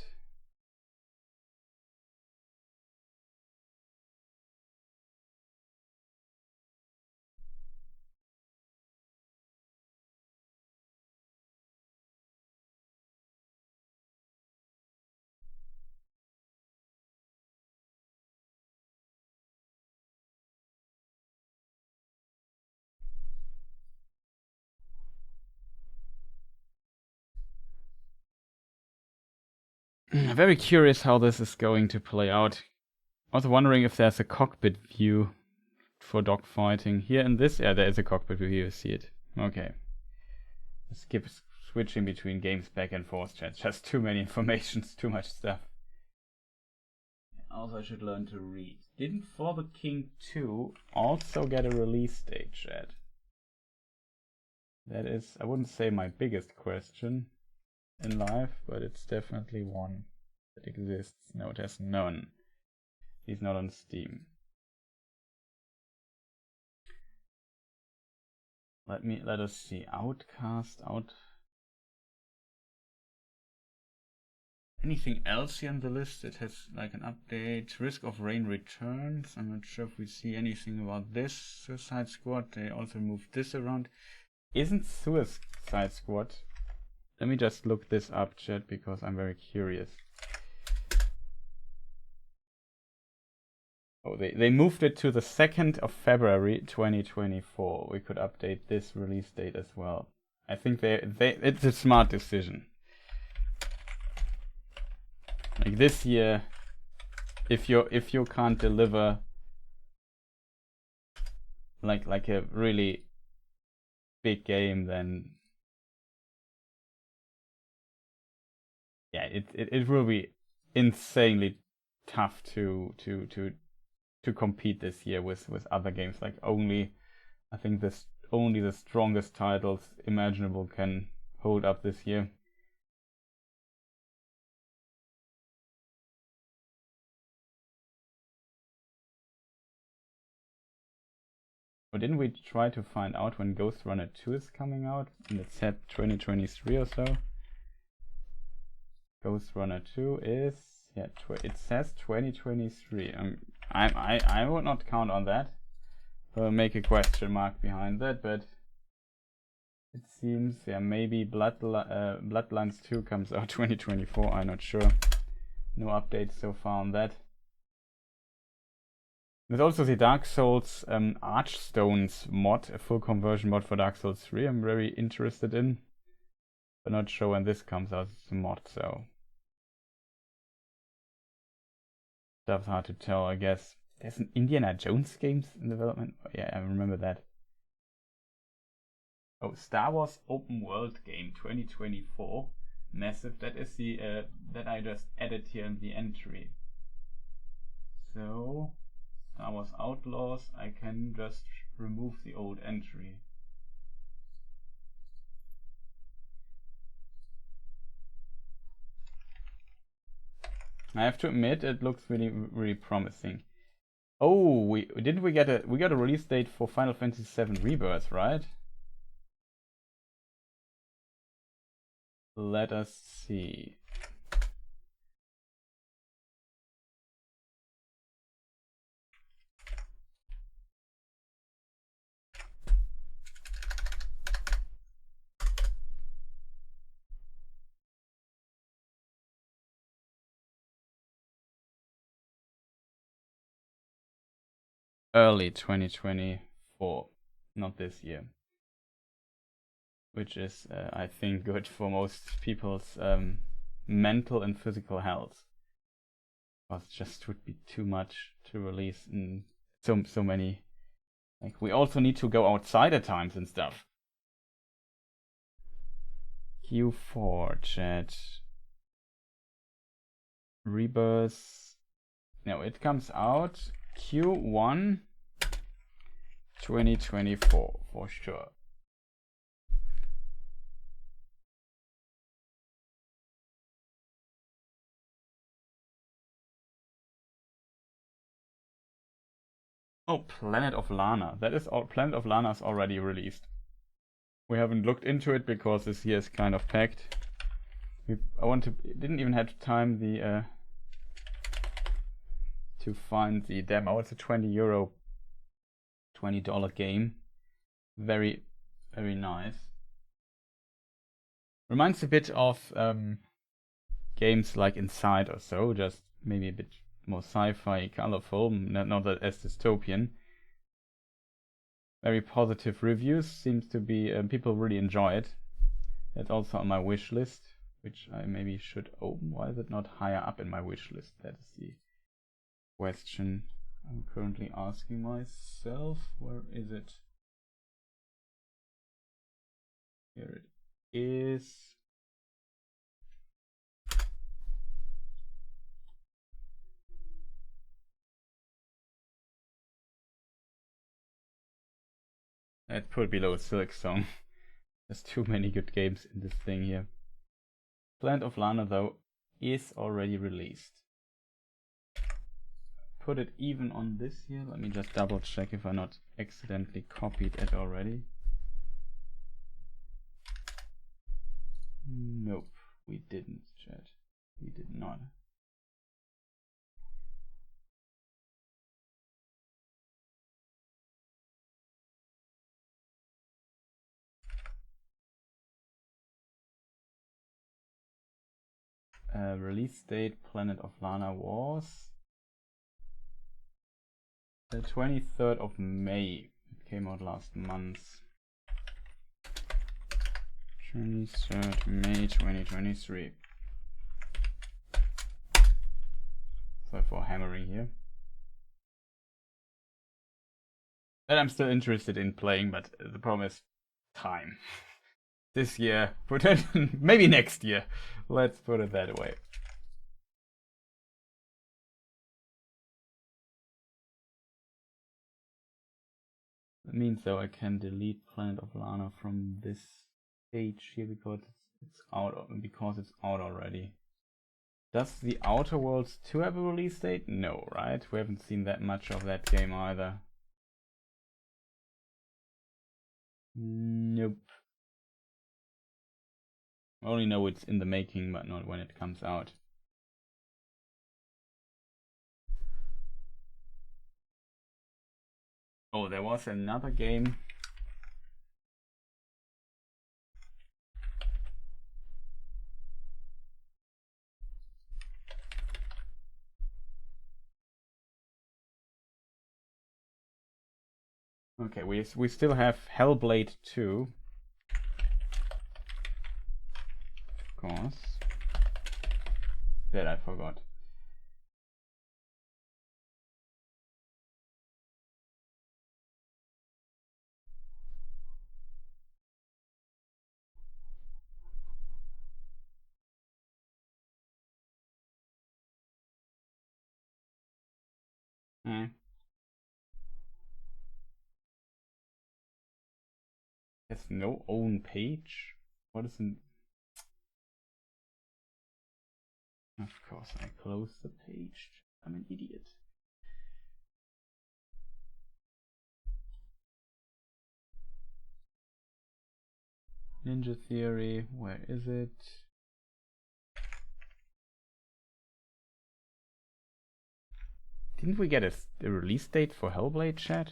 Very curious how this is going to play out. Also wondering if there's a cockpit view for dogfighting. Here in this, yeah, there is a cockpit view. You see it. Okay. Skip switching between games back and forth, chat. Just too many informations, too much stuff. Also, I should learn to read. Didn't For the King 2 also get a release date, chat? That is, I wouldn't say my biggest question in life, but it's definitely one that exists. No, it has none. He's not on Steam. Let us see. Outcast. Anything else here on the list that has like an update? Risk of Rain returns. I'm not sure if we see anything about this. Suicide Squad. They also moved this around. Isn't Suicide Squad? Let me just look this up, chat, because I'm very curious. Oh, they moved it to the 2nd of February 2024. We could update this release date as well. I think it's a smart decision. Like this year, if you can't deliver like a really big game, then yeah, it will be insanely tough to compete this year with other games. Like I think only the strongest titles imaginable can hold up this year. But didn't we try to find out when Ghost Runner 2 is coming out? And it said 2023 or so. Ghost Runner 2 is, Yeah, it says 2023. I would not count on that. I'll make a question mark behind that, but it seems, yeah, maybe Bloodlines 2 comes out 2024. I'm not sure. No updates so far on that. There's also the Dark Souls Archstones mod, a full conversion mod for Dark Souls 3. I'm very interested in, but not sure when this comes out. It's a mod, so stuff's hard to tell, I guess. There's an Indiana Jones games in development. Oh, yeah, I remember that. Oh, Star Wars Open World game 2024. Massive. That is the that I just added here in the entry. So Star Wars Outlaws, I can just remove the old entry. I have to admit, it looks really promising. Oh, we get a release date for Final Fantasy VII Rebirth, right? Let us see. Early 2024, not this year. Which is, I think, good for most people's mental and physical health. Because it just would be too much to release in so many. Like, we also need to go outside at times and stuff. Q4 chat. Rebirth. No, it comes out Q1 2024 for sure. Oh, Planet of Lana. That is all. Planet of Lana is already released. We haven't looked into it because this year is kind of packed. Didn't even have time to find the demo. It's a €20 game. Very, very nice. Reminds a bit of games like Inside or so, just maybe a bit more sci-fi, colorful, not that as dystopian. Very positive reviews. Seems to be people really enjoy it. That's also on my wish list, which I maybe should open. Why is it not higher up in my wish list? That is the question I'm currently asking myself. Where is it? Here it is. I'd put below Silk Song. There's too many good games in this thing here. Planet of Lana, though, is already released. Put it even on this here. Let me just double check if I not accidentally copied it already. Nope, we didn't, chat. We did not. Release date Planet of Lana was the 23rd of May. It came out last month. 23rd May 2023. Sorry for hammering here. And I'm still interested in playing, but the problem is time. This year, maybe next year. Let's put it that way. That means though I can delete Planet of Lana from this page here because it's out already. Does the Outer Worlds 2 have a release date? No, right? We haven't seen that much of that game either. Nope. I only know it's in the making, but not when it comes out. Oh, there was another game. Okay, we still have Hellblade 2. Of course. That I forgot. There's no own page? What is an... Of course I closed the page. I'm an idiot. Ninja Theory, where is it? Didn't we get a release date for Hellblade, chat?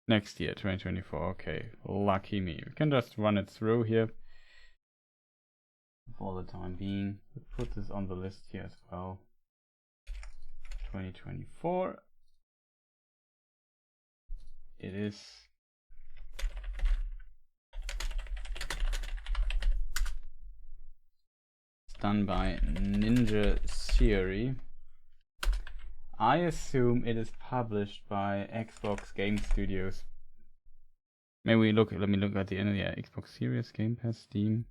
Next year, 2024. Okay, lucky me. We can just run it through here for the time being. We'll put this on the list here as well. 2024. It is. It's done by Ninja Theory. I assume it is published by Xbox Game Studios. Maybe let me look at the end. Yeah, Xbox Series, Game Pass, Steam.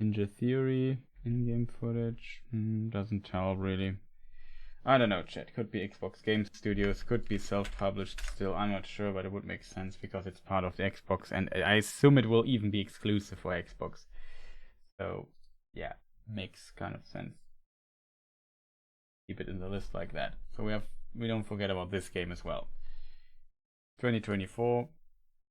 Ninja Theory, in-game footage, doesn't tell really. I don't know, chat. Could be Xbox Game Studios, could be self-published still. I'm not sure, but it would make sense because it's part of the Xbox, and I assume it will even be exclusive for Xbox. So, yeah, makes kind of sense. Keep it in the list like that. So we don't forget about this game as well. 2024.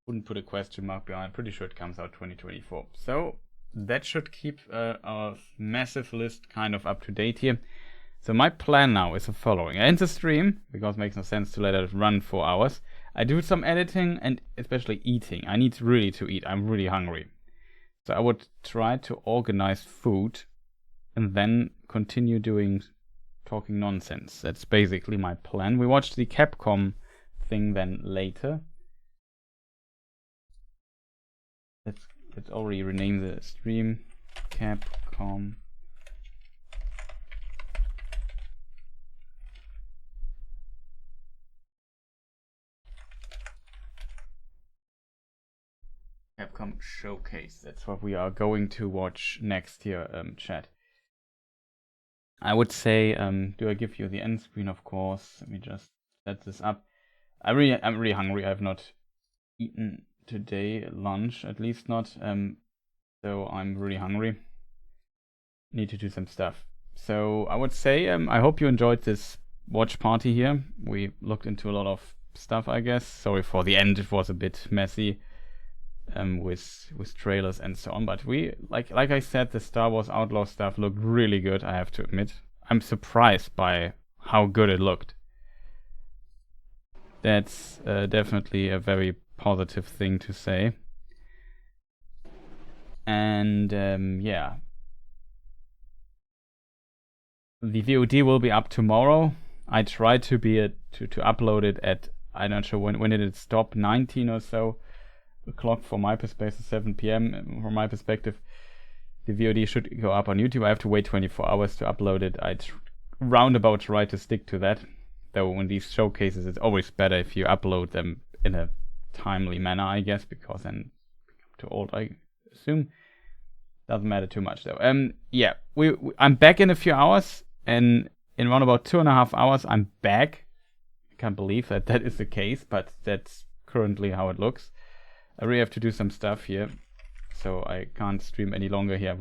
Wouldn't put a question mark behind. Pretty sure it comes out 2024. So that should keep our massive list kind of up to date here. So my plan now is the following. I end the stream, because it makes no sense to let it run 4 hours. I do some editing and especially eating. I need really to eat. I'm really hungry. So I would try to organize food and then continue talking nonsense. That's basically my plan. We watch the Capcom thing then later. Let's already rename the stream Capcom. Capcom Showcase. That's what we are going to watch next here, chat. I would say, do I give you the end screen? Of course. Let me just set this up. I'm really hungry. I have not eaten today lunch, at least not. So I'm really hungry. Need to do some stuff. So I would say, I hope you enjoyed this watch party here. We looked into a lot of stuff, I guess. Sorry for the end. It was a bit messy. With trailers and so on, but we like I said, the Star Wars Outlaws stuff looked really good. I have to admit, I'm surprised by how good it looked. That's definitely a very positive thing to say. And yeah, the VOD will be up tomorrow. I tried to upload it at, I'm not sure when did it stop, 19 or so o'clock for my perspective, 7 p.m. From my perspective. The VOD should go up on YouTube. I have to wait 24 hours to upload it. I roundabout try to stick to that. Though in these showcases, it's always better if you upload them in a timely manner, I guess, because then too old, I assume. Doesn't matter too much though. Yeah, I'm back in a few hours, and in around about 2.5 hours, I'm back. I can't believe that is the case, but that's currently how it looks. I really have to do some stuff here, so I can't stream any longer here.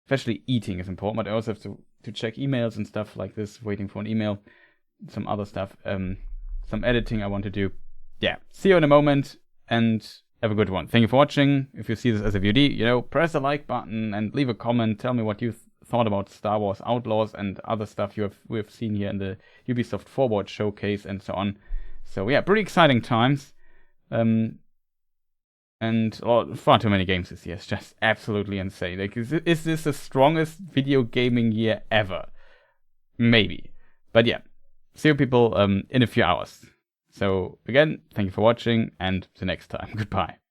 Especially eating is important, but I also have to to check emails and stuff like this, waiting for an email, some other stuff, some editing I want to do. Yeah, see you in a moment, and have a good one. Thank you for watching. If you see this as a VOD, press the like button and leave a comment. Tell me what you thought about Star Wars Outlaws and other stuff we have seen here in the Ubisoft Forward showcase and so on. So yeah, pretty exciting times. And far too many games this year. It's just absolutely insane. Like, is this the strongest video gaming year ever? Maybe. But yeah, see you people in a few hours. So again, thank you for watching, and till next time. Goodbye.